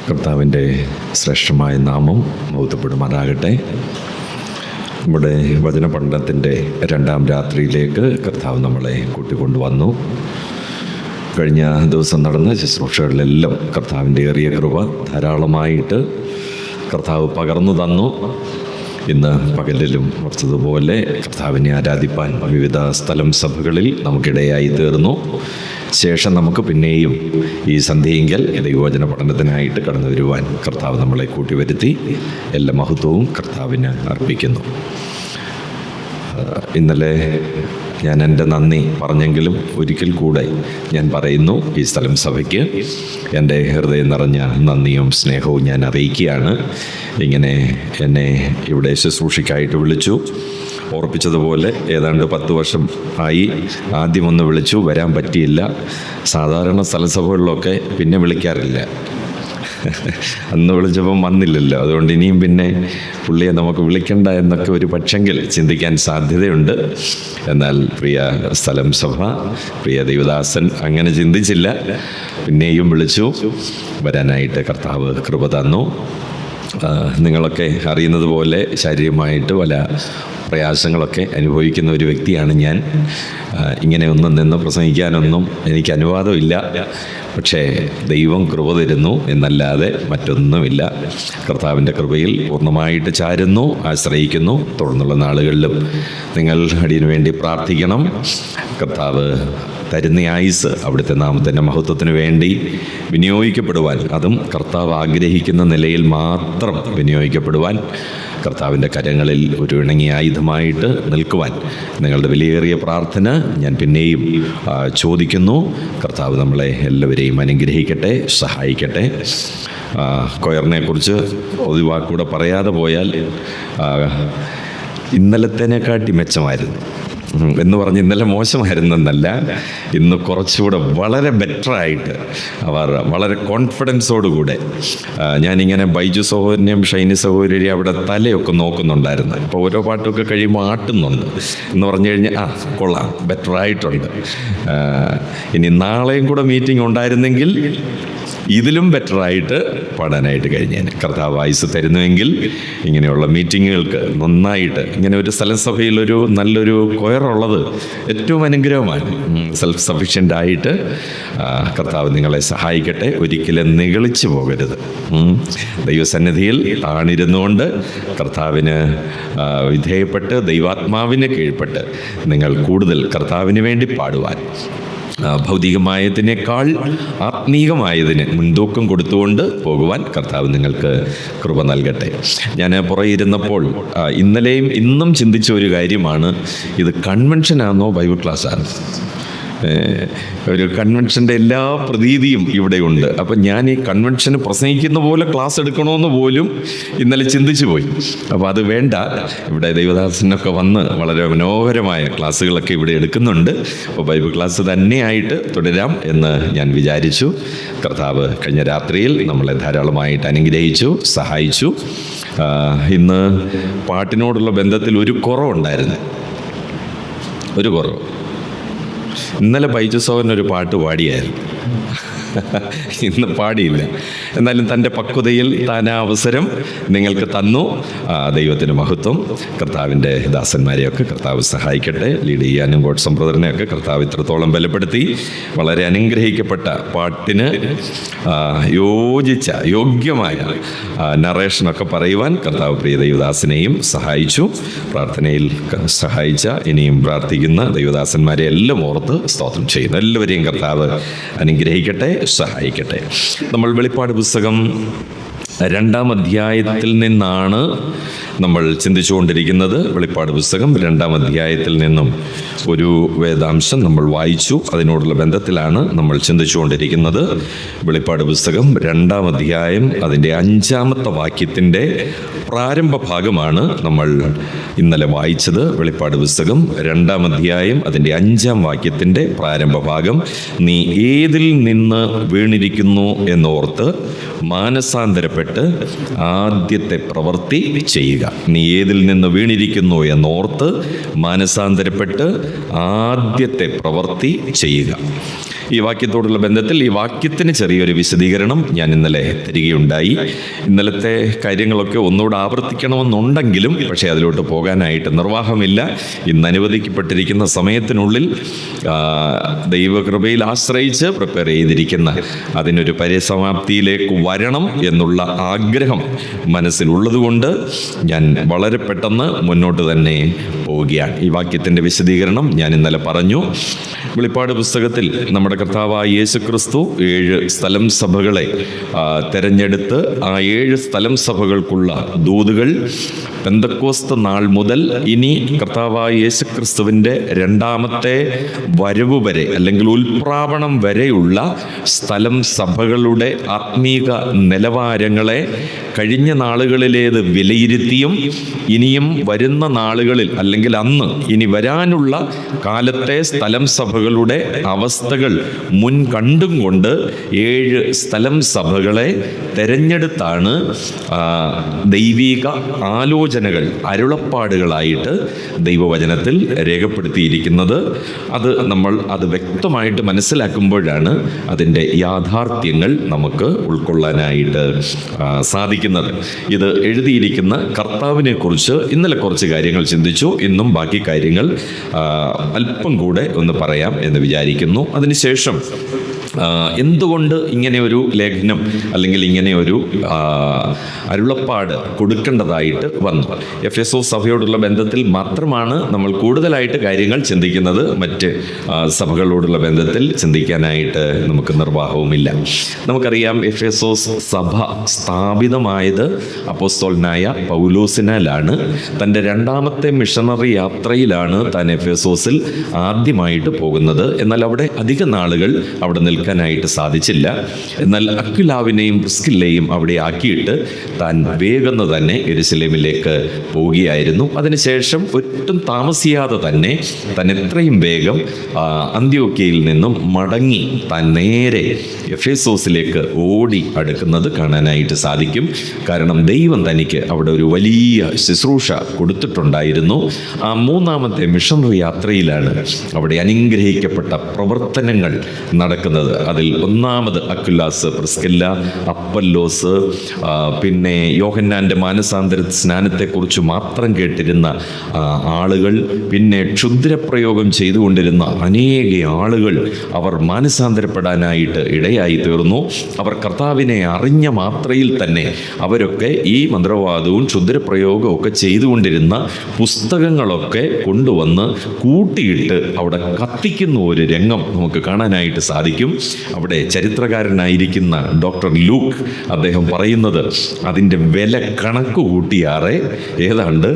കർത്താവിൻ്റെ ശ്രേഷ്ഠമായ നാമം മഹത്വപ്പെടുമാറാകട്ടെ. നമ്മുടെ വചന പഠനത്തിൻ്റെ രണ്ടാം രാത്രിയിലേക്ക് കർത്താവ് നമ്മളെ കൂട്ടിക്കൊണ്ടുവന്നു. കഴിഞ്ഞ ദിവസം നടന്ന ശുശ്രൂഷകളിലെല്ലാം കർത്താവിൻ്റെ ഏറിയ കൃപ ധാരാളമായിട്ട് കർത്താവ് പകർന്നു തന്നു. ഇന്ന് പകലിലും ഓർത്തതുപോലെ കർത്താവിനെ ആരാധിപ്പാൻ വിവിധ സ്ഥലം സഭകളിൽ നമുക്കിടയായി തീർന്നു. ശേഷം നമുക്ക് പിന്നെയും ഈ സന്ധ്യയെങ്കിൽ ദൈവവചന പഠനത്തിനായിട്ട് കടന്നു വരുവാൻ കർത്താവ് നമ്മളെ കൂട്ടിവരുത്തി. എല്ലാ മഹത്വവും കർത്താവിന് അർപ്പിക്കുന്നു. ഇന്നലെ ഞാൻ എൻ്റെ നന്ദി പറഞ്ഞെങ്കിലും ഒരിക്കൽ കൂടെ ഞാൻ പറയുന്നു, ഈ സ്ഥലം സഭയ്ക്ക് എൻ്റെ ഹൃദയം നിറഞ്ഞ നന്ദിയും സ്നേഹവും ഞാൻ അറിയിക്കുകയാണ്. ഇങ്ങനെ എന്നെ ഇവിടെ ശുശ്രൂഷയ്ക്കായിട്ട് വിളിച്ചു. ഓർപ്പിച്ചതുപോലെ ഏതാണ്ട് 10 വർഷം ആയി. ആദ്യമൊന്ന് വിളിച്ചു, വരാൻ പറ്റിയില്ല. സാധാരണ സ്ഥലസഭകളിലൊക്കെ പിന്നെ വിളിക്കാറില്ല. അന്ന് വിളിച്ചപ്പം വന്നില്ലല്ലോ, അതുകൊണ്ട് ഇനിയും പിന്നെ പുള്ളിയെ നമുക്ക് വിളിക്കണ്ട എന്നൊക്കെ ഒരു പക്ഷെങ്കിൽ ചിന്തിക്കാൻ സാധ്യതയുണ്ട്. എന്നാൽ പ്രിയ സ്ഥലം സഭ, പ്രിയ ദൈവദാസൻ അങ്ങനെ ചിന്തിച്ചില്ല. പിന്നെയും വിളിച്ചു. വരാനായിട്ട് കർത്താവ് കൃപ തന്നു. നിങ്ങളൊക്കെ അറിയുന്നത് പോലെ ശാരീരികമായിട്ട് പല പ്രയാസങ്ങളൊക്കെ അനുഭവിക്കുന്ന ഒരു വ്യക്തിയാണ് ഞാൻ. ഇങ്ങനെ ഒന്നും നിന്ന് പ്രസംഗിക്കാനൊന്നും എനിക്ക് അനുവാദമില്ല. പക്ഷേ ദൈവം കൃപ തരുന്നു എന്നല്ലാതെ മറ്റൊന്നുമില്ല. കർത്താവിൻ്റെ കൃപയിൽ പൂർണ്ണമായിട്ട് ചാരുന്നു, ആശ്രയിക്കുന്നു. തുടർന്നുള്ള നാളുകളിലും നിങ്ങൾ അടിയനു വേണ്ടി പ്രാർത്ഥിക്കണം. കർത്താവ് തരുന്ന ആയുസ് അവിടുത്തെ നാമത്തിൻ്റെ മഹത്വത്തിന് വേണ്ടി വിനിയോഗിക്കപ്പെടുവാൻ, അതും കർത്താവ് ആഗ്രഹിക്കുന്ന നിലയിൽ മാത്രം വിനിയോഗിക്കപ്പെടുവാൻ, കർത്താവിൻ്റെ കരങ്ങളിൽ ഒരു ഇണങ്ങിയ ആയുധമായിട്ട് നിൽക്കുവാൻ നിങ്ങളുടെ വിലയേറിയ പ്രാർത്ഥന ഞാൻ പിന്നെയും ചോദിക്കുന്നു. കർത്താവ് നമ്മളെ എല്ലാവരെയും അനുഗ്രഹിക്കട്ടെ, സഹായിക്കട്ടെ. കൊയറിനെ കുറിച്ച് ഒരു വാക്കൂടെ പറയാതെ പോയാൽ ഇന്നലത്തേനെക്കാട്ടി മെച്ചമായിരുന്നു എന്ന് പറഞ്ഞ് ഇന്നലെ മോശമായിരുന്നെന്നല്ല, ഇന്ന് കുറച്ചുകൂടെ വളരെ ബെറ്ററായിട്ട് അവർ വളരെ കോൺഫിഡൻസോടുകൂടെ, ഞാനിങ്ങനെ ബൈജു സഹോദരനെയും ഷൈനി സഹോദരിയും അവിടെ തലയൊക്കെ നോക്കുന്നുണ്ടായിരുന്നു. ഇപ്പോൾ ഓരോ പാട്ടൊക്കെ കഴിയുമ്പോൾ ആട്ടുന്നുണ്ട് എന്ന് പറഞ്ഞു കഴിഞ്ഞാൽ കൊള്ളാം, ബെറ്ററായിട്ടുണ്ട്. ഇനി നാളെയും കൂടെ മീറ്റിംഗ് ഉണ്ടായിരുന്നെങ്കിൽ ഇതിലും ബെറ്ററായിട്ട് പാടാനായിട്ട് കഴിഞ്ഞേനെ. കർത്താവ് ആയുസ് തരുന്നുവെങ്കിൽ ഇങ്ങനെയുള്ള മീറ്റിങ്ങുകൾക്ക് നന്നായിട്ട്, ഇങ്ങനെ ഒരു സ്ഥലസഭയിലൊരു നല്ലൊരു കൊയറുള്ളത് ഏറ്റവും അനുഗ്രഹമാണ്. സെൽഫ് സഫിഷ്യൻ്റ് ആയിട്ട് കർത്താവ് നിങ്ങളെ സഹായിക്കട്ടെ. ഒരിക്കലും നിഗളിച്ചു പോകരുത്. ദൈവസന്നിധിയിൽ താണിരുന്നുകൊണ്ട് കർത്താവിന് വിധേയപ്പെട്ട് ദൈവാത്മാവിന് കീഴ്പ്പെട്ട് നിങ്ങൾ കൂടുതൽ കർത്താവിന് വേണ്ടി പാടുവാൻ, ഭൗതികമായതിനേക്കാൾ ആത്മീകമായതിന് മുൻതൂക്കം കൊടുത്തുകൊണ്ട് പോകുവാൻ കർത്താവ് നിങ്ങൾക്ക് കൃപ നൽകട്ടെ. ഞാൻ പുറകെ ഇരുന്നപ്പോൾ ഇന്നലെയും ഇന്നും ചിന്തിച്ച ഒരു കാര്യമാണ്, ഇത് കൺവെൻഷനാണോ ബൈബിൾ ക്ലാസ്സാണ്? ഒരു കൺവെൻഷൻ്റെ എല്ലാ പ്രതീതിയും ഇവിടെയുണ്ട്. അപ്പം ഞാൻ ഈ കൺവെൻഷന് പ്രസംഗിക്കുന്ന പോലെ ക്ലാസ് എടുക്കണമെന്ന് പോലും ഇന്നലെ ചിന്തിച്ചു പോയി. അപ്പോൾ അത് വേണ്ട. ഇവിടെ ദൈവദാസനൊക്കെ വന്ന് വളരെ മനോഹരമായ ക്ലാസ്സുകളൊക്കെ ഇവിടെ എടുക്കുന്നുണ്ട്. അപ്പോൾ ബൈബിൾ ക്ലാസ് തന്നെയായിട്ട് തുടരാം എന്ന് ഞാൻ വിചാരിച്ചു. കർത്താവ് കഴിഞ്ഞ രാത്രിയിൽ നമ്മളെ ധാരാളമായിട്ട് അനുഗ്രഹിച്ചു, സഹായിച്ചു. ഇന്ന് പാട്ടിനോടുള്ള ബന്ധത്തിൽ ഒരു കുറവുണ്ടായിരുന്നു, ഒരു കുറവ്. ഇന്നലെ ബൈജു സോഹൻ ഒരു പാട്ട് പാടിയായിരുന്നു, ഇന്ന് പാടിയില്ല. എന്നാലും തൻ്റെ പക്വതയിൽ താൻ ആ അവസരം നിങ്ങൾക്ക് തന്നു. ദൈവത്തിന് മഹത്വം. കർത്താവിൻ്റെ ദാസന്മാരെയൊക്കെ കർത്താവ് സഹായിക്കട്ടെ. ലീഡ് ചെയ്യാനും ഗോഡ്സം ബ്രദറിനെയൊക്കെ കർത്താവ് ഇത്രത്തോളം ബലപ്പെടുത്തി വളരെ അനുഗ്രഹിക്കപ്പെട്ട പാട്ടിന് യോഗ്യമായ നറേഷനൊക്കെ പറയുവാൻ കർത്താവ് പ്രിയ ദൈവദാസനെയും സഹായിച്ചു. പ്രാർത്ഥനയിൽ സഹായിച്ച, ഇനിയും പ്രാർത്ഥിക്കുന്ന ദൈവദാസന്മാരെ എല്ലാം ഓർത്ത് സ്തോത്രം ചെയ്യുന്നു. എല്ലാവരെയും കർത്താവ് അനുഗ്രഹിക്കട്ടെ, സഹായിക്കട്ടെ. നമ്മൾ വെളിപ്പാട് പുസ്തകം 2-ാം അധ്യായത്തിൽ നിന്നാണ് നമ്മൾ ചിന്തിച്ചുകൊണ്ടിരിക്കുന്നത്. വെളിപ്പാട് പുസ്തകം 2-ാം അധ്യായത്തിൽ നിന്നും ഒരു വേദാംശം നമ്മൾ വായിച്ചു. അതിനോടുള്ള ബന്ധത്തിലാണ് നമ്മൾ ചിന്തിച്ചുകൊണ്ടിരിക്കുന്നത്. വെളിപ്പാട് പുസ്തകം 2-ാം അധ്യായം അതിൻ്റെ 5-ാമത്തെ വാക്യത്തിൻ്റെ പ്രാരംഭ ഭാഗമാണ് നമ്മൾ ഇന്നലെ വായിച്ചത്. വെളിപ്പാട് പുസ്തകം 2-ാം അധ്യായം അതിൻ്റെ 5-ാം വാക്യത്തിൻ്റെ പ്രാരംഭ ഭാഗം. നീ ഏതിൽ നിന്ന് വീണിരിക്കുന്നു എന്നോർത്ത് മാനസാന്തരപ്പെട്ട് ആദ്യത്തെ പ്രവൃത്തി ചെയ്യുക. നീ ഏതിൽ നിന്ന് വീണിരിക്കുന്നു എന്നോർത്ത് മാനസാന്തരപ്പെട്ട് ആദ്യത്തെ പ്രവൃത്തി ചെയ്യുക. ഈ വാക്യത്തോടുള്ള ബന്ധത്തിൽ ഈ വാക്യത്തിന് ചെറിയൊരു വിശദീകരണം ഞാൻ ഇന്നലെ തരികയുണ്ടായി. ഇന്നലത്തെ കാര്യങ്ങളൊക്കെ ഒന്നുകൂടെ ആവർത്തിക്കണമെന്നുണ്ടെങ്കിലും പക്ഷേ അതിലോട്ട് പോകാനായിട്ട് നിർവാഹമില്ല. ഇന്ന് അനുവദിക്കപ്പെട്ടിരിക്കുന്ന സമയത്തിനുള്ളിൽ ദൈവകൃപയിൽ ആശ്രയിച്ച് പ്രിപ്പയർ ചെയ്തിരിക്കുന്ന അതിനൊരു പരിസമാപ്തിയിലേക്ക് വരണം എന്നുള്ള ആഗ്രഹം മനസ്സിലുള്ളതുകൊണ്ട് ഞാൻ വളരെ പെട്ടെന്ന് മുന്നോട്ട് തന്നെ പോവുകയാണ്. ഈ വാക്യത്തിൻ്റെ വിശദീകരണം ഞാൻ ഇന്നലെ പറഞ്ഞു. വെളിപ്പാട് പുസ്തകത്തിൽ നമ്മുടെ കർത്താവായ യേശുക്രിസ്തു 7 സ്ഥലം സഭകളെ തെരഞ്ഞെടുത്ത് ആ 7 സ്ഥലം സഭകൾക്കുള്ള ദൂതുകൾ പെന്തക്കോസ്ത് നാൾ മുതൽ ഇനി കർത്താവായ യേശുക്രിസ്തുവിൻ്റെ രണ്ടാമത്തെ വരവ് വരെ അല്ലെങ്കിൽ ഉൽപ്രാവണം വരെയുള്ള സ്ഥലം സഭകളുടെ ആത്മീക നിലവാരങ്ങളെ കഴിഞ്ഞ നാളുകളിലേത് വിലയിരുത്തിയും ഇനിയും വരുന്ന നാളുകളിൽ അല്ലെങ്കിൽ അന്ന് ഇനി വരാനുള്ള കാലത്തെ സ്ഥലം സഭകളുടെ അവസ്ഥകൾ മുൻ കണ്ടും കൊണ്ട് 7 സ്ഥലം സഭകളെ തെരഞ്ഞെടുത്താണ് ദൈവിക ആലോചനകൾ അരുളപ്പാടുകളായിട്ട് ദൈവവചനത്തിൽ രേഖപ്പെടുത്തിയിരിക്കുന്നത്. അത് വ്യക്തമായിട്ട് മനസ്സിലാക്കുമ്പോഴാണ് അതിൻ്റെ യാഥാർത്ഥ്യങ്ങൾ നമുക്ക് ഉൾക്കൊള്ളാനായിട്ട് സാധിക്കുന്നത്. ഇത് എഴുതിയിരിക്കുന്ന കർത്താവിനെ കുറിച്ച് ഇന്നലെ കുറച്ച് കാര്യങ്ങൾ ചിന്തിച്ചു. ഇന്നും ബാക്കി കാര്യങ്ങൾ അല്പം കൂടെ ഒന്ന് പറയാം എന്ന് വിചാരിക്കുന്നു. അതിനുശേഷം എന്തുകൊണ്ട് ഇങ്ങനെ ഒരു ലേഖനം അല്ലെങ്കിൽ ഇങ്ങനെ ഒരു അരുളപ്പാട് കൊടുക്കേണ്ടതായിട്ട് വന്നു? എഫെസോസ് സഭയോടുള്ള ബന്ധത്തിൽ മാത്രമാണ് നമ്മൾ കൂടുതലായിട്ട് കാര്യങ്ങൾ ചിന്തിക്കുന്നത്. മറ്റ് സഭകളോടുള്ള ബന്ധത്തിൽ ചിന്തിക്കാനായിട്ട് നമുക്ക് നിർവാഹവുമില്ല. നമുക്കറിയാം, എഫെസോസ് സഭ സ്ഥാപിതമായത് അപ്പോസ്തലനായ പൗലോസിനാലാണ്. തൻ്റെ രണ്ടാമത്തെ മിഷണറി യാത്രയിലാണ് താൻ എഫെസോസിൽ ആദ്യമായിട്ട് പോകുന്നത്. എന്നാൽ അവിടെ അധിക നാളുകൾ അവിടെ നിൽക്കാനായിട്ട് സാധിച്ചില്ല. എന്നാൽ അക്വിലാവിനെയും പ്രിസ്കില്ലയെയും അവിടെ ആക്കിയിട്ട് താൻ വേഗം തന്നെ യെരുശലേമിലേക്ക് പോവുകയായിരുന്നു. അതിനുശേഷം ഒട്ടും താമസിയാതെ തന്നെ താൻ എത്രയും വേഗം അന്ത്യോക്യയിൽ നിന്നും മടങ്ങി താൻ നേരെ എഫെസോസിലേക്ക് ഓടി അടുക്കുന്നത് കാണാനായിട്ട് സാധിക്കും. കാരണം ദൈവം തനിക്ക് അവിടെ ഒരു വലിയ ശുശ്രൂഷ കൊടുത്തിട്ടുണ്ടായിരുന്നു. ആ മൂന്നാമത്തെ മിഷണറി യാത്രയിലാണ് അവിടെ അനുഗ്രഹിക്കപ്പെട്ട പ്രവർത്തനങ്ങൾ നടക്കുന്നത്. അതിൽ ഒന്നാമത് അക്വിലാസ്, പ്രിസ്കില്ല, അപ്പല്ലോസ്, പിന്നെ യോഹന്നാൻ്റെ മാനസാന്തര സ്നാനത്തെക്കുറിച്ച് മാത്രം കേട്ടിരുന്ന ആളുകൾ, പിന്നെ ക്ഷുദ്രപ്രയോഗം ചെയ്തുകൊണ്ടിരുന്ന അനേക ആളുകൾ അവർ മാനസാന്തരപ്പെടാനായിട്ട് ഇടയായി തീർന്നു. അവർ കർത്താവിനെ അറിഞ്ഞ മാത്രയിൽ തന്നെ അവരൊക്കെ ഈ മന്ത്രവാദവും ക്ഷുദ്രപ്രയോഗവും ഒക്കെ ചെയ്തുകൊണ്ടിരുന്ന പുസ്തകങ്ങളൊക്കെ കൊണ്ടുവന്ന് കൂട്ടിയിട്ട് അവിടെ കത്തിക്കുന്ന ഒരു രംഗം നമുക്ക് കാണാനായിട്ട് സാധിക്കും. അവിടെ ചരിത്രകാരനായിരിക്കുന്ന ഡോക്ടർ ലൂക്ക് അദ്ദേഹം പറയുന്നത് അതിൻ്റെ വില കണക്ക് കൂട്ടിയാറെ ഏതാണ്ട്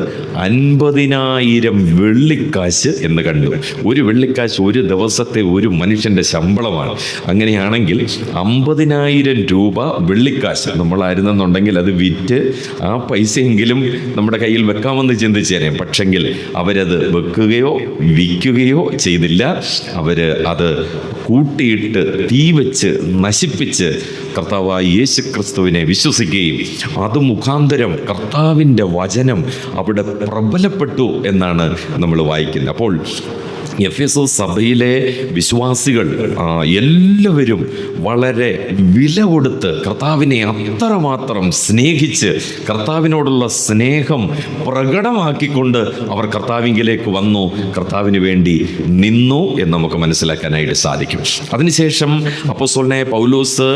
50,000 വെള്ളിക്കാശ് എന്ന് കണ്ടു. ഒരു വെള്ളിക്കാശ് ഒരു ദിവസത്തെ ഒരു മനുഷ്യൻ്റെ ശമ്പളമാണ്. അങ്ങനെയാണെങ്കിൽ 50,000 രൂപ വെള്ളിക്കാശ് നമ്മളായിരുന്നെന്നുണ്ടെങ്കിൽ അത് വിറ്റ് ആ പൈസയെങ്കിലും നമ്മുടെ കയ്യിൽ വെക്കാമെന്ന് ചിന്തിച്ചേനെ. പക്ഷെങ്കിൽ അവരത് വെക്കുകയോ വിൽക്കുകയോ ചെയ്തില്ല. അവർ അത് കൂട്ടിയിട്ട് തീ വെച്ച് നശിപ്പിച്ച് കർത്താവായ യേശുക്രിസ്തുവിനെ വിശ്വസിക്കുകയും അത് മുഖാന്തരം കർത്താവിൻ്റെ വചനം അവിടെ പ്രബലപ്പെട്ടു എന്നാണ് നമ്മൾ വായിക്കുന്നത്. അപ്പോൾ എഫെസോസ് സഭയിലെ വിശ്വാസികൾ എല്ലാവരും വളരെ വില കൊടുത്ത് കർത്താവിനെ അത്രമാത്രം സ്നേഹിച്ച് കർത്താവിനോടുള്ള സ്നേഹം പ്രകടമാക്കിക്കൊണ്ട് അവർ കർത്താവിങ്കിലേക്ക് വന്നു, കർത്താവിന് വേണ്ടി നിന്നു എന്ന് നമുക്ക് മനസ്സിലാക്കാനായിട്ട് സാധിക്കും. അതിനുശേഷം അപ്പോസ്തലനായ പൗലോസ്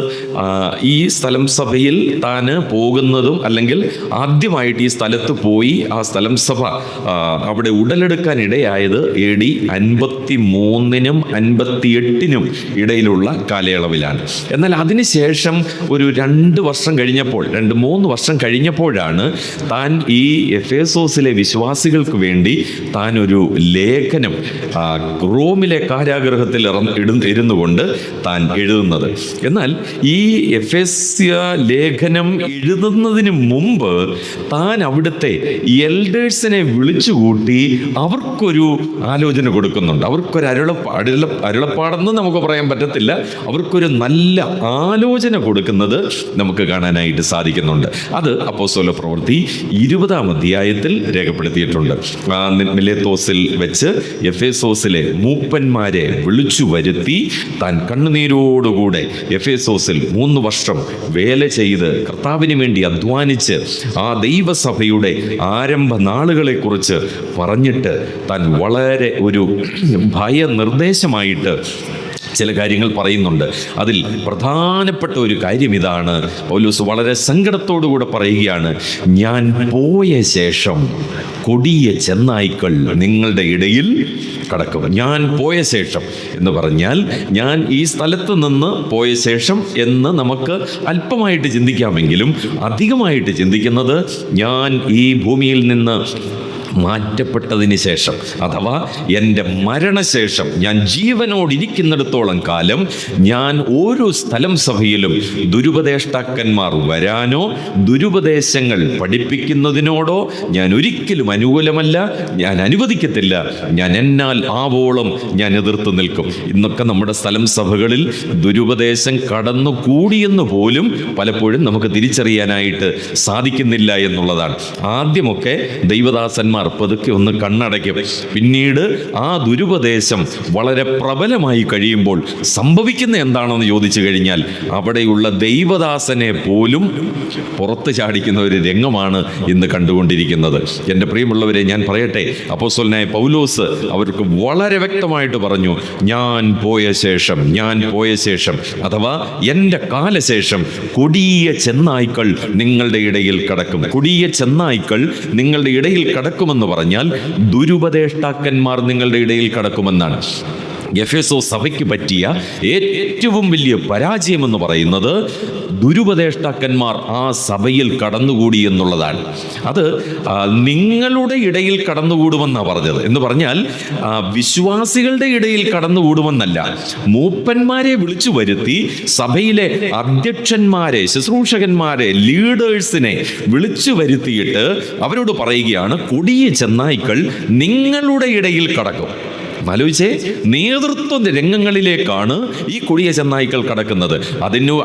ഈ സ്ഥലം സഭയിൽ താൻ പോകുന്നതും അല്ലെങ്കിൽ ആദ്യമായിട്ട് ഈ സ്ഥലത്ത് പോയി ആ സ്ഥലം സഭ അവിടെ ഉടലെടുക്കാൻ ഇടയായത് AD 53-നും 58-നും ഇടയിലുള്ള കാലയളവിലാണ്. എന്നാൽ അതിനുശേഷം ഒരു 2 വർഷം കഴിഞ്ഞപ്പോൾ 2-3 വർഷം കഴിഞ്ഞപ്പോഴാണ് താൻ ഈ എഫേസോസിലെ വിശ്വാസികൾക്ക് വേണ്ടി താൻ ഒരു ലേഖനം റോമിലെ കാരാഗൃഹത്തിൽ ഇരുന്നു കൊണ്ട് താൻ എഴുതുന്നത്. എന്നാൽ ഈ എഫേസ്യ ലേഖനം എഴുതുന്നതിന് മുമ്പ് താൻ അവിടുത്തെ എൽഡേഴ്സിനെ വിളിച്ചുകൂട്ടി അവർക്കൊരു ആലോചന കൊടുക്കും. കൊടുക്കുന്നുണ്ട്. അവർക്കൊരു അരുളപ്പാടെന്ന് നമുക്ക് പറയാൻ പറ്റത്തില്ല, അവർക്കൊരു നല്ല ആലോചന കൊടുക്കുന്നത് നമുക്ക് കാണാനായിട്ട് സാധിക്കുന്നുണ്ട്. അത് അപ്പോസ്തല പ്രവൃത്തി 20-ാം അധ്യായത്തിൽ രേഖപ്പെടുത്തിയിട്ടുണ്ട്. മിലേത്തോസിൽ വെച്ച് എഫേസോസിലെ മൂപ്പന്മാരെ വിളിച്ചു വരുത്തി താൻ കണ്ണുനീരോടുകൂടെ എഫേസോസിൽ 3 വർഷം വേല ചെയ്ത് കർത്താവിന് വേണ്ടി അധ്വാനിച്ച് ആ ദൈവസഭയുടെ ആരംഭ നാളുകളെക്കുറിച്ച് പറഞ്ഞിട്ട് താൻ വളരെ ഒരു ഭയനിർദ്ദേശമായിട്ട് ചില കാര്യങ്ങൾ പറയുന്നുണ്ട്. അതിൽ പ്രധാനപ്പെട്ട ഒരു കാര്യം ഇതാണ്. പൗലോസ് വളരെ സങ്കടത്തോടുകൂടെ പറയുകയാണ്, ഞാൻ പോയ ശേഷം കൊടിയ ചെന്നായ്ക്കൾ നിങ്ങളുടെ ഇടയിൽ കടക്കും. ഞാൻ പോയ ശേഷം എന്ന് പറഞ്ഞാൽ ഞാൻ ഈ സ്ഥലത്ത് നിന്ന് പോയ ശേഷം എന്ന് നമുക്ക് അല്പമായിട്ട് ചിന്തിക്കാമെങ്കിലും അധികമായിട്ട് ചിന്തിക്കുന്നത് ഞാൻ ഈ ഭൂമിയിൽ നിന്ന് മാറ്റപ്പെട്ടതിന് ശേഷം, അഥവാ എൻ്റെ മരണശേഷം ഞാൻ ജീവനോടിരിക്കുന്നിടത്തോളം കാലം ഞാൻ ഓരോ സ്ഥലം സഭയിലും ദുരുപദേഷ്ടാക്കന്മാർ വരാനോ ദുരുപദേശങ്ങൾ പഠിപ്പിക്കുന്നതിനോടോ ഞാൻ ഒരിക്കലും അനുകൂലമല്ല, ഞാൻ അനുവദിക്കത്തില്ല. ഞാൻ എന്നാൽ ആവോളം ഞാൻ എതിർത്ത് നിൽക്കും. ഇന്നൊക്കെ നമ്മുടെ സ്ഥലം സഭകളിൽ ദുരുപദേശം കടന്നുകൂടിയെന്ന് പോലും പലപ്പോഴും നമുക്ക് തിരിച്ചറിയാനായിട്ട് സാധിക്കുന്നില്ല എന്നുള്ളതാണ്. ആദ്യമൊക്കെ ദൈവദാസന്മാർ പതുക്കെ ഒന്ന് കണ്ണടയ്ക്കും. പിന്നീട് ആ ദുരുപദേശം വളരെ പ്രബലമായി കഴിയുമ്പോൾ സംഭവിക്കുന്ന എന്താണെന്ന് ചോദിച്ചു കഴിഞ്ഞാൽ അവിടെയുള്ള ദൈവദാസനെ പോലും പുറത്ത് ചാടിക്കുന്ന ഒരു രംഗമാണ് ഇന്ന് കണ്ടുകൊണ്ടിരിക്കുന്നത്. എൻ്റെ പ്രിയമുള്ളവരെ, ഞാൻ പറയട്ടെ, അപ്പോസ്തലനായ പൗലോസ് അവർക്ക് വളരെ വ്യക്തമായിട്ട് പറഞ്ഞു, ഞാൻ പോയ ശേഷം അഥവാ എൻ്റെ കാലശേഷം കൊടിയ ചെന്നായ്ക്കൾ നിങ്ങളുടെ ഇടയിൽ കടക്കും. കൊടിയ ചെന്നായ്ക്കൾ നിങ്ങളുടെ ഇടയിൽ കടക്കുമെന്ന് പറഞ്ഞാൽ ദുരുപദേഷ്ടാക്കന്മാർ നിങ്ങളുടെ ഇടയിൽ കടക്കുമെന്നാണ്. എഫേസോസ് സഭയ്ക്ക് പറ്റിയ ഏറ്റവും വലിയ പരാജയം എന്ന് പറയുന്നത് ദുരുപദേഷ്ടാക്കന്മാർ ആ സഭയിൽ കടന്നുകൂടി എന്നുള്ളതാണ്. അത് നിങ്ങളുടെ ഇടയിൽ കടന്നുകൂടുമെന്നാണ് പറഞ്ഞത്. എന്ന് പറഞ്ഞാൽ വിശ്വാസികളുടെ ഇടയിൽ കടന്നുകൂടുമെന്നല്ല, മൂപ്പന്മാരെ വിളിച്ചു വരുത്തി സഭയിലെ അധ്യക്ഷന്മാരെ, ശുശ്രൂഷകന്മാരെ, ലീഡേഴ്സിനെ വിളിച്ചു വരുത്തിയിട്ട് അവരോട് പറയുകയാണ്, കൊടിയ ചെന്നായ്ക്കൾ നിങ്ങളുടെ ഇടയിൽ കടക്കും. ആലോചിച്ചേ, നേതൃത്വ രംഗങ്ങളിലേക്കാണ് ഈ കൊടിയ ചെന്നായ്ക്കൾ കടക്കുന്നത്.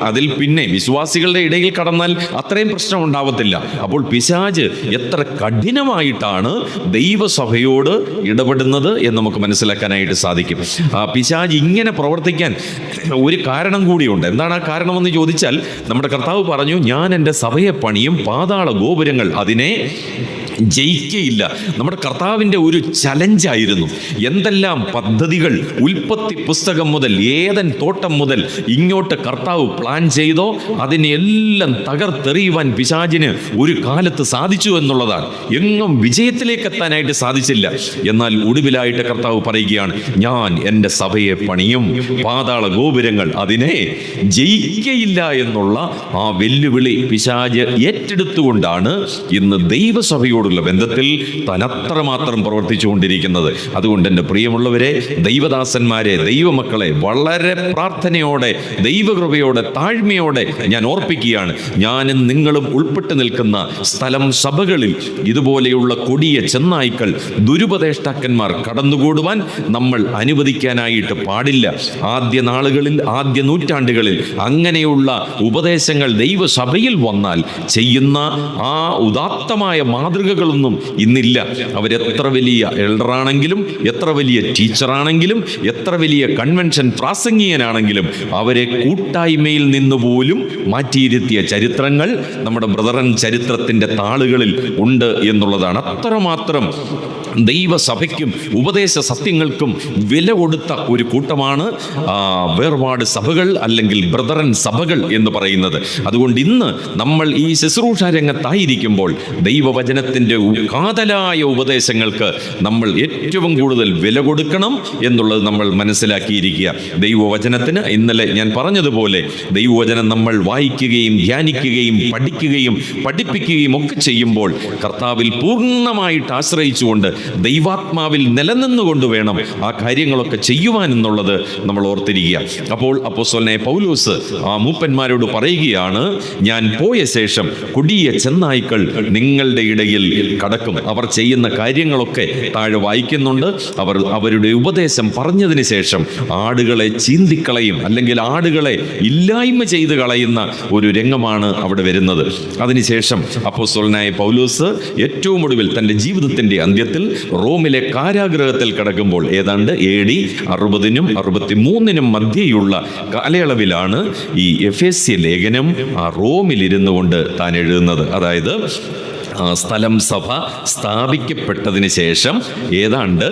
അതിൽ പിന്നെ വിശ്വാസികളുടെ ഇടയിൽ കടന്നാൽ അത്രയും പ്രശ്നം ഉണ്ടാവത്തില്ല. അപ്പോൾ പിശാച് എത്ര കഠിനമായിട്ടാണ് ദൈവസഭയോട് ഇടപെടുന്നത് എന്ന് നമുക്ക് മനസ്സിലാക്കാനായിട്ട് സാധിക്കും. പിശാച് ഇങ്ങനെ പ്രവർത്തിക്കാൻ ഒരു കാരണം കൂടിയുണ്ട്. എന്താണ് ആ കാരണമെന്ന് ചോദിച്ചാൽ, നമ്മുടെ കർത്താവ് പറഞ്ഞു, ഞാൻ എൻ്റെ സഭയെ പണിയും, പാതാള ഗോപുരങ്ങൾ അതിനെ ജയിക്കയില്ല. നമ്മുടെ കർത്താവിൻ്റെ ഒരു ചലഞ്ചായിരുന്നു. എന്തെല്ലാം പദ്ധതികൾ ഉൽപ്പത്തി പുസ്തകം മുതൽ, ഏദൻ തോട്ടം മുതൽ ഇങ്ങോട്ട് കർത്താവ് പ്ലാൻ ചെയ്തോ അതിനെല്ലാം തകർത്തെറിയുവാൻ പിശാചിന് ഒരു കാലത്ത് സാധിച്ചു എന്നുള്ളതാണ്. എങ്ങും വിജയത്തിലേക്ക് എത്താനായിട്ട് സാധിച്ചില്ല. എന്നാൽ ഒടുവിലായിട്ട് കർത്താവ് പറയുകയാണ്, ഞാൻ എൻ്റെ സഭയെ പണിയും, പാതാള ഗോപുരങ്ങൾ അതിനെ ജയിക്കയില്ല എന്നുള്ള ആ വെല്ലുവിളി പിശാച് ഏറ്റെടുത്തുകൊണ്ടാണ് ഇന്ന് ദൈവസഭയോട് ബന്ധത്തിൽ താൻ അത്രമാത്രം പ്രവർത്തിച്ചുകൊണ്ടിരിക്കുന്നത്. അതുകൊണ്ട് എൻ്റെ പ്രിയമുള്ളവരെ, ദൈവദാസന്മാരെ, ദൈവമക്കളെ വളരെ പ്രാർത്ഥനയോടെ, ദൈവകൃപയോടെ, താഴ്മയോടെ ഞാൻ ഓർപ്പിക്കുകയാണ്, ഞാനും നിങ്ങളും ഉൾപ്പെട്ട് നിൽക്കുന്ന സ്ഥലം സഭകളിൽ ഇതുപോലെയുള്ള കൊടിയ ചെന്നായ്ക്കൾ, ദുരുപദേഷ്ടാക്കന്മാർ കടന്നുകൂടുവാൻ നമ്മൾ അനുവദിക്കാനായിട്ട് പാടില്ല. ആദ്യ നാളുകളിൽ, ആദ്യ നൂറ്റാണ്ടുകളിൽ അങ്ങനെയുള്ള ഉപദേശങ്ങൾ ദൈവസഭയിൽ വന്നാൽ ചെയ്യുന്ന ആ ഉദാത്തമായ മാതൃകകളൊന്നും ഇന്നില്ല. അവരെത്ര വലിയ എൽഡറാണെങ്കിലും, എത്ര വലിയ ടീച്ചറാണെങ്കിലും, എത്ര വലിയ കൺവെൻഷൻ പ്രാസംഗികനാണെങ്കിലും അവരെ കൂട്ടായ്മയിൽ നിന്ന് പോലും മാറ്റിയിരുത്തിയ ചരിത്രങ്ങൾ നമ്മുടെ ബ്രദറൻ ചരിത്രത്തിൻ്റെ താളുകളിൽ ഉണ്ട് എന്നുള്ളതാണ്. അത്രമാത്രം ദൈവസഭയ്ക്കും ഉപദേശ സത്യങ്ങൾക്കും വില കൊടുത്ത ഒരു കൂട്ടമാണ് വേർപാട് സഭകൾ അല്ലെങ്കിൽ ബ്രദറൻ സഭകൾ എന്ന് പറയുന്നത്. അതുകൊണ്ട് ഇന്ന് നമ്മൾ ഈ ശുശ്രൂഷ രംഗത്തായിരിക്കുമ്പോൾ ദൈവവചനത്തിൻ്റെ കാതലായ ഉപദേശങ്ങൾക്ക് നമ്മൾ ഏറ്റവും കൂടുതൽ വില കൊടുക്കണം എന്നുള്ളത് നമ്മൾ മനസ്സിലാക്കിയിരിക്കുക. ദൈവവചനത്തിന് ഇന്നലെ ഞാൻ പറഞ്ഞതുപോലെ ദൈവവചനം നമ്മൾ വായിക്കുകയും ധ്യാനിക്കുകയും പഠിക്കുകയും പഠിപ്പിക്കുകയും ഒക്കെ ചെയ്യുമ്പോൾ കർത്താവിൽ പൂർണ്ണമായിട്ട് ആശ്രയിച്ചുകൊണ്ട് ദൈവാത്മാവിൽ നിലനിന്നുകൊണ്ട് വേണം ആ കാര്യങ്ങളൊക്കെ ചെയ്യുവാൻ എന്നുള്ളത് നമ്മൾ ഓർത്തിരിക്കുക. അപ്പോൾ അപ്പോസ്തലനായ പൗലോസ് ആ മൂപ്പന്മാരോട് പറയുകയാണ്, ഞാൻ പോയ ശേഷം കൊടിയ ചെന്നായ്ക്കൾ നിങ്ങളുടെ ഇടയിൽ കടക്കും. അവർ ചെയ്യുന്ന കാര്യങ്ങളൊക്കെ താഴെ വായിക്കുന്നുണ്ട്. അവരുടെ ഉപദേശം പറഞ്ഞതിന് ശേഷം ആടുകളെ ചീന്തിക്കളയും, അല്ലെങ്കിൽ ആടുകളെ ഇല്ലായ്മ ചെയ്ത് കളയുന്ന ഒരു രംഗമാണ് അവിടെ വരുന്നത്. അതിനുശേഷം അപ്പോസ്തലനായ പൗലോസ് ഏറ്റവും ഒടുവിൽ തൻ്റെ ജീവിതത്തിൻ്റെ അന്ത്യത്തിൽ റോമിലെ കാരാഗൃഹത്തിൽ കിടക്കുമ്പോൾ ഏതാണ്ട് AD 60-നും 63-നും മധ്യയുള്ള കാലയളവിലാണ് ഈ എഫേസ്യ ലേഖനം ആ റോമിലിരുന്നു കൊണ്ട് താൻ എഴുതുന്നത്. അതായത് സ്ഥലം സഭ സ്ഥാപിക്കപ്പെട്ടതിന് ശേഷം ഏതാണ്ട്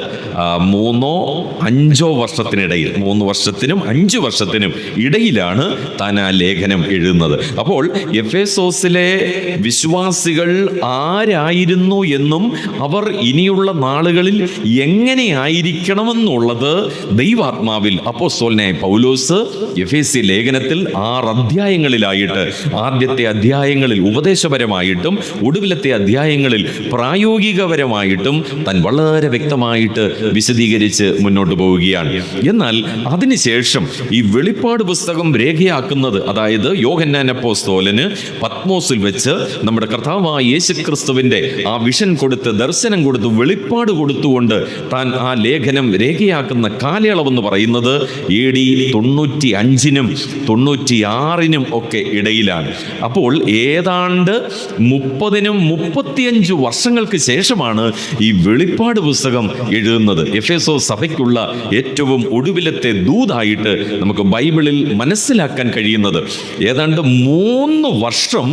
3-5 വർഷത്തിനിടയിൽ, 3 വർഷത്തിനും 5 വർഷത്തിനും ഇടയിലാണ് താൻ ആ ലേഖനം എഴുതുന്നത്. അപ്പോൾ എഫേസോസിലെ വിശ്വാസികൾ ആരായിരുന്നു എന്നും അവർ ഇനിയുള്ള നാളുകളിൽ എങ്ങനെയായിരിക്കണമെന്നുള്ളത് ദൈവാത്മാവിൽ അപ്പോസ്തലനായ പൗലോസ് എഫേസ്യ ലേഖനത്തിൽ 6 അധ്യായങ്ങളിലായിട്ട്, ആദ്യത്തെ അധ്യായങ്ങളിൽ ഉപദേശപരമായിട്ടും ഒടുവിലത്തെ അധ്യായങ്ങളിൽ പ്രായോഗികപരമായിട്ടും താൻ വളരെ വ്യക്തമായിട്ട് വിശദീകരിച്ച് മുന്നോട്ട് പോവുകയാണ്. എന്നാൽ അതിനുശേഷം ഈ വെളിപ്പാട് പുസ്തകം രേഖയാക്കുന്നത്, അതായത് യോഹന്നാൻ അപ്പോസ്തലന് പത്മോസിൽ വെച്ച് നമ്മുടെ കർത്താവായ യേശുക്രിസ്തുവിന്റെ ആ വിഷൻ കൊടുത്ത്, ദർശനം കൊടുത്ത്, വെളിപ്പാട് കൊടുത്തുകൊണ്ട് താൻ ആ ലേഖനം രേഖയാക്കുന്ന കാലയളവെന്ന് പറയുന്നത് AD 95-നും 96-നും ഒക്കെ ഇടയിലാണ്. അപ്പോൾ ഏതാണ്ട് 30-നും 35 വർഷങ്ങൾക്ക് ശേഷമാണ് ഈ വെളിപ്പാട് പുസ്തകം എഴുതുന്നത്. എഫേസോസ് സഭയ്ക്കുള്ള ഏറ്റവും ഒടുവിലത്തെ ദൂതായിട്ട് നമുക്ക് ബൈബിളിൽ മനസ്സിലാക്കാൻ കഴിയുന്നത്. ഏതാണ്ട് 3 വർഷം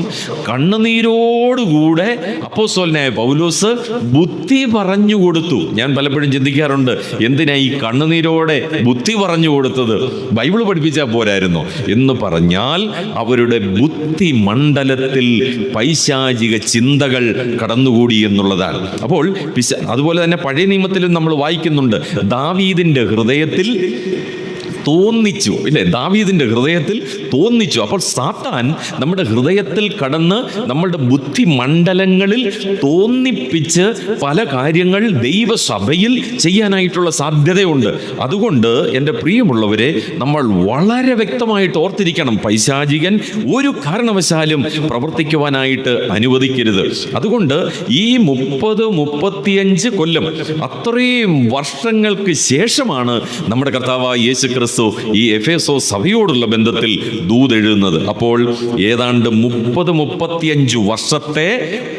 കണ്ണുനീരോടുകൂടെ അപ്പോസ്തലനായ പൗലോസ് ബുദ്ധി പറഞ്ഞു കൊടുത്തു. ഞാൻ പലപ്പോഴും ചിന്തിക്കാറുണ്ട്, എന്തിനാ ഈ കണ്ണുനീരോടെ ബുദ്ധി പറഞ്ഞു കൊടുത്തത്? ബൈബിൾ പഠിപ്പിച്ചാൽ പോരായിരുന്നു എന്ന് പറഞ്ഞാൽ അവരുടെ ബുദ്ധി മണ്ഡലത്തിൽ പൈശാചിക ചിന്തകൾ കടന്നുകൂടി എന്നുള്ളതാണ്. അപ്പോൾ അതുപോലെ തന്നെ പഴയ നിയമത്തിലും നമ്മൾ വായിക്കുന്നുണ്ട്, ദാവീദിന്റെ ഹൃദയത്തിൽ തോന്നിച്ചു, ഇല്ലേ? ദാവീദിന്റെ ഹൃദയത്തിൽ തോന്നിച്ചു. അപ്പോൾ സാത്താൻ നമ്മുടെ ഹൃദയത്തിൽ കടന്ന് നമ്മളുടെ ബുദ്ധി മണ്ഡലങ്ങളിൽ തോന്നിപ്പിച്ച് പല കാര്യങ്ങൾ ദൈവസഭയിൽ ചെയ്യാനായിട്ടുള്ള സാധ്യതയുണ്ട്. അതുകൊണ്ട് എൻ്റെ പ്രിയമുള്ളവരെ, നമ്മൾ വളരെ വ്യക്തമായിട്ട് ഓർത്തിരിക്കണം, പൈശാചികൻ ഒരു കാരണവശാലും പ്രവർത്തിക്കുവാനായിട്ട് അനുവദിക്കരുത്. അതുകൊണ്ട് ഈ 30-35 കൊല്ലം, അത്രയും വർഷങ്ങൾക്ക് ശേഷമാണ് നമ്മുടെ കർത്താവായ യേശുക്രിസ്തു ഈ എഫേസോസ് സഭയോടുള്ള ബന്ധത്തിൽ ദൂതെഴുതുന്നത്. അപ്പോൾ ഏതാണ്ട് 30-35 വർഷത്തെ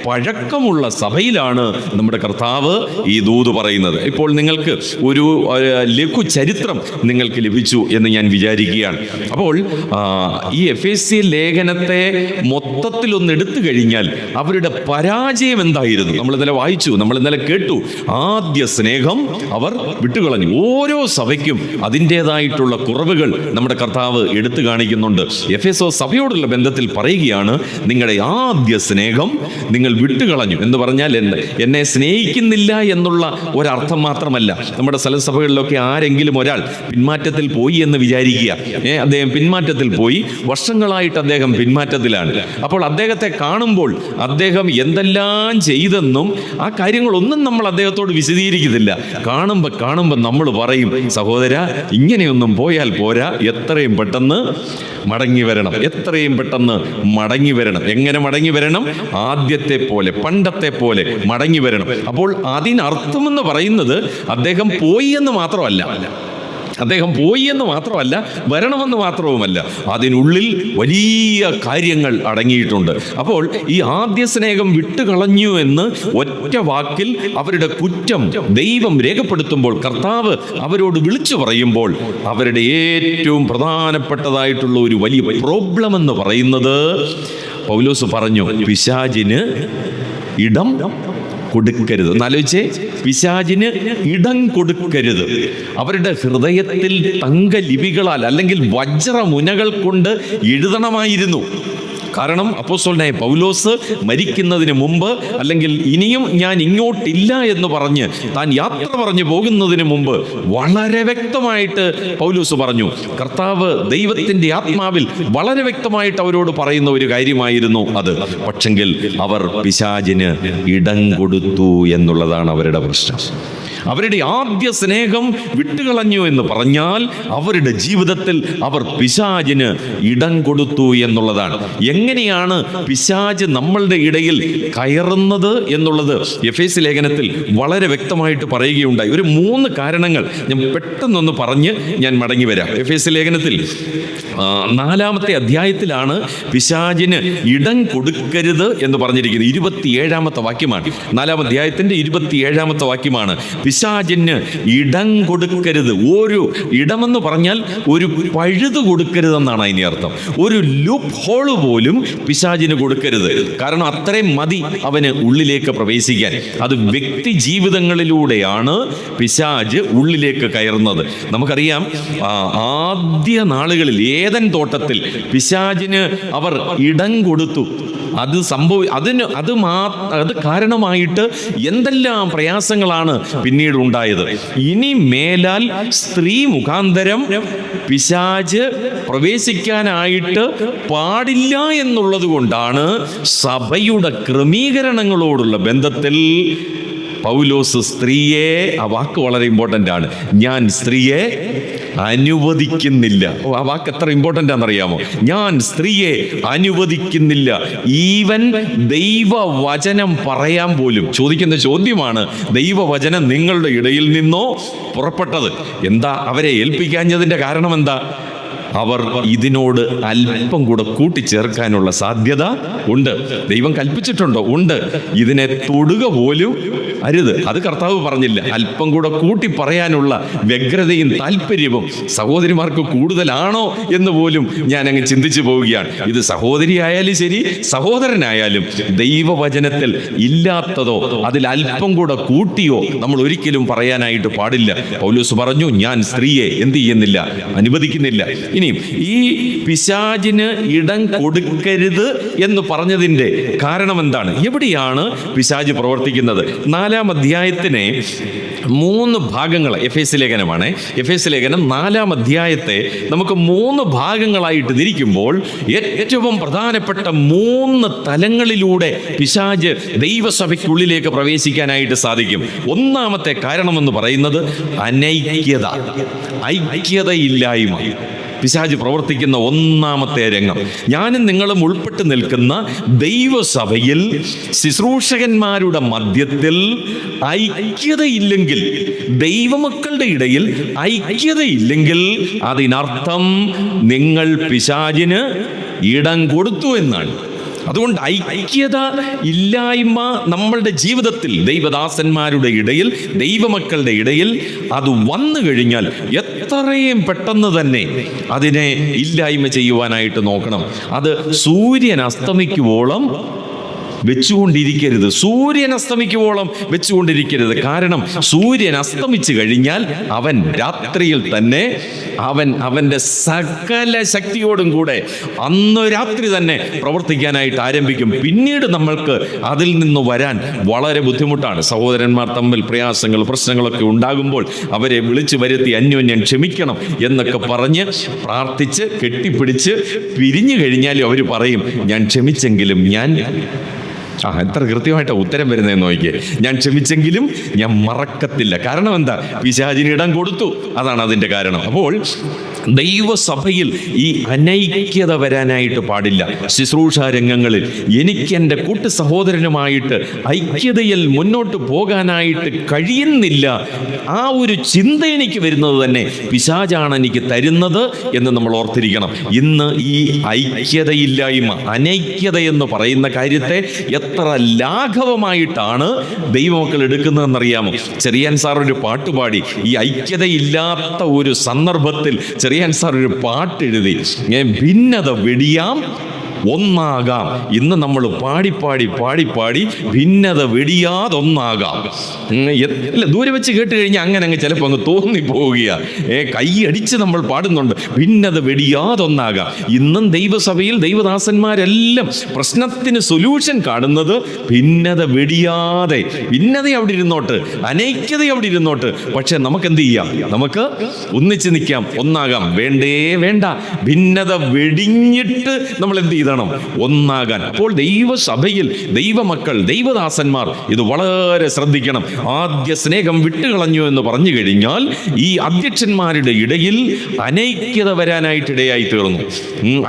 പഴക്കമുള്ള സഭയിലാണ് നമ്മുടെ കർത്താവ് ഈ ദൂത് പറയുന്നത്. ഇപ്പോൾ നിങ്ങൾക്ക് ഒരു ലഘു ചരിത്രം നിങ്ങൾക്ക് ലഭിച്ചു എന്ന് ഞാൻ വിചാരിക്കുകയാണ്. അപ്പോൾ ഈ എഫേസ്യ ലേഖനത്തെ മൊത്തത്തിലൊന്ന് എടുത്തു കഴിഞ്ഞാൽ അവരുടെ പരാജയം എന്തായിരുന്നു? നമ്മൾ ഇന്നലെ വായിച്ചു, നമ്മൾ ഇന്നലെ കേട്ടു. ആദ്യ സ്നേഹം അവർ വിട്ടുകളഞ്ഞു. ഓരോ സഭയ്ക്കും അതിൻ്റെതായിട്ടുള്ള കുറവുകൾ നമ്മുടെ കർത്താവ് എടുത്തു കാണിക്കുന്നുണ്ട്. എഫേസോസ് സഭയോടുള്ള ബന്ധത്തിൽ പറയുകയാണ്, നിങ്ങളുടെ ആദ്യ സ്നേഹം നിങ്ങൾ വിട്ടുകളഞ്ഞു എന്ന് പറഞ്ഞാൽ എന്നെ സ്നേഹിക്കുന്നില്ല എന്നുള്ള ഒരർത്ഥം മാത്രമല്ല. നമ്മുടെ സ്ഥലസഭകളിലൊക്കെ ആരെങ്കിലും ഒരാൾ പിന്മാറ്റത്തിൽ പോയി എന്ന് വിചാരിക്കുക, അദ്ദേഹം പിന്മാറ്റത്തിൽ പോയി, വർഷങ്ങളായിട്ട് അദ്ദേഹം പിന്മാറ്റത്തിലാണ്. അപ്പോൾ അദ്ദേഹത്തെ കാണുമ്പോൾ അദ്ദേഹം എന്തെല്ലാം ചെയ്തെന്നും ആ കാര്യങ്ങളൊന്നും നമ്മൾ അദ്ദേഹത്തോട് വിശദീകരിക്കുന്നില്ല. കാണുമ്പോൾ നമ്മൾ പറയും, സഹോദര, ഇങ്ങനെയൊന്നും പോയാൽ പോരാ, എത്രയും പെട്ടെന്ന് മടങ്ങി വരണം, എത്രയും പെട്ടെന്ന് മടങ്ങി വരണം. എങ്ങനെ മടങ്ങി വരണം? ആദ്യത്തെ പോലെ, പണ്ടത്തെ പോലെ മടങ്ങി വരണം. അപ്പോൾ അതിനർത്ഥമെന്ന് പറയുന്നത് അദ്ദേഹം പോയി എന്ന് മാത്രമല്ല, വരണമെന്ന് മാത്രവുമല്ല, അതിനുള്ളിൽ വലിയ കാര്യങ്ങൾ അടങ്ങിയിട്ടുണ്ട്. അപ്പോൾ ഈ ആദ്യ സ്നേഹം വിട്ടുകളഞ്ഞു എന്ന് ഒറ്റ വാക്കിൽ അവരുടെ കുറ്റം ദൈവം രേഖപ്പെടുത്തുമ്പോൾ, കർത്താവ് അവരോട് വിളിച്ചു പറയുമ്പോൾ, അവരുടെ ഏറ്റവും പ്രധാനപ്പെട്ടതായിട്ടുള്ള ഒരു വലിയ പ്രോബ്ലം എന്ന് പറയുന്നത്, പൗലോസ് പറഞ്ഞു, പിശാചിന് ഇടം കൊടുക്കരുത്. എന്നാലോചിച്ചേ, പിശാചിന് ഇടം കൊടുക്കരുത്. അവരുടെ ഹൃദയത്തിൽ തങ്കലിപികളാൽ അല്ലെങ്കിൽ വജ്രമുനകൾ കൊണ്ട് എഴുതണമായിരുന്നു. കാരണം അപ്പോസ്തലനായ പൗലോസ് മരിക്കുന്നതിന് മുമ്പ്, അല്ലെങ്കിൽ ഇനിയും ഞാൻ ഇങ്ങോട്ടില്ല എന്ന് പറഞ്ഞ് താൻ യാത്ര പറഞ്ഞു പോകുന്നതിന് മുമ്പ് വളരെ വ്യക്തമായിട്ട് പൗലോസ് പറഞ്ഞു. കർത്താവ് ദൈവത്തിന്റെ ആത്മാവിൽ വളരെ വ്യക്തമായിട്ട് അവരോട് പറയുന്ന ഒരു കാര്യമായിരുന്നു അത്. പക്ഷെങ്കിൽ അവർ പിശാചിന് ഇടം കൊടുത്തു എന്നുള്ളതാണ് അവരുടെ പ്രശ്നം. അവരുടെ ആദ്യ സ്നേഹം വിട്ടുകളഞ്ഞു എന്ന് പറഞ്ഞാൽ അവരുടെ ജീവിതത്തിൽ അവർ പിശാചിന് ഇടം കൊടുത്തു എന്നുള്ളതാണ്. എങ്ങനെയാണ് പിശാച് നമ്മളുടെ ഇടയിൽ കയറുന്നത് എന്നുള്ളത് എഫേസ്യ ലേഖനത്തിൽ വളരെ വ്യക്തമായിട്ട് പറയുകയുണ്ടായി. ഒരു 3 കാരണങ്ങൾ ഞാൻ പെട്ടെന്നൊന്ന് പറഞ്ഞ് ഞാൻ മടങ്ങി വരാം. എഫേസ്യ ലേഖനത്തിൽ 4-ാമത്തെ അധ്യായത്തിലാണ് പിശാചിന് ഇടം കൊടുക്കരുത് എന്ന് പറഞ്ഞിരിക്കുന്നത്. 27-ാമത്തെ വാക്യമാണ്. 4-ാം അധ്യായത്തിന്റെ 27-ാമത്തെ വാക്യമാണ്. പിശാചിന് ഇടം കൊടുക്കരുത്. ഒരു ഇടമെന്ന് പറഞ്ഞാൽ ഒരു പഴുത് കൊടുക്കരുതെന്നാണ് അതിന് അർത്ഥം. ഒരു ലൂപ്പ് ഹോള് പോലും പിശാചിന് കൊടുക്കരുത്. കാരണം അത്രയും മതി അവന് ഉള്ളിലേക്ക് പ്രവേശിക്കാൻ. അത് വ്യക്തി ജീവിതങ്ങളിലൂടെയാണ് പിശാച് ഉള്ളിലേക്ക് കയറുന്നത്. നമുക്കറിയാം, ആദ്യ നാളുകളിൽ ഏദൻ തോട്ടത്തിൽ പിശാചിന് അവർ ഇടം കൊടുത്തു. അത് കാരണമായിട്ട് എന്തെല്ലാം പ്രയാസങ്ങളാണ് പിന്നീട് ഉണ്ടായത്. ഇനി മേലാൽ സ്ത്രീ മുഖാന്തരം പിശാച് പ്രവേശിക്കാനായിട്ട് പാടില്ല എന്നുള്ളത് കൊണ്ടാണ് സഭയുടെ ക്രമീകരണങ്ങളോടുള്ള ബന്ധത്തിൽ പൗലോസ് സ്ത്രീയെ, ആ വാക്ക് വളരെ ഇമ്പോർട്ടൻ്റ് ആണ്, ഞാൻ സ്ത്രീയെ അനുവദിക്കുന്നില്ല. ആ വാക്ക് എത്ര ഇമ്പോർട്ടൻ്റ് ആണെന്നറിയാമോ? ഞാൻ സ്ത്രീയെ അനുവദിക്കുന്നില്ല. ഈവൻ ദൈവവചനം പറയാൻ പോലും ചോദിക്കുന്ന ചോദ്യമാണ്, ദൈവവചനം നിങ്ങളുടെ ഇടയിൽ നിന്നോ പുറപ്പെട്ടത്? എന്താ അവരെ ഏൽപ്പിക്കാഞ്ഞതിൻ്റെ കാരണം എന്താ? അവർ ഇതിനോട് അല്പം കൂടെ കൂട്ടിച്ചേർക്കാനുള്ള സാധ്യത ഉണ്ട്. ദൈവം കൽപ്പിച്ചിട്ടുണ്ടോ? ഉണ്ട്. ഇതിനെ തൊടുക പോലും അരുത്. അത് കർത്താവ് പറഞ്ഞില്ല. അല്പം കൂടെ കൂട്ടി പറയാനുള്ള വ്യഗ്രതയും താല്പര്യവും സഹോദരിമാർക്ക് കൂടുതലാണോ എന്ന് പോലും ഞാൻ അങ്ങ് ചിന്തിച്ചു പോവുകയാണ്. ഇത് സഹോദരിയായാലും ശരി, സഹോദരനായാലും ദൈവവചനത്തിൽ ഇല്ലാത്തതോ അതിൽ അല്പം കൂടെ കൂട്ടിയോ നമ്മൾ ഒരിക്കലും പറയാനായിട്ട് പാടില്ല. പൗലോസ് പറഞ്ഞു, ഞാൻ സ്ത്രീയെ എന്ത് ചെയ്യുന്നില്ല? അനുവദിക്കുന്നില്ല. ഇനിയും ഈ പിശാചിന് ഇടം കൊടുക്കരുത് എന്ന് പറഞ്ഞതിൻ്റെ കാരണം എന്താണ്? എവിടെയാണ് പിശാച് പ്രവർത്തിക്കുന്നത്? 4-ാം അധ്യായത്തിനെ 3 ഭാഗങ്ങൾ, എഫേസ്യ ലേഖനമാണ്. എഫേസ്യ ലേഖനം 4-ാം അധ്യായത്തെ നമുക്ക് 3 ഭാഗങ്ങളായിട്ട് തിരിക്കുമ്പോൾ ഏറ്റവും പ്രധാനപ്പെട്ട 3 തലങ്ങളിലൂടെ പിശാച് ദൈവസഭയ്ക്കുള്ളിലേക്ക് പ്രവേശിക്കാനായിട്ട് സാധിക്കും. 1-ാമത്തെ കാരണമെന്ന് പറയുന്നത് അനൈക്യത, ഐക്യതയില്ലായ്മ. പിശാച് പ്രവർത്തിക്കുന്ന 1-ാമത്തെ രംഗം, ഞാനും നിങ്ങളും ഉൾപ്പെട്ട് നിൽക്കുന്ന ദൈവസഭയിൽ ശുശ്രൂഷകന്മാരുടെ മധ്യത്തിൽ ഐക്യതയില്ലെങ്കിൽ, ദൈവമക്കളുടെ ഇടയിൽ ഐക്യതയില്ലെങ്കിൽ അതിനർത്ഥം നിങ്ങൾ പിശാചിന് ഇടം കൊടുത്തു എന്നാണ്. അതുകൊണ്ട് ഐക്യത ഇല്ലായ്മ നമ്മളുടെ ജീവിതത്തിൽ, ദൈവദാസന്മാരുടെ ഇടയിൽ, ദൈവമക്കളുടെ ഇടയിൽ അത് വന്നു കഴിഞ്ഞാൽ എത്രയും പെട്ടെന്ന് തന്നെ അതിനെ ഇല്ലായ്മ ചെയ്യുവാനായിട്ട് നോക്കണം. അത് സൂര്യൻ അസ്തമിക്കുവോളം വെച്ചുകൊണ്ടിരിക്കരുത്. സൂര്യൻ അസ്തമിക്കുവോളം വെച്ചുകൊണ്ടിരിക്കരുത്. കാരണം സൂര്യൻ അസ്തമിച്ചു കഴിഞ്ഞാൽ അവൻ രാത്രിയിൽ തന്നെ അവൻ്റെ സകല ശക്തിയോടും കൂടെ അന്ന് രാത്രി തന്നെ പ്രവർത്തിക്കാനായിട്ട് ആരംഭിക്കും. പിന്നീട് നമ്മൾക്ക് അതിൽ നിന്ന് വരാൻ വളരെ ബുദ്ധിമുട്ടാണ്. സഹോദരന്മാർ തമ്മിൽ പ്രയാസങ്ങൾ, പ്രശ്നങ്ങളൊക്കെ ഉണ്ടാകുമ്പോൾ അവരെ വിളിച്ചു വരുത്തി അന്യോന്യം ക്ഷമിക്കണം എന്നൊക്കെ പറഞ്ഞ് പ്രാർത്ഥിച്ച് കെട്ടിപ്പിടിച്ച് പിരിഞ്ഞു കഴിഞ്ഞാലും അവർ പറയും, ഞാൻ ക്ഷമിച്ചെങ്കിലും ഞാൻ എത്ര കൃത്യമായിട്ട് ഉത്തരം വരുന്നതെന്ന് നോക്കിയേ. ഞാൻ ക്ഷമിച്ചെങ്കിലും ഞാൻ മറക്കത്തില്ല. കാരണം എന്താ? പിശാചിന് ഇടം കൊടുത്തു. അതാണ് അതിൻ്റെ കാരണം. അപ്പോൾ ദൈവസഭയിൽ ഈ അനൈക്യത വരാനായിട്ട് പാടില്ല. ശുശ്രൂഷ രംഗങ്ങളിൽ എനിക്ക് എൻ്റെ കൂട്ടു സഹോദരനുമായിട്ട് ഐക്യതയിൽ മുന്നോട്ട് പോകാനായിട്ട് കഴിയുന്നില്ല, ആ ഒരു ചിന്ത എനിക്ക് വരുന്നത് തന്നെ പിശാചാണ് എനിക്ക് തരുന്നത് എന്ന് നമ്മൾ ഓർത്തിരിക്കണം. ഇന്ന് ഈ ഐക്യതയില്ലായ്മ, അനൈക്യത എന്ന് പറയുന്ന കാര്യത്തെ എത്ര ലാഘവമായിട്ടാണ് ദൈവമക്കൾ എടുക്കുന്നതെന്നറിയാമോ? ചെറിയാൻ സാർ ഒരു പാട്ടുപാടി, ഈ ഐക്യതയില്ലാത്ത ഒരു സന്ദർഭത്തിൽ ചെറിയാൻ സാർ ഒരു പാട്ടെഴുതി, ഭിന്നത വെടിയാം ഒന്നാകാം. ഇന്ന് നമ്മൾ പാടി ഭിന്നത വെടിയാതൊന്നാകാം. അല്ല, ദൂരെ വെച്ച് കേട്ട് കഴിഞ്ഞാൽ അങ്ങനെ ചിലപ്പോൾ അങ്ങ് തോന്നിപ്പോവുകയാണ്. കൈയടിച്ച് നമ്മൾ പാടുന്നുണ്ട്, ഭിന്നത വെടിയാതൊന്നാകാം. ഇന്നും ദൈവസഭയിൽ ദൈവദാസന്മാരെല്ലാം പ്രശ്നത്തിന് സൊല്യൂഷൻ കാണുന്നത് ഭിന്നത വെടിയാതെ. ഭിന്നത അവിടെ ഇരുന്നോട്ട്, അനൈക്യത അവിടെ ഇരുന്നോട്ട്, പക്ഷെ നമുക്ക് എന്ത് ചെയ്യാം? നമുക്ക് ഒന്നിച്ച് നിൽക്കാം, ഒന്നാകാം. വേണ്ട, ഭിന്നത വെടിഞ്ഞിട്ട് നമ്മൾ എന്ത് ചെയ്യണം? ഒന്നാകാൻ. അപ്പോൾ ദൈവസഭയിൽ ദൈവമക്കൾ, ദൈവദാസന്മാർ ഇത് വളരെ ശ്രദ്ധിക്കണം. ആദ്യ സ്നേഹം വിട്ടുകളഞ്ഞു എന്ന് പറഞ്ഞു കഴിഞ്ഞാൽ ഈ അധ്യക്ഷന്മാരുടെ ഇടയിൽ അനൈക്യത വരാനായിട്ടിടയായി തീർന്നു,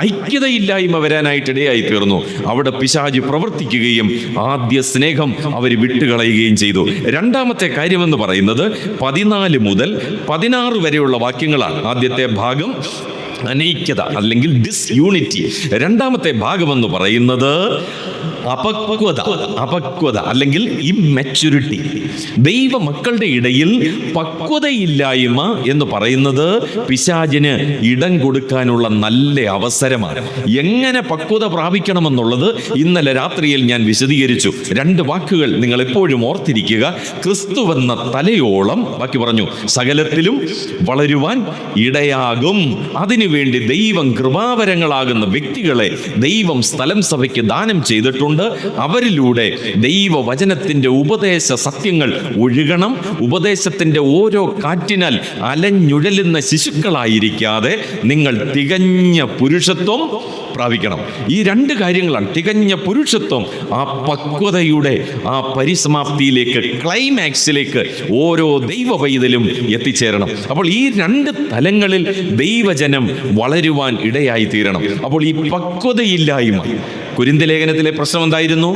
ഐക്യതയില്ലായ്മ വരാനായിട്ടിടയായി തീർന്നു. അവിടെ പിശാച് പ്രവർത്തിക്കുകയും ആദ്യ സ്നേഹം അവർ വിട്ടുകളയുകയും ചെയ്തു. രണ്ടാമത്തെ കാര്യമെന്ന് പറയുന്നത് 14 മുതൽ 16 വരെയുള്ള വാക്യങ്ങളാണ്. ആദ്യത്തെ ഭാഗം അനൈക്യത അല്ലെങ്കിൽ ഡിസ്യൂണിറ്റി. രണ്ടാമത്തെ ഭാഗമെന്ന് പറയുന്നത് അപക്വത അല്ലെങ്കിൽ ഇമ്മെച്യൂരിറ്റി. ദൈവമക്കളുടെ ഇടയിൽ പക്വതയില്ലായ്മ എന്ന് പറയുന്നത് പിശാചിന് ഇടം കൊടുക്കാനുള്ള നല്ല അവസരമാണ്. എങ്ങനെ പക്വത പ്രാപിക്കണമെന്നുള്ളത് ഇന്നലെ രാത്രിയിൽ ഞാൻ വിശദീകരിച്ചു. 2 വാക്കുകൾ നിങ്ങൾ എപ്പോഴും ഓർത്തിരിക്കുക. ക്രിസ്തുവെന്ന തലയോളം, ബാക്കി പറഞ്ഞു, സകലത്തിലും വളരുവാൻ ഇടയാകും. അതിനുവേണ്ടി ദൈവം കൃപാവരങ്ങളാകുന്ന വ്യക്തികളെ ദൈവം സ്ഥലം സഭയ്ക്ക് ദാനം ചെയ്തിട്ടുണ്ട്. അവരിലൂടെ ദൈവവചനത്തിന്റെ ഉപദേശ സത്യങ്ങൾ ഒഴുകണം. ഉപദേശത്തിന്റെ ഓരോ കാറ്റിനാൽ അലഞ്ഞുഴലുന്ന ശിശുക്കളായിരിക്കാതെ നിങ്ങൾ തികഞ്ഞ പുരുഷത്വം പ്രാപിക്കണം. ഈ 2 കാര്യങ്ങളാണ്. തികഞ്ഞ പുരുഷത്വം, ആ പക്വതയുടെ ആ പരിസമാപ്തിയിലേക്ക്, ക്ലൈമാക്സിലേക്ക് ഓരോ ദൈവ പൈതലും എത്തിച്ചേരണം. അപ്പോൾ ഈ 2 തലങ്ങളിൽ ദൈവജനം വളരുവാൻ ഇടയായി തീരണം. അപ്പോൾ ഈ പക്വതയില്ലായ്മ, കൊരിന്ത്യ ലേഖനത്തിലെ പ്രശ്നം എന്തായിരുന്നു?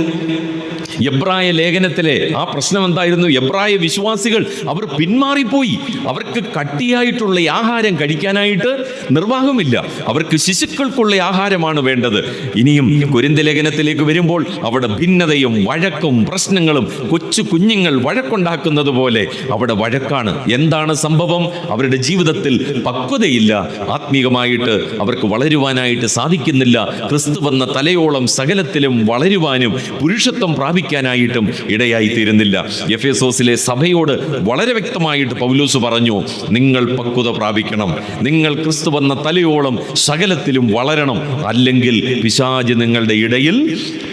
എബ്രായ ലേഖനത്തിലെ ആ പ്രശ്നം എന്തായിരുന്നു? എബ്രായ വിശ്വാസികൾ അവർ പിന്മാറിപ്പോയി. അവർക്ക് കട്ടിയായിട്ടുള്ള ആഹാരം കഴിക്കാനായിട്ട് നിർവാഹമില്ല. അവർക്ക് ശിശുക്കൾക്കുള്ള ആഹാരമാണ് വേണ്ടത്. ഇനിയും കൊരിന്ത്യ ലേഖനത്തിലേക്ക് വരുമ്പോൾ അവിടെ ഭിന്നതയും വഴക്കും പ്രശ്നങ്ങളും, കൊച്ചു കുഞ്ഞുങ്ങൾ വഴക്കുണ്ടാക്കുന്നത് പോലെ അവിടെ വഴക്കാണ്. എന്താണ് സംഭവം? അവരുടെ ജീവിതത്തിൽ പക്വതയില്ല. ആത്മീകമായിട്ട് അവർക്ക് വളരുവാനായിട്ട് സാധിക്കുന്നില്ല. ക്രിസ്തുവെന്ന തലയോളം സകലത്തിലും വളരുവാനും പുരുഷത്വം പ്രാപിക്കാനായിട്ടും ഇടയായി തീരുന്നില്ല. എഫേസോസിലെ സഭയോട് വളരെ വ്യക്തമായിട്ട് പൗലോസ് പറഞ്ഞു, നിങ്ങൾ പക്വത പ്രാപിക്കണം, നിങ്ങൾ ക്രിസ്തുവെന്ന തലയോളം സകലത്തിലും വളരണം, അല്ലെങ്കിൽ പിശാച് നിങ്ങളുടെ ഇടയിൽ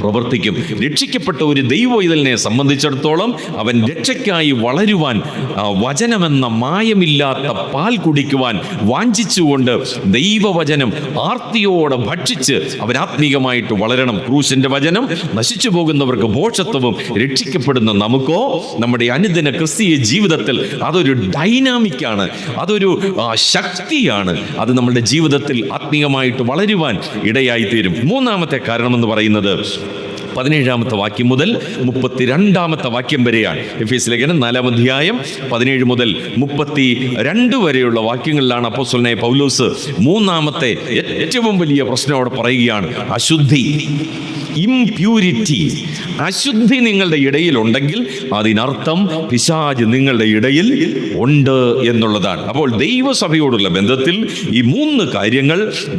പ്രവർത്തിക്കും. രക്ഷിക്കപ്പെട്ട ഒരു ദൈവവൈതലിനെ സംബന്ധിച്ചിടത്തോളം അവൻ രക്ഷയ്ക്കായി വളരുവാൻ, വചനമെന്ന മായമില്ലാത്ത പാൽ കുടിക്കുവാൻ വാഞ്ചിച്ചുകൊണ്ട് ദൈവവചനം ആർത്തിയോടെ ഭക്ഷിച്ച് അവൻ ആത്മീകമായിട്ട് വളരണം. ക്രൂശിന്റെ വചനം നശിച്ചു പോകുന്നവർക്ക് മോക്ഷത്വവും, രക്ഷിക്കപ്പെടുന്ന നമുക്കോ നമ്മുടെ അനുദിന ക്രിസ്തീയ ജീവിതത്തിൽ അതൊരു ഡൈനാമിക്കാണ്, അതൊരു ശക്തിയാണ്. അത് നമ്മുടെ ജീവിതത്തിൽ ആത്മീയമായിട്ട് വളരുവാൻ ഇടയായി തീരും. മൂന്നാമത്തെ കാരണമെന്ന് പറയുന്നത് 17 വാക്യം മുതൽ 32 വാക്യം വരെയാണ്. എഫേസ്യ ലേഖനം 4 അധ്യായം 17 മുതൽ 32 വരെയുള്ള വാക്യങ്ങളിലാണ് അപ്പോസ്തലനായ പൗലോസ് മൂന്നാമത്തെ ഏറ്റവും വലിയ പ്രശ്നം അവിടെ പറയുകയാണ്. അശുദ്ധി, ഇംപ്യൂരിറ്റി. അശുദ്ധി നിങ്ങളുടെ ഇടയിൽ ഉണ്ടെങ്കിൽ അതിനർത്ഥം പിശാച് നിങ്ങളുടെ ഇടയിൽ ഉണ്ട് എന്നുള്ളതാണ്. അപ്പോൾ ദൈവസഭയോടുള്ള ബന്ധത്തിൽ ഈ 3 കാര്യങ്ങൾ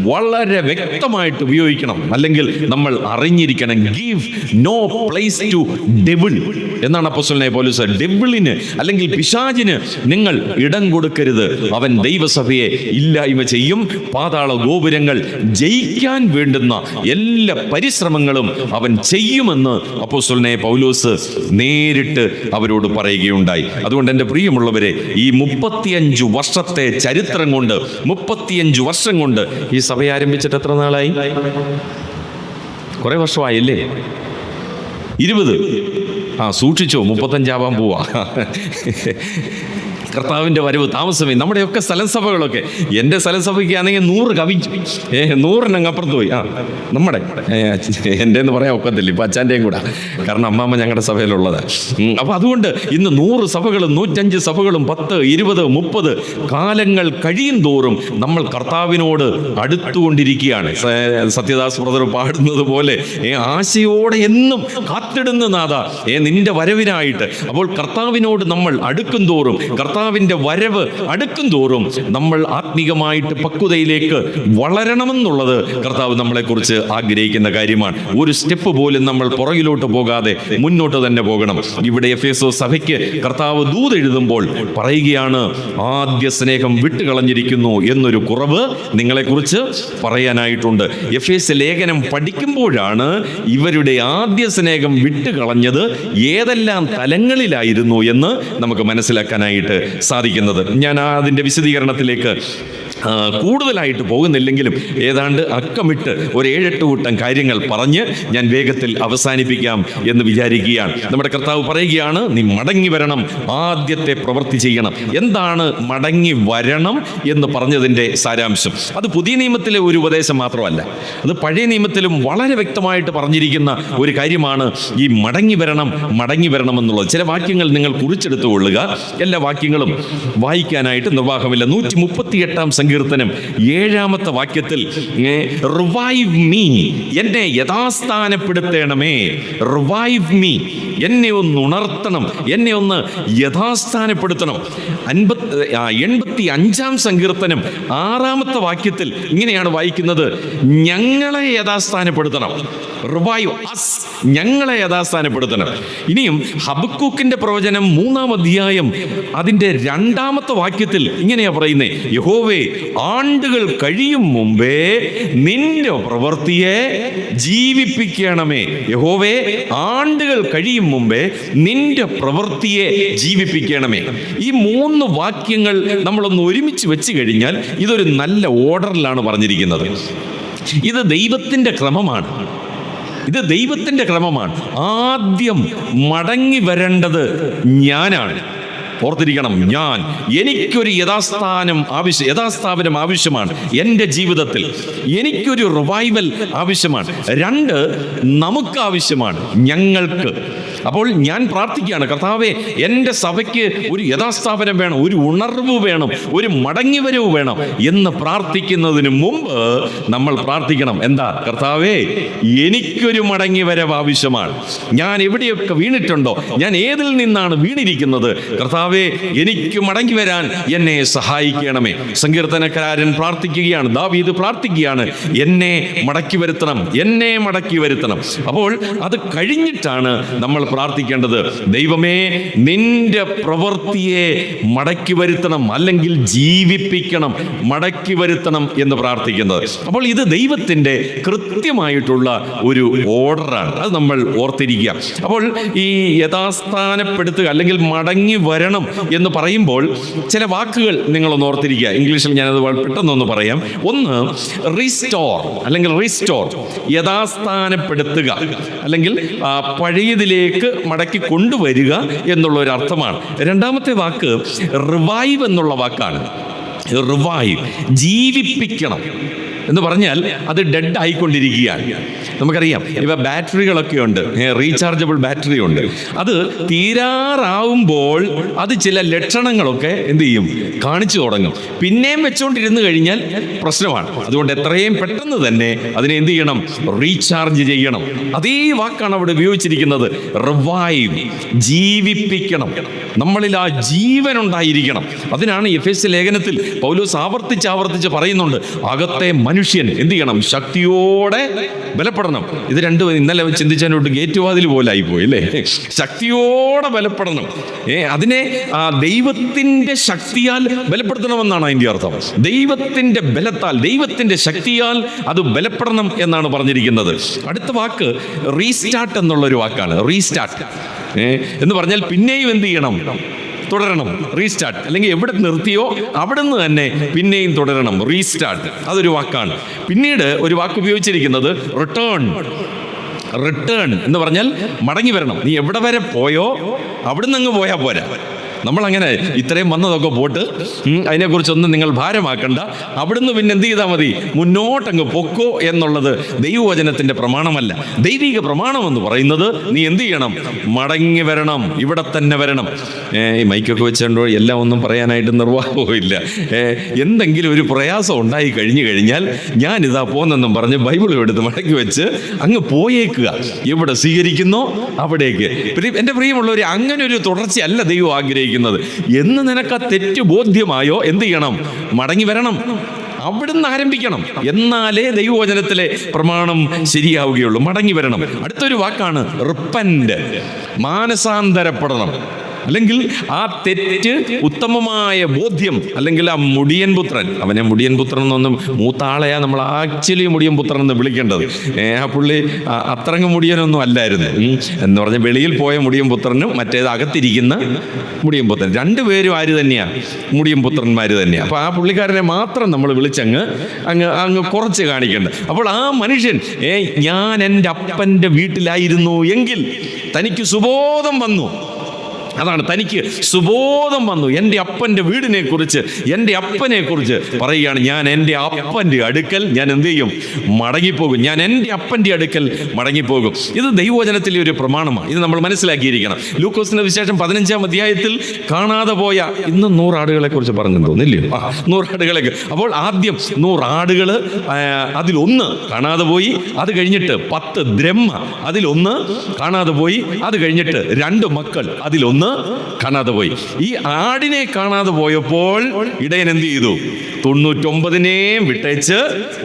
വളരെ വ്യക്തമായിട്ട് ഉപയോഗിക്കണം, അല്ലെങ്കിൽ നമ്മൾ അറിഞ്ഞിരിക്കണം. Give no place to devil എന്നാണ് അപ്പോസ്തലനായ പൗലോസ്. ഡെവിളിന് അല്ലെങ്കിൽ പിശാചിന് നിങ്ങൾ ഇടം കൊടുക്കരുത്. അവൻ ദൈവസഭയെ ഇല്ലായ്മ ചെയ്യും. പാതാള ഗോപുരങ്ങൾ ജയിക്കാൻ വേണ്ടുന്ന എല്ലാ പരിശ്രമങ്ങളും അവൻ ചെയ്യുമെന്ന് അപ്പോസ്തലനായ പൗലോസ് നേരിട്ട് അവരോട് പറയുകയുണ്ടായി. അതുകൊണ്ട് എൻ്റെ പ്രിയമുള്ളവരെ, ഈ 35 വർഷത്തെ ചരിത്രം കൊണ്ട്, 35 വർഷം കൊണ്ട് ഈ സഭ ആരംഭിച്ചിട്ട് എത്ര നാളായി? കുറെ വർഷമായില്ലേ? 20. സൂക്ഷിച്ചോ, 35 ആവാൻ പോവാ. കർത്താവിൻ്റെ വരവ് താമസമേ. നമ്മുടെയൊക്കെ സ്ഥലസഭകളൊക്കെ, എൻ്റെ സ്ഥലസഭയ്ക്കാണെങ്കിൽ 100 കവിച്ചു, 100 അപ്പുറത്ത് പോയി. നമ്മുടെ എൻ്റെ എന്ന് പറയാൻ ഒക്കത്തില്ല, ഇപ്പം അച്ഛൻ്റെയും കൂടെ, കാരണം അമ്മാമ്മ ഞങ്ങളുടെ സഭയിലുള്ളത്. അപ്പം അതുകൊണ്ട് ഇന്ന് 100 സഭകളും 105 സഭകളും 10, 20, 30 കാലങ്ങൾ കഴിയും തോറും നമ്മൾ കർത്താവിനോട് അടുത്തുകൊണ്ടിരിക്കുകയാണ്. സത്യദാസ് ബ്രദർ പാടുന്നത് പോലെ ആശയോടെ എന്നും കാത്തിടുന്ന നാഥ നിന്റെ വരവിനായിട്ട്. അപ്പോൾ കർത്താവിനോട് നമ്മൾ അടുക്കും തോറും, കർത്താവിനെ കർത്താവിൻ്റെ വരവ് അടുക്കും തോറും നമ്മൾ ആത്മീകമായിട്ട് പക്വതയിലേക്ക് വളരണമെന്നുള്ളത് കർത്താവ് നമ്മളെക്കുറിച്ച് ആഗ്രഹിക്കുന്ന കാര്യമാണ്. ഒരു സ്റ്റെപ്പ് പോലും നമ്മൾ പുറകിലോട്ട് പോകാതെ മുന്നോട്ട് തന്നെ പോകണം. ഇവിടെ എഫേസോ സഭയ്ക്ക് കർത്താവ് ദൂത് എഴുതുമ്പോൾ പറയുകയാണ്, ആദ്യ സ്നേഹം വിട്ടുകളഞ്ഞിരിക്കുന്നു എന്നൊരു കുറവ് നിങ്ങളെക്കുറിച്ച് പറയാനായിട്ടുണ്ട്. എഫേസ് ലേഖനം പഠിക്കുമ്പോഴാണ് ഇവരുടെ ആദ്യ സ്നേഹം വിട്ടുകളഞ്ഞത് ഏതെല്ലാം തലങ്ങളിലായിരുന്നു എന്ന് നമുക്ക് മനസ്സിലാക്കാനായിട്ട് സാധിക്കുന്നത്. ഞാൻ അതിൻ്റെ വിശദീകരണത്തിലേക്ക് കൂടുതലായിട്ട് പോകുന്നില്ലെങ്കിലും ഏതാണ്ട് അക്കമിട്ട് ഒരു 7-8 കൂട്ടം കാര്യങ്ങൾ പറഞ്ഞ് ഞാൻ വേഗത്തിൽ അവസാനിപ്പിക്കാം എന്ന് വിചാരിക്കുകയാണ്. നമ്മുടെ കർത്താവ് പറയുകയാണ്, നീ മടങ്ങി വരണം, ആദ്യത്തെ പ്രവൃത്തി ചെയ്യണം. എന്താണ് മടങ്ങി വരണം എന്ന് പറഞ്ഞതിൻ്റെ സാരാംശം? അത് പുതിയ നിയമത്തിലെ ഒരു ഉപദേശം മാത്രമല്ല, അത് പഴയ നിയമത്തിലും വളരെ വ്യക്തമായിട്ട് പറഞ്ഞിരിക്കുന്ന ഒരു കാര്യമാണ്. ഈ മടങ്ങി വരണം എന്നുള്ളത്. ചില വാക്യങ്ങൾ നിങ്ങൾ കുറിച്ചെടുത്തുകൊള്ളുക. എല്ലാ വാക്യങ്ങളും വായിക്കാനായിട്ട് നിർവാഹമില്ല. 138-ാം സങ്കീർത്തനം 7-ാമത്തെ വാക്യത്തിൽ റിവൈവ് മീ, എന്നെ യഥാസ്ഥാനപ്പെടുത്തണമേ. റിവൈവ് മീ, എന്നെ ഒന്ന് ഉണർത്തണം, എന്നെ ഒന്ന് യഥാസ്ഥാനപ്പെടുത്തണം. 85-ാം സങ്കീർത്തനം 6-ാമത്തെ വാക്യത്തിൽ ഇങ്ങനെയാണ് വായിക്കുന്നത്, ഞങ്ങളെ യഥാസ്ഥാനപ്പെടുത്തണം. റിവൈവ് അസ്, ഞങ്ങളെ യഥാസ്ഥാനപ്പെടുത്തണം. ഇനിയും ഹബക്കൂക്കിന്റെ പ്രവചനം 3-ാം അധ്യായം അതിൻ്റെ 2-ാമത്തെ വാക്യത്തിൽ ഇങ്ങനെയാ പറയുന്നത്, യഹോവേ, ആണ്ടുകൾ കഴിയും മുമ്പേ നിന്റെ പ്രവൃത്തിയെ ജീവിപ്പിക്കണമേ. യഹോവേ, ആണ്ടുകൾ കഴിയും മുമ്പേ നിന്റെ പ്രവൃത്തിയെ ജീവിപ്പിക്കണമേ. ഈ 3 വാക്യങ്ങൾ നമ്മളൊന്ന് ഒരുമിച്ച് വെച്ച് കഴിഞ്ഞാൽ ഇതൊരു നല്ല ഓർഡറിലാണ് പറഞ്ഞിരിക്കുന്നത്. ഇത് ദൈവത്തിൻ്റെ ക്രമമാണ്. ആദ്യം മടങ്ങി വരേണ്ടത് ഞാനാണ്. ഓർത്തിരിക്കണം, എനിക്കൊരു യഥാസ്ഥാപനം ആവശ്യമാണ്. എൻ്റെ ജീവിതത്തിൽ എനിക്കൊരു റിവൈവൽ ആവശ്യമാണ്. 2, നമുക്ക് ആവശ്യമാണ്, ഞങ്ങൾക്ക്. അപ്പോൾ ഞാൻ പ്രാർത്ഥിക്കുകയാണ്, കർത്താവേ, എൻ്റെ സഭയ്ക്ക് ഒരു യഥാസ്ഥാപനം വേണം, ഒരു ഉണർവ് വേണം, ഒരു മടങ്ങിവരവ് വേണം എന്ന് പ്രാർത്ഥിക്കുന്നതിന് മുമ്പ് നമ്മൾ പ്രാർത്ഥിക്കണം. എന്താ? കർത്താവേ, എനിക്കൊരു മടങ്ങിവരവ് ആവശ്യമാണ്. ഞാൻ എവിടെയൊക്കെ വീണിട്ടുണ്ടോ, ഞാൻ ഏതിൽ നിന്നാണ് വീണിരിക്കുന്നത്, കർത്താവേ, എനിക്ക് മടങ്ങി വരാൻ എന്നെ സഹായിക്കണമേ. സങ്കീർത്തനക്കാരൻ പ്രാർത്ഥിക്കുകയാണ്, ദാവീദ് പ്രാർത്ഥിക്കുകയാണ്, എന്നെ മടക്കി വരുത്തണം. അപ്പോൾ അത് കഴിഞ്ഞിട്ടാണ് നമ്മൾ പ്രാർത്ഥിക്കേണ്ടത്, ദൈവമേ, നിന്റെ പ്രവൃത്തിയെ മടക്കി വരുത്തണം, അല്ലെങ്കിൽ ജീവിപ്പിക്കണം, മടക്കി വരുത്തണം എന്ന് പ്രാർത്ഥിക്കുന്നത്. അപ്പോൾ ഇത് ദൈവത്തിൻ്റെ കൃത്യമായിട്ടുള്ള ഒരു ഓർഡറാണ്. അത് നമ്മൾ ഓർത്തിരിക്കുക. അപ്പോൾ ഈ യഥാസ്ഥാനപ്പെടുത്തുക അല്ലെങ്കിൽ മടങ്ങി വരണം എന്ന് പറയുമ്പോൾ ചില വാക്കുകൾ നിങ്ങളൊന്ന് ഓർത്തിരിക്കുക. ഇംഗ്ലീഷിൽ ഞാനത് പെട്ടെന്നൊന്ന് പറയാം. ഒന്ന്, റീസ്റ്റോർ അല്ലെങ്കിൽ റീസ്റ്റോർ, യഥാസ്ഥാനപ്പെടുത്തുക അല്ലെങ്കിൽ പഴയതിലേക്ക് മടക്കി കൊണ്ടുവരിക എന്നുള്ള ഒരു അർത്ഥമാണ്. 2-ാമത്തെ വാക്ക് റിവൈവ് എന്നുള്ള വാക്കാണ്. റിവൈവ്, ജീവിപ്പിക്കണം എന്ന് പറഞ്ഞാൽ അത് ഡെഡ് ആയിക്കൊണ്ടിരിക്കുകയാണ്. നമുക്കറിയാം, ഇവ ബാറ്ററികളൊക്കെ ഉണ്ട്, റീചാർജബിൾ ബാറ്ററി ഉണ്ട്. അത് തീരാറാവുമ്പോൾ അത് ചില ലക്ഷണങ്ങളൊക്കെ എന്ത് ചെയ്യും, കാണിച്ചു തുടങ്ങും. പിന്നെയും വെച്ചുകൊണ്ടിരുന്നു കഴിഞ്ഞാൽ പ്രശ്നമാണ്. അതുകൊണ്ട് എത്രയും പെട്ടെന്ന് തന്നെ അതിനെ എന്ത് ചെയ്യണം, റീചാർജ് ചെയ്യണം. അതേ വാക്കാണ് അവിടെ ഉപയോഗിച്ചിരിക്കുന്നത്, റിവൈവ്, ജീവിപ്പിക്കണം. നമ്മളിൽ ആ ജീവൻ ഉണ്ടായിരിക്കണം. അതിനാണ് എഫേസ്യ ലേഖനത്തിൽ പൗലോസ് ആവർത്തിച്ച് പറയുന്നുണ്ട്, അകത്തെ മനുഷ്യൻ എന്ത് ചെയ്യണം, ശക്തിയോടെ ബലപ്പെടണം. ഇത് രണ്ടും ഇന്നലെ ചിന്തിച്ചതിനോട്ട് ഗേറ്റുവാതിൽ പോലെ ആയിപ്പോയി അല്ലേ. ശക്തിയോടെ ബലപ്പെടണം. അതിനെ ദൈവത്തിൻ്റെ ശക്തിയാൽ ബലപ്പെടുത്തണമെന്നാണ് അതിൻ്റെ അർത്ഥം. ദൈവത്തിൻ്റെ ബലത്താൽ, ദൈവത്തിൻ്റെ ശക്തിയാൽ അത് ബലപ്പെടണം എന്നാണ് പറഞ്ഞിരിക്കുന്നത്. അടുത്ത വാക്ക് റീസ്റ്റാർട്ട് എന്നുള്ളൊരു വാക്കാണ്. റീസ്റ്റാർട്ട് എന്ന് പറഞ്ഞാൽ പിന്നെയും എന്ത് ചെയ്യണം, തുടരണം. റീസ്റ്റാർട്ട്, അല്ലെങ്കിൽ എവിടെ നിർത്തിയോ അവിടെ നിന്ന് തന്നെ പിന്നെയും തുടരണം. റീസ്റ്റാർട്ട്, അതൊരു വാക്കാണ്. പിന്നീട് ഒരു വാക്ക് ഉപയോഗിച്ചിരിക്കുന്നത് റിട്ടേൺ. റിട്ടേൺ എന്ന് പറഞ്ഞാൽ മടങ്ങി വരണം. നീ എവിടെ വരെ പോയോ അവിടുന്ന് അങ്ങ് പോയാൽ പോരാ. നമ്മളങ്ങനെ ഇത്രയും വന്നതൊക്കെ പോട്ട് അതിനെക്കുറിച്ചൊന്നും നിങ്ങൾ ഭാരമാക്കണ്ട, അവിടുന്ന് പിന്നെ എന്ത് ചെയ്താൽ മതി, മുന്നോട്ടങ്ങ് പൊക്കോ എന്നുള്ളത് ദൈവവചനത്തിൻ്റെ പ്രമാണമല്ല. ദൈവിക പ്രമാണം എന്ന് പറയുന്നത് നീ എന്ത് ചെയ്യണം, മടങ്ങി വരണം, ഇവിടെ തന്നെ വരണം. ഈ മൈക്കൊക്കെ വെച്ചുകൊണ്ടോ എല്ലാം ഒന്നും പറയാനായിട്ട് നിർവാഹവും ഇല്ല. എന്തെങ്കിലും ഒരു പ്രയാസം ഉണ്ടായി കഴിഞ്ഞാൽ ഞാനിതാ പോന്നെന്നും പറഞ്ഞ് ബൈബിളും എടുത്ത് മടക്കി വെച്ച് അങ്ങ് പോയേക്കുക. എവിടെ സ്വീകരിക്കുന്നോ അവിടേക്ക്. എൻ്റെ പ്രിയമുള്ളവർ, അങ്ങനെ ഒരു തുടർച്ചയല്ല ദൈവം ആഗ്രഹിക്കുന്നത്. ചോദിക്കുന്നത്. എന്ന് നിനക്ക് ആ തെറ്റ് ബോധ്യമായോ, എന്ത് ചെയ്യണം? മടങ്ങി വരണം. അവിടുന്ന് ആരംഭിക്കണം. എന്നാലേ ദൈവവചനത്തിലെ പ്രമാണം ശരിയാവുകയുള്ളൂ. മടങ്ങി വരണം. അടുത്തൊരു വാക്കാണ് റിപ്പന്റ്. മാനസാന്തരപ്പെടണം. അല്ലെങ്കിൽ ആ തെറ്റ് ഉത്തമമായ ബോധ്യം. അല്ലെങ്കിൽ ആ മുടിയൻ പുത്രൻ, അവനെ മുടിയൻ പുത്രൻ എന്നൊന്നും മൂത്താളെയാ നമ്മൾ ആക്ച്വലി മുടിയൻ പുത്രൻ എന്ന് വിളിക്കേണ്ടത്. ആ പുള്ളി അത്രങ്ങ് മുടിയനൊന്നും അല്ലായിരുന്നു എന്ന് പറഞ്ഞാൽ വെളിയിൽ പോയ മുടിയൻ പുത്രനും മറ്റേത് അകത്തിരിക്കുന്ന മുടിയൻ പുത്രൻ, രണ്ടുപേരും ആര് തന്നെയാണ്? മുടിയൻ പുത്രന്മാർ തന്നെയാണ്. അപ്പോൾ ആ പുള്ളിക്കാരനെ മാത്രം നമ്മൾ വിളിച്ചങ്ങ് അങ്ങ് കുറച്ച് കാണിക്കേണ്ടത്. അപ്പോൾ ആ മനുഷ്യൻ ഞാൻ എൻ്റെ അപ്പൻ്റെ വീട്ടിലായിരുന്നു എങ്കിൽ തനിക്ക് സുബോധം വന്നു. അതാണ്, തനിക്ക് സുബോധം വന്നു. എൻ്റെ അപ്പൻ്റെ വീടിനെ കുറിച്ച്, എൻ്റെ അപ്പനെ കുറിച്ച് പറയുകയാണ്. ഞാൻ എൻ്റെ അപ്പൻ്റെ അടുക്കൽ ഞാൻ എന്ത് ചെയ്യും? മടങ്ങിപ്പോകും. ഞാൻ എൻ്റെ അപ്പൻ്റെ അടുക്കൽ മടങ്ങിപ്പോകും. ഇത് ദൈവവചനത്തിലെ ഒരു പ്രമാണമാണ്. ഇത് നമ്മൾ മനസ്സിലാക്കിയിരിക്കണം. ലൂക്കോസിന്റെ വിശേഷം 15-ാം അധ്യായത്തിൽ കാണാതെ പോയ, ഇന്ന് 100 ആടുകളെ കുറിച്ച് പറഞ്ഞു തോന്നില്ലേ? 100 ആടുകളെ. അപ്പോൾ ആദ്യം 100 ആടുകൾ, അതിലൊന്ന് കാണാതെ പോയി. അത് കഴിഞ്ഞിട്ട് 10 ദ്രഹ്മ, അതിലൊന്ന് കാണാതെ പോയി. അത് കഴിഞ്ഞിട്ട് 2 മക്കൾ, അതിലൊന്ന് കാണാതെ പോയി. ഈ ആടിനെ കാണാതെ പോയപ്പോൾ ഇടയൻ എന്ത് ചെയ്തു? 99 വിട്ടേച്ച്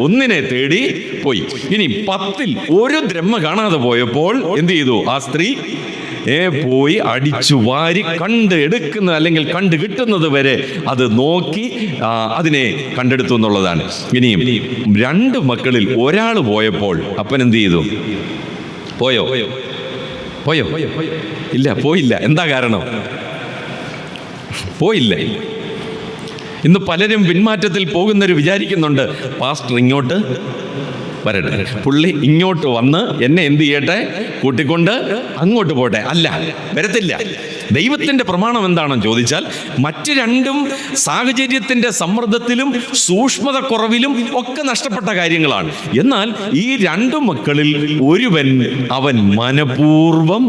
1 തേടി പോയി. ഇനി 10-ൽ 1 ദ്രഹ്മ കാണാതെ പോയപ്പോൾ എന്ത് ചെയ്തു? ആ സ്ത്രീ പോയി അടിച്ചു വാരി കണ്ട് എടുക്കുന്ന, അല്ലെങ്കിൽ കണ്ടു കിട്ടുന്നത് വരെ അത് നോക്കി അതിനെ കണ്ടെടുത്തു എന്നുള്ളതാണ്. ഇനിയും 2 മക്കളിൽ ഒരാൾ പോയപ്പോൾ അപ്പൻ എന്ത് ചെയ്തു? പോയോ? ഇല്ല, പോയില്ല. എന്താ കാരണം? പോയില്ല. ഇന്ന് പലരും പിന്മാറ്റത്തിൽ പോകുന്നവർ വിചാരിക്കുന്നുണ്ട്, പാസ്റ്റർ ഇങ്ങോട്ട് വരട്ടെ, പുള്ളി ഇങ്ങോട്ട് വന്ന് എന്നെ എന്ത് ചെയ്യട്ടെ? കൂട്ടിക്കൊണ്ട് അങ്ങോട്ട് പോട്ടെ. അല്ല, വരത്തില്ല. ദൈവത്തിൻ്റെ പ്രമാണം എന്താണെന്ന് ചോദിച്ചാൽ, മറ്റ് 2ഉം സാഹചര്യത്തിൻ്റെ സമ്മർദ്ദത്തിലും സൂക്ഷ്മത കുറവിലും ഒക്കെ നഷ്ടപ്പെട്ട കാര്യങ്ങളാണ്. എന്നാൽ ഈ 2 മക്കളിൽ ഒരുവൻ അവൻ മനഃപൂർവം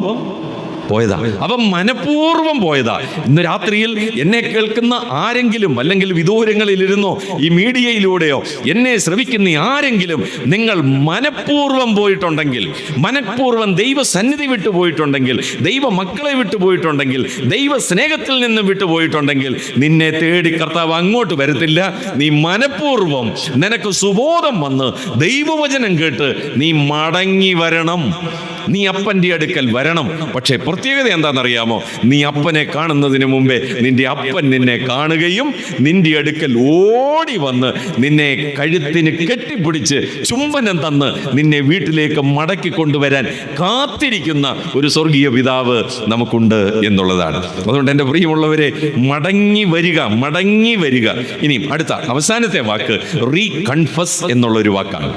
പോയതാ. അവൻ മനഃപൂർവ്വം പോയതാ. ഇന്ന് രാത്രിയിൽ എന്നെ കേൾക്കുന്ന ആരെങ്കിലും, അല്ലെങ്കിൽ വിദൂരങ്ങളിലിരുന്നോ ഈ മീഡിയയിലൂടെയോ എന്നെ ശ്രവിക്കുന്ന ആരെങ്കിലും നിങ്ങൾ മനഃപൂർവ്വം പോയിട്ടുണ്ടെങ്കിൽ, മനഃപൂർവ്വം ദൈവസന്നിധി വിട്ടുപോയിട്ടുണ്ടെങ്കിൽ, ദൈവ മക്കളെ വിട്ടുപോയിട്ടുണ്ടെങ്കിൽ, ദൈവ സ്നേഹത്തിൽ നിന്ന് വിട്ടുപോയിട്ടുണ്ടെങ്കിൽ, നിന്നെ തേടി കർത്താവ് അങ്ങോട്ട് വരത്തില്ല. നീ മനഃപൂർവ്വം, നിനക്ക് സുബോധം വന്ന് ദൈവവചനം കേട്ട് നീ മടങ്ങി വരണം. നീ അപ്പൻ്റെ അടുക്കൽ വരണം. പക്ഷേ പ്രത്യേകത എന്താണെന്നറിയാമോ? നീ അപ്പനെ കാണുന്നതിന് മുമ്പേ നിന്റെ അപ്പൻ നിന്നെ കാണുകയും നിന്റെ അടുക്കൽ ഓടി വന്ന് നിന്നെ കഴുത്തിന് കെട്ടിപ്പിടിച്ച് ചുംബനം തന്ന് നിന്നെ വീട്ടിലേക്ക് മടക്കി കൊണ്ടുവരാൻ കാത്തിരിക്കുന്ന ഒരു സ്വർഗീയ പിതാവ് നമുക്കുണ്ട് എന്നുള്ളതാണ്. അതുകൊണ്ട് എൻ്റെ പ്രിയമുള്ളവരെ, മടങ്ങി വരിക, മടങ്ങി വരിക. ഇനിയും അടുത്ത അവസാനത്തെ വാക്ക് റീകൺഫസ് എന്നുള്ളൊരു വാക്കാണ്.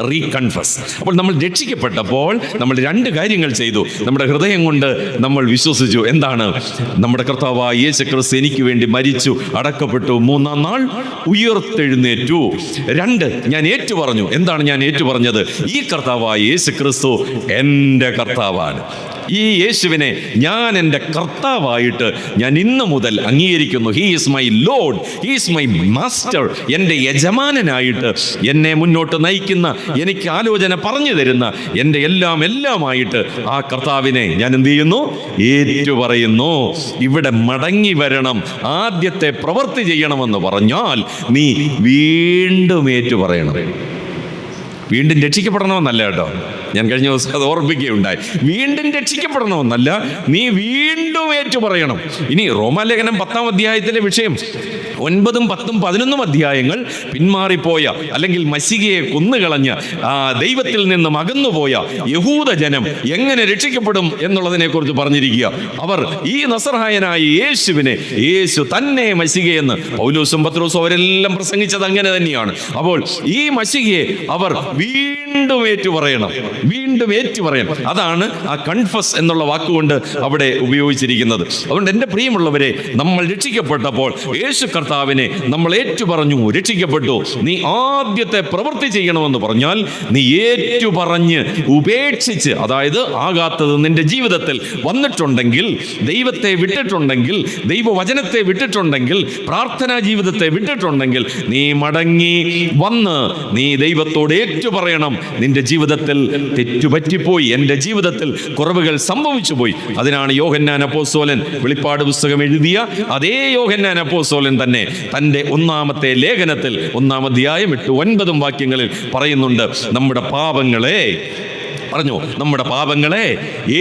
റീകൺഫസ്. അപ്പോൾ നമ്മൾ രക്ഷിക്കപ്പെട്ടപ്പോൾ നമ്മൾ 2 കാര്യങ്ങൾ ചെയ്തു. നമ്മുടെ ഹൃദയം കൊണ്ട് നമ്മൾ വിശ്വസിച്ചു. എന്താണ്? നമ്മുടെ കർത്താവായ യേശു ക്രിസ്തു എനിക്ക് വേണ്ടി മരിച്ചു, അടക്കപ്പെട്ടു, 3-ാം നാൾ ഉയർത്തെഴുന്നേറ്റു. 2, ഞാൻ ഏറ്റുപറഞ്ഞു. എന്താണ് ഞാൻ ഏറ്റുപറഞ്ഞത്? ഈ കർത്താവായ യേശു ക്രിസ്തു എൻ്റെ കർത്താവാണ്. ഈ യേശുവിനെ ഞാൻ എൻ്റെ കർത്താവായിട്ട് ഞാൻ ഇന്ന് മുതൽ അംഗീകരിക്കുന്നു. He is my Lord, he is my master. എൻ്റെ യജമാനനായിട്ട് എന്നെ മുന്നോട്ട് നയിക്കുന്ന, എനിക്ക് ആലോചന പറഞ്ഞു തരുന്ന, എൻ്റെ എല്ലാമായിട്ട് ആ കർത്താവിനെ ഞാൻ എന്ത് ചെയ്യുന്നു? ഏറ്റുപറയുന്നു. ഇവിടെ മടങ്ങി വരണം, ആദ്യത്തെ പ്രവൃത്തി ചെയ്യണമെന്ന് പറഞ്ഞാൽ നീ വീണ്ടും ഏറ്റുപറയണം. വീണ്ടും രക്ഷിക്കപ്പെടണമെന്നല്ല കേട്ടോ, ഞാൻ കഴിഞ്ഞ ദിവസം അത് ഓർമ്മിക്കുകയുണ്ടായി. വീണ്ടും രക്ഷിക്കപ്പെടണമെന്നല്ല, നീ വീണ്ടും ഏറ്റുപറയണം. ഇനി റോമാലേഖനം 10-ാം അധ്യായത്തിലെ വിഷയം 9, 10, 11 അധ്യായങ്ങൾ പിന്മാറിപ്പോയ, അല്ലെങ്കിൽ മശികയെ കൊന്നുകളഞ്ഞ, ദൈവത്തിൽ നിന്നും അകന്നുപോയ യഹൂദ ജനം എങ്ങനെ രക്ഷിക്കപ്പെടും എന്നുള്ളതിനെ കുറിച്ച് പറഞ്ഞിരിക്കുക. അവർ ഈ നസറായനായ യേശുവിനെ, യേശു തന്നെ മശികയെന്ന് പൗലോസും പത്രോസും അവരെല്ലാം പ്രസംഗിച്ചത് അങ്ങനെ തന്നെയാണ്. അപ്പോൾ ഈ മശികയെ അവർ വീണ്ടും ഏറ്റുപറയണം, വീണ്ടും ഏറ്റുപറയണം. അതാണ് ആ കൺഫസ് എന്നുള്ള വാക്കുകൊണ്ട് അവിടെ ഉപയോഗിച്ചിരിക്കുന്നത്. അതുകൊണ്ട് എൻ്റെ പ്രിയമുള്ളവരെ, നമ്മൾ രക്ഷിക്കപ്പെട്ടപ്പോൾ യേശു കർത്താവിനെ നമ്മൾ ഏറ്റുപറഞ്ഞു, രക്ഷിക്കപ്പെട്ടു. നീ ആദ്യത്തെ പ്രവൃത്തി ചെയ്യണമെന്ന് പറഞ്ഞാൽ നീ ഏറ്റുപറഞ്ഞ് ഉപേക്ഷിച്ച്, അതായത് ആകാത്തത് നിന്റെ ജീവിതത്തിൽ വന്നിട്ടുണ്ടെങ്കിൽ, ദൈവത്തെ വിട്ടിട്ടുണ്ടെങ്കിൽ, ദൈവവചനത്തെ വിട്ടിട്ടുണ്ടെങ്കിൽ, പ്രാർത്ഥനാ ജീവിതത്തെ വിട്ടിട്ടുണ്ടെങ്കിൽ, നീ മടങ്ങി വന്ന് നീ ദൈവത്തോട് ഏറ്റുപറയണം, നിന്റെ ജീവിതത്തിൽ തെറ്റുപറ്റിപ്പോയി, എൻ്റെ ജീവിതത്തിൽ കുറവുകൾ സംഭവിച്ചു പോയി. അതിനാണ് യോഹന്നാൻ അപ്പോസ്തലൻ വെളിപ്പാട് പുസ്തകം എഴുതിയ അതേ യോഹന്നാൻ അപ്പോസ്തലൻ തന്നെ തൻ്റെ ഒന്നാമത്തെ ലേഖനത്തിൽ 1-ാം അധ്യായം 8-9 വാക്യങ്ങളിൽ പറയുന്നുണ്ട്, നമ്മുടെ പാപങ്ങളെ പറഞ്ഞു, നമ്മുടെ പാപങ്ങളെ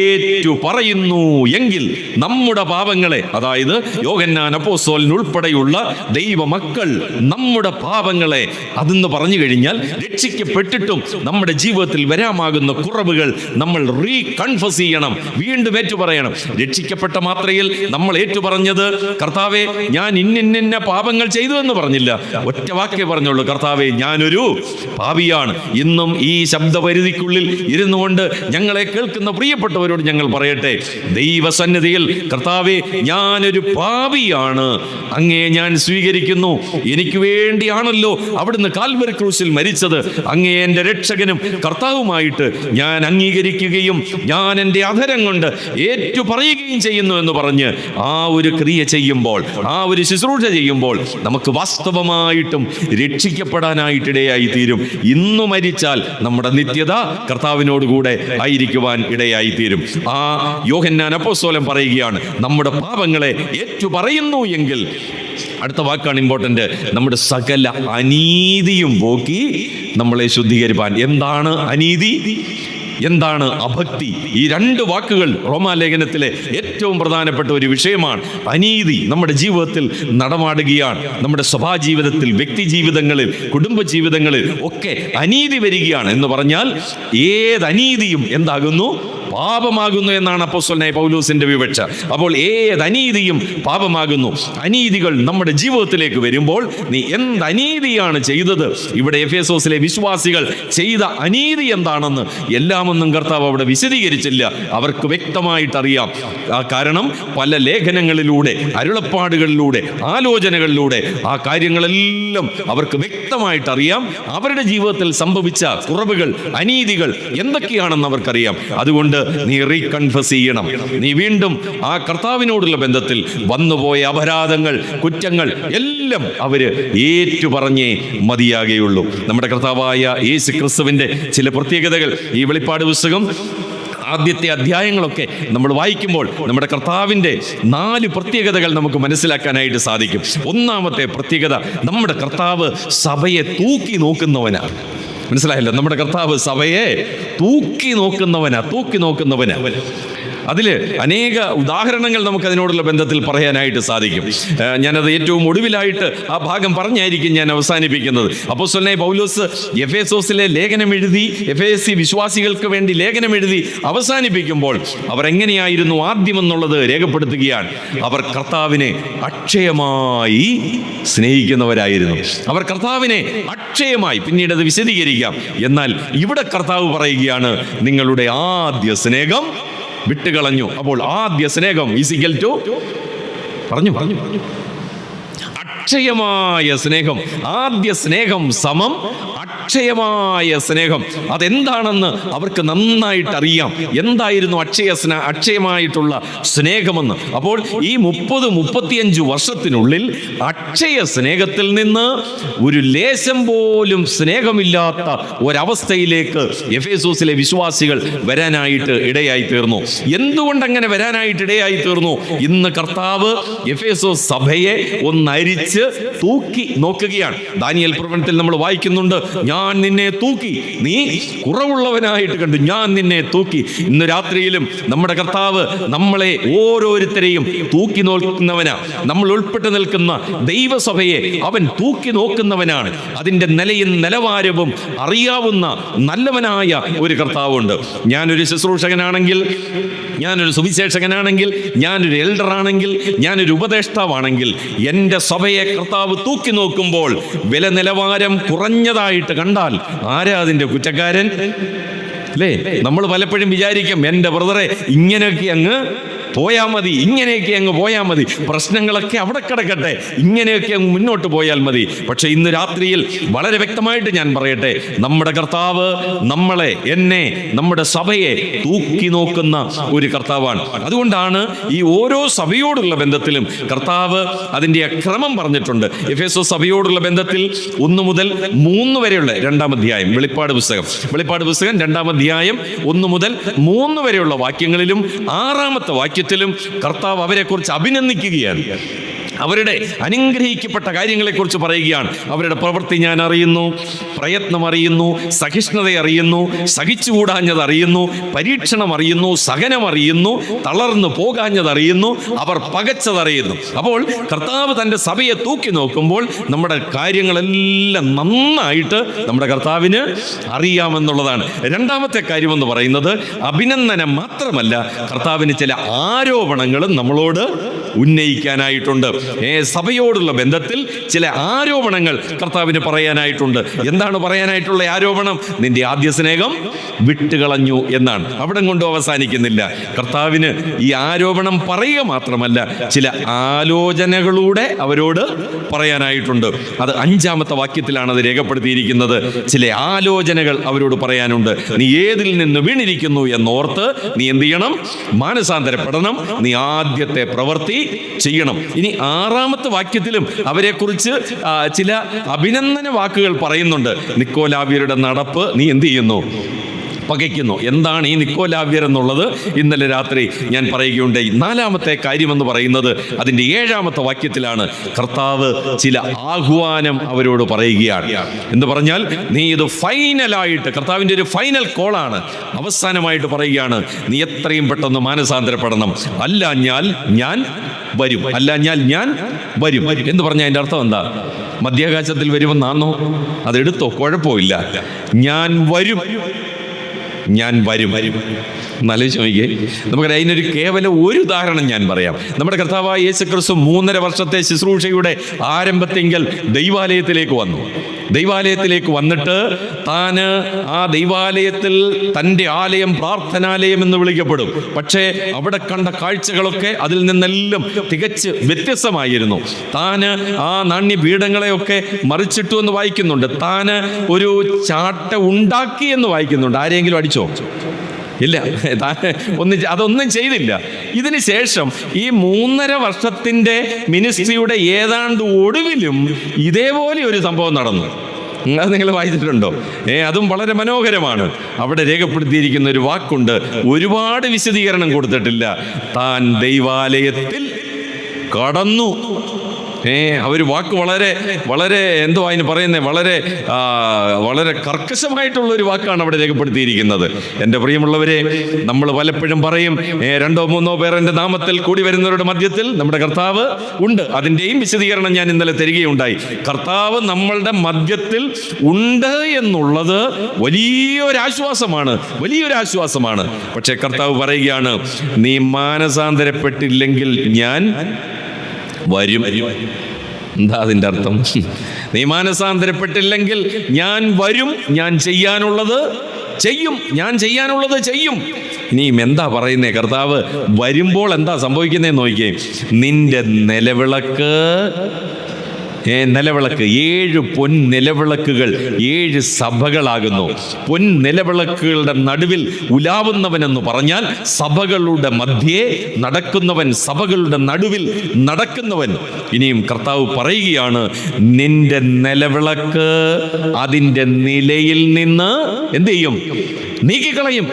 ഏറ്റു പറയുന്നു എങ്കിൽ നമ്മുടെ പാപങ്ങളെ, അതായത് യോഹന്നാൻ അപ്പോസ്തലൻ ഉൾപ്പെടെയുള്ള ദൈവമക്കൾ നമ്മുടെ പാപങ്ങളെ അതെന്ന് പറഞ്ഞു കഴിഞ്ഞാൽ രക്ഷിക്കപ്പെട്ടിട്ടും നമ്മുടെ ജീവിതത്തിൽ വരാമാകുന്ന കുറവുകൾ നമ്മൾ റീകൺഫസ് ചെയ്യണം, വീണ്ടും ഏറ്റുപറയണം. രക്ഷിക്കപ്പെട്ട മാത്രയിൽ നമ്മൾ ഏറ്റുപറഞ്ഞത്, കർത്താവേ ഞാൻ ഇന്നിന്ന പാപങ്ങൾ ചെയ്തു എന്ന് പറഞ്ഞില്ല, ഒറ്റ വാക്കേ പറഞ്ഞുള്ളൂ, കർത്താവേ ഞാനൊരു പാപിയാണ്. ഇന്നും ഈ ശബ്ദപരിധിക്കുള്ളിൽ ഇരുന്നുകൊണ്ട് ഞങ്ങളെ കേൾക്കുന്ന പ്രിയപ്പെട്ടവരോട് ഞങ്ങൾ പറയട്ടെ, ദൈവസന്നിധിയിൽ കർത്താവേ ഞാനൊരു പാപിയാണ്, അങ്ങേ ഞാൻ സ്വീകരിക്കുന്നു, എനിക്ക് വേണ്ടിയാണല്ലോ അവിടുന്ന് കാൽവരി ക്രൂശിൽ മരിച്ചത്, അങ്ങേ എൻ്റെ രക്ഷകനും കർത്താവുമായിട്ട് ഞാൻ അംഗീകരിക്കുകയും ഞാൻ എൻ്റെ അധരം കൊണ്ട് ഏറ്റു പറയുകയും ചെയ്യുന്നു എന്ന് പറഞ്ഞ് ആ ഒരു ക്രിയ ചെയ്യുമ്പോൾ, ആ ഒരു ശുശ്രൂഷ ചെയ്യുമ്പോൾ നമുക്ക് വാസ്തവമായിട്ടും രക്ഷിക്കപ്പെടാനായിട്ടിടയായി തീരും. ഇന്നു മരിച്ചാൽ നമ്മുടെ നിത്യത കർത്താവിനോട് കൂടെ ആയിരിക്കുവാൻ ഇടയായി തീരും. ആ യോഹന്നാൻ അപ്പോസ്തലൻ പറയുകയാണ്, നമ്മുടെ പാപങ്ങളെ ഏറ്റു പറയുന്നു എങ്കിൽ, അടുത്ത വാക്കാണ് ഇമ്പോർട്ടന്റ്, നമ്മുടെ സകല അനീതിയും പോക്കി നമ്മളെ ശുദ്ധീകരിപ്പാൻ. എന്താണ് അനീതി, എന്താണ് അഭക്തി? ഈ 2 വാക്കുകൾ റോമാലേഖനത്തിലെ ഏറ്റവും പ്രധാനപ്പെട്ട ഒരു വിഷയമാണ്. അനീതി നമ്മുടെ ജീവിതത്തിൽ നടമാടുകയാണ്. നമ്മുടെ സ്വഭാവജീവിതത്തിൽ, വ്യക്തി ജീവിതങ്ങളിൽ, കുടുംബ ജീവിതങ്ങളിൽ ഒക്കെ അനീതി വരികയാണ് എന്ന് പറഞ്ഞാൽ ഏത് അനീതിയും എന്താകുന്നു? പാപമാകുന്നു എന്നാണ് അപ്പോസ്തലനായ പൗലോസിന്റെ വിവക്ഷ. അപ്പോൾ ഏത് അനീതിയും പാപമാകുന്നു. അനീതികൾ നമ്മുടെ ജീവിതത്തിലേക്ക് വരുമ്പോൾ നീ എന്ത് അനീതിയാണ് ചെയ്തത്, ഇവിടെ എഫേസോസിലെ വിശ്വാസികൾ ചെയ്ത അനീതി എന്താണെന്ന് എല്ലാമൊന്നും കർത്താവ് അവിടെ വിശദീകരിച്ചില്ല. അവർക്ക് വ്യക്തമായിട്ടറിയാം. കാരണം പല ലേഖനങ്ങളിലൂടെ, അരുളപ്പാടുകളിലൂടെ, ആലോചനകളിലൂടെ ആ കാര്യങ്ങളെല്ലാം അവർക്ക് വ്യക്തമായിട്ടറിയാം. അവരുടെ ജീവിതത്തിൽ സംഭവിച്ച കുറവുകൾ, അനീതികൾ എന്തൊക്കെയാണെന്ന് അവർക്കറിയാം. അതുകൊണ്ട് നീ റീകൺഫസ് ചെയ്യണം. നീ വീണ്ടും ആ കർത്താവിനോടുള്ള ബന്ധത്തിൽ വന്നുപോയ അപരാധങ്ങൾ, കുറ്റങ്ങൾ എല്ലാം അവര് ഏറ്റുപറഞ്ഞേ മതിയാകുകയുള്ളൂ. നമ്മുടെ കർത്താവായ യേശു ക്രിസ്തുവിന്റെ ചില പ്രത്യേകതകൾ ഈ വെളിപ്പാട് പുസ്തകം ആദ്യത്തെ അധ്യായങ്ങളൊക്കെ നമ്മൾ വായിക്കുമ്പോൾ നമ്മുടെ കർത്താവിൻ്റെ 4 പ്രത്യേകതകൾ നമുക്ക് മനസ്സിലാക്കാനായിട്ട് സാധിക്കും. ഒന്നാമത്തെ പ്രത്യേകത, നമ്മുടെ കർത്താവ് സഭയെ തൂക്കി നോക്കുന്നവനാണ്. മനസ്സിലായല്ലോ, നമ്മുടെ കർത്താവ് സഭയെ തൂക്കി നോക്കുന്നവനാ. അതിൽ അനേക ഉദാഹരണങ്ങൾ നമുക്ക് അതിനോടുള്ള ബന്ധത്തിൽ പറയാനായിട്ട് സാധിക്കും. ഞാനത് ഏറ്റവും ഒടുവിലായിട്ട് ആ ഭാഗം പറഞ്ഞായിരിക്കും ഞാൻ അവസാനിപ്പിക്കുന്നത്. അപ്പോസ്തലനായ പൗലോസ് എഫേസോസിലെ ലേഖനം എഴുതി, എഫേസി വിശ്വാസികൾക്ക് വേണ്ടി ലേഖനം എഴുതി അവസാനിപ്പിക്കുമ്പോൾ അവർ എങ്ങനെയായിരുന്നു ആദ്യമെന്നുള്ളത് രേഖപ്പെടുത്തുകയാണ്. അവർ കർത്താവിനെ അക്ഷയമായി സ്നേഹിക്കുന്നവരായിരുന്നു. അവർ കർത്താവിനെ അക്ഷയമായി, പിന്നീട് അത് വിശദീകരിക്കാം. എന്നാൽ ഇവിടെ കർത്താവ് പറയുകയാണ്, നിങ്ങളുടെ ആദ്യ സ്നേഹം വിട്ടുകളഞ്ഞു. അപ്പോൾ ആദ്യ സ്നേഹം ഈസിക്കൽ ടു പറഞ്ഞു അക്ഷയമായ സ്നേഹം. ആദ്യ സ്നേഹം സമം അക്ഷയമായ സ്നേഹം. അതെന്താണെന്ന് അവർക്ക് നന്നായിട്ട് അറിയാം. എന്തായിരുന്നു അക്ഷയമായിട്ടുള്ള സ്നേഹമെന്ന്. അപ്പോൾ ഈ 30-35 വർഷത്തിനുള്ളിൽ അക്ഷയ സ്നേഹത്തിൽ നിന്ന് ഒരു ലേശം പോലും സ്നേഹമില്ലാത്ത ഒരവസ്ഥയിലേക്ക് എഫേസോസിലെ വിശ്വാസികൾ വരാനായിട്ട് ഇടയായി തീർന്നു. എന്തുകൊണ്ട് അങ്ങനെ വരാനായിട്ട് ഇടയായി തീർന്നു? ഇന്ന് കർത്താവ് എഫേസോസ് സഭയെ ഒന്നരിച്ച് തൂക്കി നോക്കുകയാണ്. ദാനിയേൽ പ്രവചനത്തിൽ നമ്മൾ വായിക്കുന്നുണ്ട്, ഞാൻ നിന്നെ തൂക്കി, നീ കുറവുള്ളവനായിട്ട് കണ്ടു, ഞാൻ നിന്നെ തൂക്കി. ഇന്ന് രാത്രിയിലും നമ്മുടെ കർത്താവ് നമ്മളെ ഓരോരുത്തരെയും തൂക്കി നോക്കുന്നവനാ. നമ്മൾ ഉൾപ്പെട്ട് നിൽക്കുന്ന ദൈവസഭയെ അവൻ തൂക്കി നോക്കുന്നവനാണ്. അതിൻ്റെ നിലയും നിലവാരവും അറിയാവുന്ന നല്ലവനായ ഒരു കർത്താവുണ്ട്. ഞാനൊരു ശുശ്രൂഷകനാണെങ്കിൽ, ഞാനൊരു സുവിശേഷകനാണെങ്കിൽ, ഞാനൊരു എൽഡറാണെങ്കിൽ, ഞാനൊരു ഉപദേഷ്ടാവാണെങ്കിൽ, എൻ്റെ സഭയെ കർത്താവ് തൂക്കി നോക്കുമ്പോൾ വില നിലവാരം കുറഞ്ഞതായിട്ട് കണ്ടാൽ ആരാ അതിൻ്റെ കുറ്റക്കാരൻ? അല്ലേ? നമ്മൾ പലപ്പോഴും വിചാരിക്കും, എൻ്റെ ബ്രദറെ ഇങ്ങനെയൊക്കെ അങ്ങ് പോയാൽ മതി, ഇങ്ങനെയൊക്കെ അങ്ങ് പോയാൽ മതി, പ്രശ്നങ്ങളൊക്കെ അവിടെ കിടക്കട്ടെ, ഇങ്ങനെയൊക്കെ അങ്ങ് മുന്നോട്ട് പോയാൽ മതി. പക്ഷെ ഇന്ന് രാത്രിയിൽ വളരെ വ്യക്തമായിട്ട് ഞാൻ പറയട്ടെ, നമ്മുടെ കർത്താവ് നമ്മളെ, എന്നെ, നമ്മുടെ സഭയെ തൂക്കി നോക്കുന്ന ഒരു കർത്താവാണ്. അതുകൊണ്ടാണ് ഈ ഓരോ സഭയോടുള്ള ബന്ധത്തിലും കർത്താവ് അതിൻ്റെ ക്രമം പറഞ്ഞിട്ടുണ്ട്. എഫേസോസ് സഭയോടുള്ള ബന്ധത്തിൽ 1 മുതൽ 3 വരെയുള്ള 2-ാം അധ്യായം വെളിപ്പാട് പുസ്തകം 2-ാം അധ്യായം 1 മുതൽ 3 വരെയുള്ള വാക്യങ്ങളിലും 6-ാമത്തെ വാക്യത്തിലും കർത്താവ് അവരെക്കുറിച്ച് അഭിനന്ദിക്കുകയാണ്. അവരുടെ അനുഗ്രഹിക്കപ്പെട്ട കാര്യങ്ങളെക്കുറിച്ച് പറയുകയാണ്. അവരുടെ പ്രവൃത്തി ഞാൻ അറിയുന്നു, പ്രയത്നം അറിയുന്നു, സഹിഷ്ണുത അറിയുന്നു, സഹിച്ചുകൂടാഞ്ഞത് അറിയുന്നു, പരീക്ഷണം അറിയുന്നു, സഹനം അറിയുന്നു, തളർന്നു പോകാഞ്ഞത് അറിയുന്നു, അവർ പകച്ചതറിയുന്നു. അപ്പോൾ കർത്താവ് തൻ്റെ സഭയെ തൂക്കി നോക്കുമ്പോൾ നമ്മുടെ കാര്യങ്ങളെല്ലാം നന്നായിട്ട് നമ്മുടെ കർത്താവിന് അറിയാമെന്നുള്ളതാണ്. 2-ാമത്തെ കാര്യമെന്ന് പറയുന്നത് അഭിനന്ദനം മാത്രമല്ല, കർത്താവിന് ചില ആരോപണങ്ങളും നമ്മളോട് ഉന്നയിക്കാനായിട്ടുണ്ട്. സഭയോടുള്ള ബന്ധത്തിൽ ചില ആരോപണങ്ങൾ കർത്താവിന് പറയാനായിട്ടുണ്ട്. എന്താണ് പറയാനായിട്ടുള്ള ആരോപണം? നിന്റെ ആദ്യ സ്നേഹം വിട്ടുകളഞ്ഞു എന്നാണ്. അവിടെ കൊണ്ടും അവസാനിക്കുന്നില്ല. കർത്താവിന് ഈ ആരോപണം പറയുക മാത്രമല്ല, ചില ആലോചനകളൂടെ അവരോട് പറയാനായിട്ടുണ്ട്. അത് 5-ാമത്തെ വാക്യത്തിലാണ് അത് രേഖപ്പെടുത്തിയിരിക്കുന്നത്. ചില ആലോചനകൾ അവരോട് പറയാനുണ്ട്. നീ ഏതിൽ നിന്ന് വീണിരിക്കുന്നു എന്നോർത്ത് നീ എന്ത് ചെയ്യണം? മാനസാന്തരപ്പെടണം. നീ ആദ്യത്തെ പ്രവൃത്തി ചെയ്യണം. ഇനി 6-ാമത്തെ വാക്യത്തിലും അവരെക്കുറിച്ച് ചില അഭിനന്ദന വാക്കുകൾ പറയുന്നുണ്ട്. നിക്കോലാവ്യരുടെ നടപ്പ് നീ എന്ത് ചെയ്യുന്നു? പകയ്ക്കുന്നു. എന്താണ് ഈ നിക്കോലാവ്യർ എന്നുള്ളത് ഇന്നലെ രാത്രി ഞാൻ പറയുകയുണ്ടായി. 4-ാമത്തെ കാര്യമെന്ന് പറയുന്നത് അതിൻ്റെ 7-ാമത്തെ വാക്യത്തിലാണ്. കർത്താവ് ചില ആഹ്വാനം അവരോട് പറയുകയാണ്. എന്ന് പറഞ്ഞാൽ നീ ഇത് ഫൈനലായിട്ട്, കർത്താവിൻ്റെ ഒരു ഫൈനൽ കോളാണ്, അവസാനമായിട്ട് പറയുകയാണ്, നീ എത്രയും പെട്ടെന്ന് മാനസാന്തരപ്പെടണം, അല്ലാഞ്ഞാൽ ഞാൻ വരും, അല്ലാഞ്ഞാൽ ഞാൻ വരും. എന്ന് പറഞ്ഞാൽ അതിൻ്റെ അർത്ഥം എന്താ? മധ്യാകാശത്തിൽ വരുമെന്നാണോ? അതെടുത്തോ, കുഴപ്പമില്ല. ഞാൻ വരും, ഞാൻ വരും. എന്നാലോചിച്ച് നോക്കിയേ. നമുക്കറിയാം, അതിനൊരു കേവലം ഒരു ഉദാഹരണം ഞാൻ പറയാം. നമ്മുടെ കർത്താവായ യേശുക്രിസ്തു 3.5 വർഷത്തെ ശുശ്രൂഷയുടെ ആരംഭത്തെങ്കിൽ ദൈവാലയത്തിലേക്ക് വന്നിട്ട് താന് ആ ദൈവാലയത്തിൽ തൻ്റെ ആലയം പ്രാർത്ഥനാലയം എന്ന് വിളിക്കപ്പെടും. പക്ഷേ അവിടെ കണ്ട കാഴ്ചകളൊക്കെ അതിൽ നിന്നെല്ലാം തികച്ച് വ്യത്യസ്തമായിരുന്നു. താന് ആ നാണ്യപീഠങ്ങളെയൊക്കെ മറിച്ചിട്ടു എന്ന് വായിക്കുന്നുണ്ട്. താന് ഒരു ചാട്ട ഉണ്ടാക്കി എന്ന് വായിക്കുന്നുണ്ട്. ആരെങ്കിലും അടിച്ചോ? ഇല്ല, അതൊന്നും ചെയ്തില്ല. ഇതിന് ശേഷം ഈ 3.5 വർഷത്തിൻ്റെ മിനിസ്ട്രിയുടെ ഏതാണ്ട് ഒടുവിലും ഇതേപോലെ ഒരു സംഭവം നടന്നു. അത് നിങ്ങൾ വായിച്ചിട്ടുണ്ടോ? അതും വളരെ മനോഹരമാണ്. അവിടെ രേഖപ്പെടുത്തിയിരിക്കുന്ന ഒരു വാക്കുണ്ട്, ഒരുപാട് വിശദീകരണം കൊടുത്തിട്ടില്ല. താൻ ദൈവാലയത്തിൽ കടന്നു. അവർ വാക്ക് വളരെ വളരെ എന്തുവാ അതിന് പറയുന്നത്, വളരെ കർക്കശമായിട്ടുള്ള ഒരു വാക്കാണ് അവിടെ രേഖപ്പെടുത്തിയിരിക്കുന്നത്. എൻ്റെ പ്രിയമുള്ളവരെ, നമ്മൾ പലപ്പോഴും പറയും 2-3 പേർ എൻ്റെ നാമത്തിൽ കൂടി വരുന്നവരുടെ മധ്യത്തിൽ നമ്മുടെ കർത്താവ് ഉണ്ട്. അതിൻ്റെയും വിശദീകരണം ഞാൻ ഇന്നലെ തരികയുണ്ടായി. കർത്താവ് നമ്മളുടെ മധ്യത്തിൽ ഉണ്ട് എന്നുള്ളത് വലിയൊരാശ്വാസമാണ്. പക്ഷേ കർത്താവ് പറയുകയാണ്, നീ മാനസാന്തരപ്പെട്ടില്ലെങ്കിൽ ഞാൻ വരും. എന്താ അതിൻ്റെ അർത്ഥം? നീ മാനസാന്തരപ്പെട്ടില്ലെങ്കിൽ ഞാൻ വരും, ഞാൻ ചെയ്യാനുള്ളത് ചെയ്യും. ഇനിയും എന്താ പറയുന്നേ കർത്താവ്? വരുമ്പോൾ എന്താ സംഭവിക്കുന്നതെന്ന് നോക്കിയേ. നിന്റെ നിലവിളക്ക് 7 പൊൻനിലവിളക്കുകൾ 7 സഭകളാകുന്നു. പൊൻനിലവിളക്കുകളുടെ നടുവിൽ ഉലാവുന്നവനെന്ന് പറഞ്ഞാൽ സഭകളുടെ മധ്യേ നടക്കുന്നവൻ, സഭകളുടെ നടുവിൽ നടക്കുന്നവൻ. ഇനിയും കർത്താവ് പറയുകയാണ്, നിന്റെ നിലവിളക്ക് അതിൻ്റെ നിലയിൽ നിന്ന് എന്ത് ചെയ്യും? നീക്കിക്കളയും.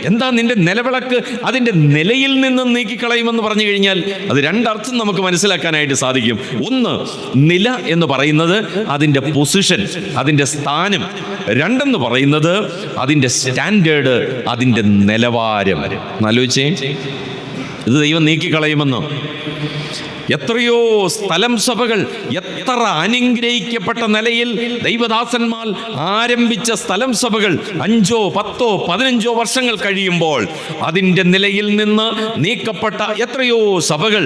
എന്താ നിന്റെ നിലവിളക്ക് അതിൻ്റെ നിലയിൽ നിന്ന് നീക്കിക്കളയുമെന്ന് പറഞ്ഞു കഴിഞ്ഞാൽ അത് 2 അർത്ഥം നമുക്ക് മനസ്സിലാക്കാനായിട്ട് സാധിക്കും. ഒന്ന്, നില എന്ന് പറയുന്നത് അതിൻ്റെ പൊസിഷൻ, അതിൻ്റെ സ്ഥാനം. 2 എന്ന് പറയുന്നത് അതിൻ്റെ സ്റ്റാൻഡേർഡ്, അതിൻ്റെ നിലവാരം. ആലോചിച്ചേ, ഇത് ദൈവം നീക്കിക്കളയുമെന്ന്. എത്രയോ സ്ഥലം സഭകൾ എത്ര അനുഗ്രഹിക്കപ്പെട്ട നിലയിൽ ദൈവദാസന്മാർ ആരംഭിച്ച സ്ഥലം സഭകൾ 5, 10, 15 വർഷങ്ങൾ കഴിയുമ്പോൾ അതിൻ്റെ നിലയിൽ നിന്ന് നീക്കപ്പെട്ട എത്രയോ സഭകൾ,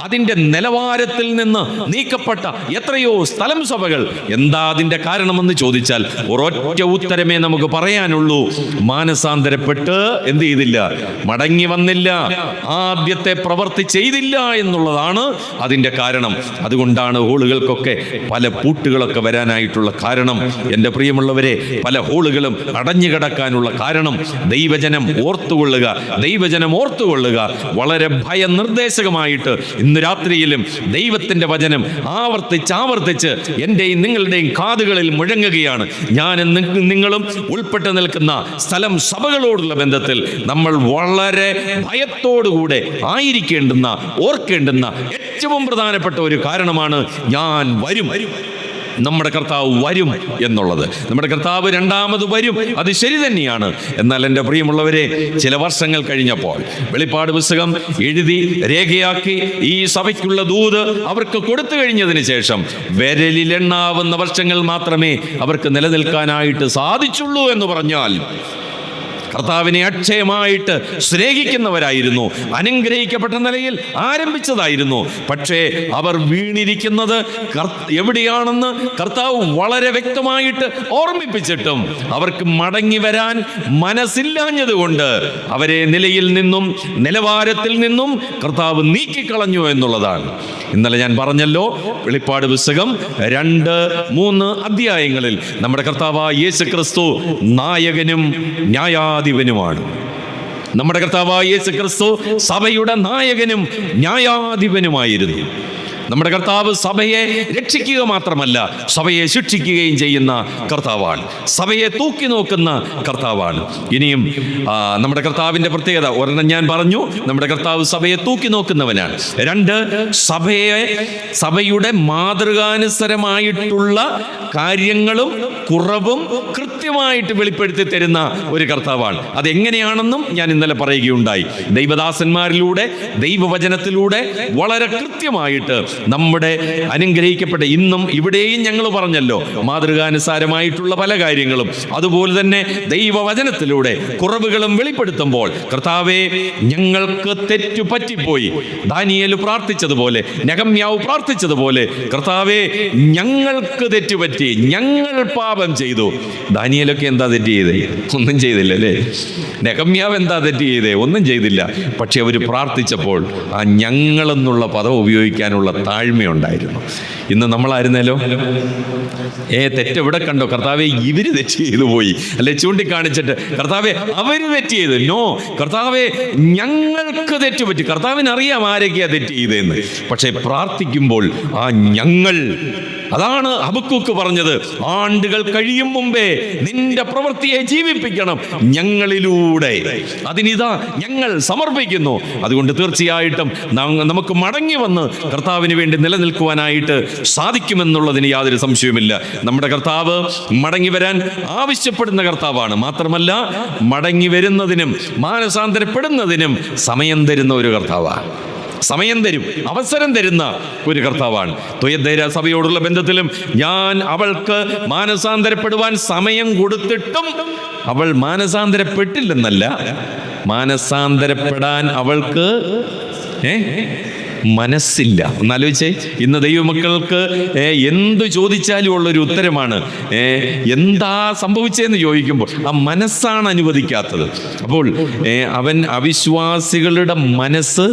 അതിൻ്റെ നിലവാരത്തിൽ നിന്ന് നീക്കപ്പെട്ട എത്രയോ സ്ഥലം സഭകൾ. എന്താ അതിൻ്റെ കാരണമെന്ന് ചോദിച്ചാൽ ഒരൊറ്റ ഉത്തരമേ നമുക്ക് പറയാനുള്ളൂ: മാനസാന്തരപ്പെട്ട് എന്ത് ചെയ്തില്ല? മടങ്ങി വന്നില്ല, ആദ്യത്തെ പ്രവൃത്തി ചെയ്തില്ല എന്നുള്ളതാണ് അതിൻ്റെ കാരണം. അതുകൊണ്ടാണ് ഹോളുകൾക്കൊക്കെ പല പൂട്ടുകളൊക്കെ വരാനായിട്ടുള്ള കാരണം. എൻ്റെ പ്രിയമുള്ളവരെ, പല ഹോളുകളും അടഞ്ഞു കിടക്കാനുള്ള കാരണം ദൈവജനം ഓർത്തുകൊള്ളുക, ദൈവജനം ഓർത്തുകൊള്ളുക. വളരെ ഭയനിർദ്ദേശകമായിട്ട് ഇന്ന് രാത്രിയിലും ദൈവത്തിൻ്റെ വചനം ആവർത്തിച്ച് എൻ്റെയും നിങ്ങളുടെയും കാതുകളിൽ മുഴങ്ങുകയാണ്. ഞാനും നിങ്ങളും ഉൾപ്പെട്ട് നിൽക്കുന്ന സ്ഥലം സഭകളോടുള്ള ബന്ധത്തിൽ നമ്മൾ വളരെ ഭയത്തോടുകൂടെ ആയിരിക്കേണ്ടുന്ന, ഓർക്കേണ്ടുന്ന ഏറ്റവും പ്രധാനപ്പെട്ട ഒരു കാരണമാണ് ഞാൻ വരും. നമ്മുടെ കർത്താവ് വരും എന്നുള്ളത്. നമ്മുടെ കർത്താവ് രണ്ടാമത് വരും, അത് ശരി തന്നെയാണ്. എന്നാൽ എൻ്റെ പ്രിയമുള്ളവരെ, ചില വർഷങ്ങൾ കഴിഞ്ഞപ്പോൾ വെളിപ്പാട് പുസ്തകം എഴുതി രേഖയാക്കി ഈ സഭയ്ക്കുള്ള ദൂത് അവർക്ക് കൊടുത്തു കഴിഞ്ഞതിന് ശേഷം വിരലിലെണ്ണാവുന്ന വർഷങ്ങൾ മാത്രമേ അവർക്ക് നിലനിൽക്കാനായിട്ട് സാധിച്ചുള്ളൂ എന്ന് പറഞ്ഞാൽ കർത്താവിനെ അക്ഷയമായിട്ട് സ്നേഹിക്കുന്നവരായിരുന്നു, അനുഗ്രഹിക്കപ്പെട്ട നിലയിൽ ആരംഭിച്ചതായിരുന്നു. പക്ഷേ അവർ വീണിരിക്കുന്നത് എവിടെയാണെന്ന് കർത്താവ് വളരെ വ്യക്തമായിട്ട് ഓർമ്മിപ്പിച്ചിട്ടും അവർക്ക് മടങ്ങി വരാൻ മനസ്സില്ലാഞ്ഞതുകൊണ്ട് അവരെ നിലയിൽ നിന്നും നിലവാരത്തിൽ നിന്നും കർത്താവ് നീക്കിക്കളഞ്ഞു എന്നുള്ളതാണ്. ഇന്നലെ ഞാൻ പറഞ്ഞല്ലോ, വെളിപ്പാട് പുസ്തകം 2-3 അധ്യായങ്ങളിൽ നമ്മുടെ കർത്താവായ യേശു ക്രിസ്തു നായകനും ന്യായാധിപനുമാണ്. നമ്മുടെ കർത്താവായ യേശു ക്രിസ്തു സഭയുടെ നായകനും ന്യായാധിപനുമായിരുന്നു. നമ്മുടെ കർത്താവ് സഭയെ രക്ഷിക്കുക മാത്രമല്ല, സഭയെ ശിക്ഷിക്കുകയും ചെയ്യുന്ന കർത്താവാണ്. സഭയെ തൂക്കി നോക്കുന്ന കർത്താവാണ്. ഇനിയും നമ്മുടെ കർത്താവിൻ്റെ പ്രത്യേകത ഒരെണ്ണം ഞാൻ പറഞ്ഞു, നമ്മുടെ കർത്താവ് സഭയെ തൂക്കി നോക്കുന്നവനാണ്. 2, സഭയുടെ മാതൃകാനുസരമായിട്ടുള്ള കാര്യങ്ങളും കുറവും കൃത്യമായിട്ട് വെളിപ്പെടുത്തി തരുന്ന ഒരു കർത്താവാണ്. അതെങ്ങനെയാണെന്നും ഞാൻ ഇന്നലെ പറയുകയുണ്ടായി. ദൈവദാസന്മാരിലൂടെ, ദൈവവചനത്തിലൂടെ വളരെ കൃത്യമായിട്ട് നമ്മുടെ അനുഗ്രഹിക്കപ്പെട്ട, ഇന്നും ഇവിടെയും ഞങ്ങൾ പറഞ്ഞല്ലോ, മാതൃകാനുസാരമായിട്ടുള്ള പല കാര്യങ്ങളും, അതുപോലെ തന്നെ ദൈവവചനത്തിലൂടെ കുറവുകളും വെളിപ്പെടുത്തുമ്പോൾ, കർത്താവേ ഞങ്ങൾക്ക് തെറ്റു പറ്റിപ്പോയി, ദാനിയേൽ പ്രാർത്ഥിച്ചതുപോലെ, നെഹമ്യാവ് പ്രാർത്ഥിച്ചതുപോലെ, കർത്താവേ ഞങ്ങൾക്ക് തെറ്റുപറ്റി, ഞങ്ങൾ പാപം ചെയ്തു. ദാനിയേലൊക്കെ എന്താ തെറ്റ് ചെയ്തേ? ഒന്നും ചെയ്തില്ല അല്ലേ? നെഹമ്യാവ് എന്താ തെറ്റ് ചെയ്തേ? ഒന്നും ചെയ്തില്ല. പക്ഷെ അവർ പ്രാർത്ഥിച്ചപ്പോൾ ആ ഞങ്ങളെന്നുള്ള പദം ഉപയോഗിക്കാനുള്ള താഴ്മയുണ്ടായിരുന്നു. ഇന്ന് നമ്മളായിരുന്നല്ലോ, തെറ്റെവിടെ കണ്ടോ? കർത്താവെ ഇവര് തെറ്റ് ചെയ്തു പോയി, അല്ലെ ചൂണ്ടിക്കാണിച്ചിട്ട് കർത്താവെ അവര് തെറ്റ് ചെയ്തു. നോ, കർത്താവെ ഞങ്ങൾക്ക് തെറ്റുപറ്റി. കർത്താവിനറിയാം ആരൊക്കെയാ തെറ്റ് ചെയ്തതെന്ന്. പക്ഷെ പ്രാർത്ഥിക്കുമ്പോൾ ആ ഞങ്ങൾ, അതാണ് ഹബക്കൂക്ക് പറഞ്ഞത്, ആണ്ടുകൾ കഴിയും മുമ്പേ നിന്റെ പ്രവൃത്തിയെ ജീവിപ്പിക്കണം ഞങ്ങളിലൂടെ. അതിനിതാ ഞങ്ങൾ സമർപ്പിക്കുന്നു. അതുകൊണ്ട് തീർച്ചയായിട്ടും നമുക്ക് മടങ്ങി വന്ന് കർത്താവിന് വേണ്ടി നിലനിൽക്കുവാനായിട്ട് സാധിക്കുമെന്നുള്ളതിന് യാതൊരു സംശയവുമില്ല. നമ്മുടെ കർത്താവ് മടങ്ങി വരാൻ ആവശ്യപ്പെടുന്ന കർത്താവാണ്. മാത്രമല്ല, മടങ്ങി വരുന്നതിനും മാനസാന്തരപ്പെടുന്നതിനും സമയം തരുന്ന ഒരു കർത്താവാണ്. സമയം തരും, അവസരം തരുന്ന ഒരു കർത്താവാണ്. തുയഥൈര സഭയോടുള്ള ബന്ധത്തിലും ഞാൻ അവൾക്ക് മാനസാന്തരപ്പെടുവാൻ സമയം കൊടുത്തിട്ടും അവൾ മാനസാന്തരപ്പെട്ടില്ലെന്നല്ല, മാനസാന്തരപ്പെടാൻ അവൾക്ക് മനസ്സില്ല. ഒന്നാലോചിച്ചേ, ഇന്ന് ദൈവമക്കൾക്ക് എന്ത് ചോദിച്ചാലും ഉള്ളൊരു ഉത്തരമാണ് എന്താ സംഭവിച്ചതെന്ന് ചോദിക്കുമ്പോൾ ആ മനസ്സാണ് അനുവദിക്കാത്തത്. അപ്പോൾ അവൻ അവിശ്വാസികളുടെ മനസ്സ്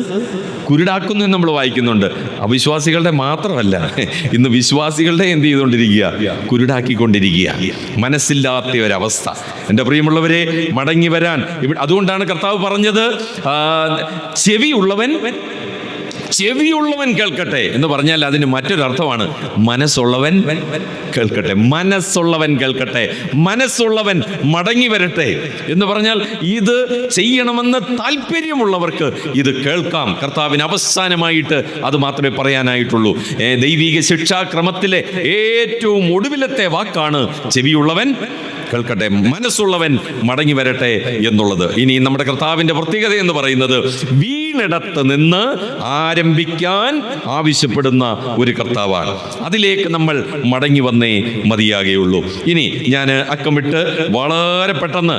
കുരുടാക്കുന്നു എന്ന് നമ്മൾ വായിക്കുന്നുണ്ട്. അവിശ്വാസികളുടെ മാത്രമല്ല, ഇന്ന് വിശ്വാസികളുടെ എന്ത് ചെയ്തുകൊണ്ടിരിക്കുക? കുരുടാക്കിക്കൊണ്ടിരിക്കുക, മനസ്സില്ലാത്ത ഒരവസ്ഥ. എൻ്റെ പ്രിയമുള്ളവരെ, മടങ്ങി വരാൻ അതുകൊണ്ടാണ് കർത്താവ് പറഞ്ഞത്, ചെവിയുള്ളവൻ കേൾക്കട്ടെ എന്ന് പറഞ്ഞാൽ അതിന് മറ്റൊരർത്ഥമാണ് മനസ്സുള്ളവൻ കേൾക്കട്ടെ. മനസ്സുള്ളവൻ കേൾക്കട്ടെ, മനസ്സുള്ളവൻ മടങ്ങി വരട്ടെ എന്ന് പറഞ്ഞാൽ ഇത് ചെയ്യണമെന്ന് താല്പര്യമുള്ളവർക്ക് ഇത് കേൾക്കാം. കർത്താവിന് അവസാനമായിട്ട് അത് മാത്രമേ പറയാനായിട്ടുള്ളൂ. ദൈവിക ശിക്ഷാക്രമത്തിലെ ഏറ്റവും ഒടുവിലത്തെ വാക്കാണ് ചെവിയുള്ളവൻ കേൾക്കട്ടെ, മനസ്സുള്ളവൻ മടങ്ങി വരട്ടെ എന്നുള്ളത്. ഇനി നമ്മുടെ കർത്താവിൻ്റെ പ്രത്യേകത എന്ന് പറയുന്നത്, വീണ് നിന്നിടത്ത് നിന്ന് ആരംഭിക്കാൻ ആവശ്യപ്പെടുന്ന ഒരു കർത്താവാണ്. അതിലേക്ക് നമ്മൾ മടങ്ങി വന്നേ മതിയാകുകയുള്ളൂ. ഇനി ഞാൻ അക്കമിട്ട് വളരെ പെട്ടെന്ന്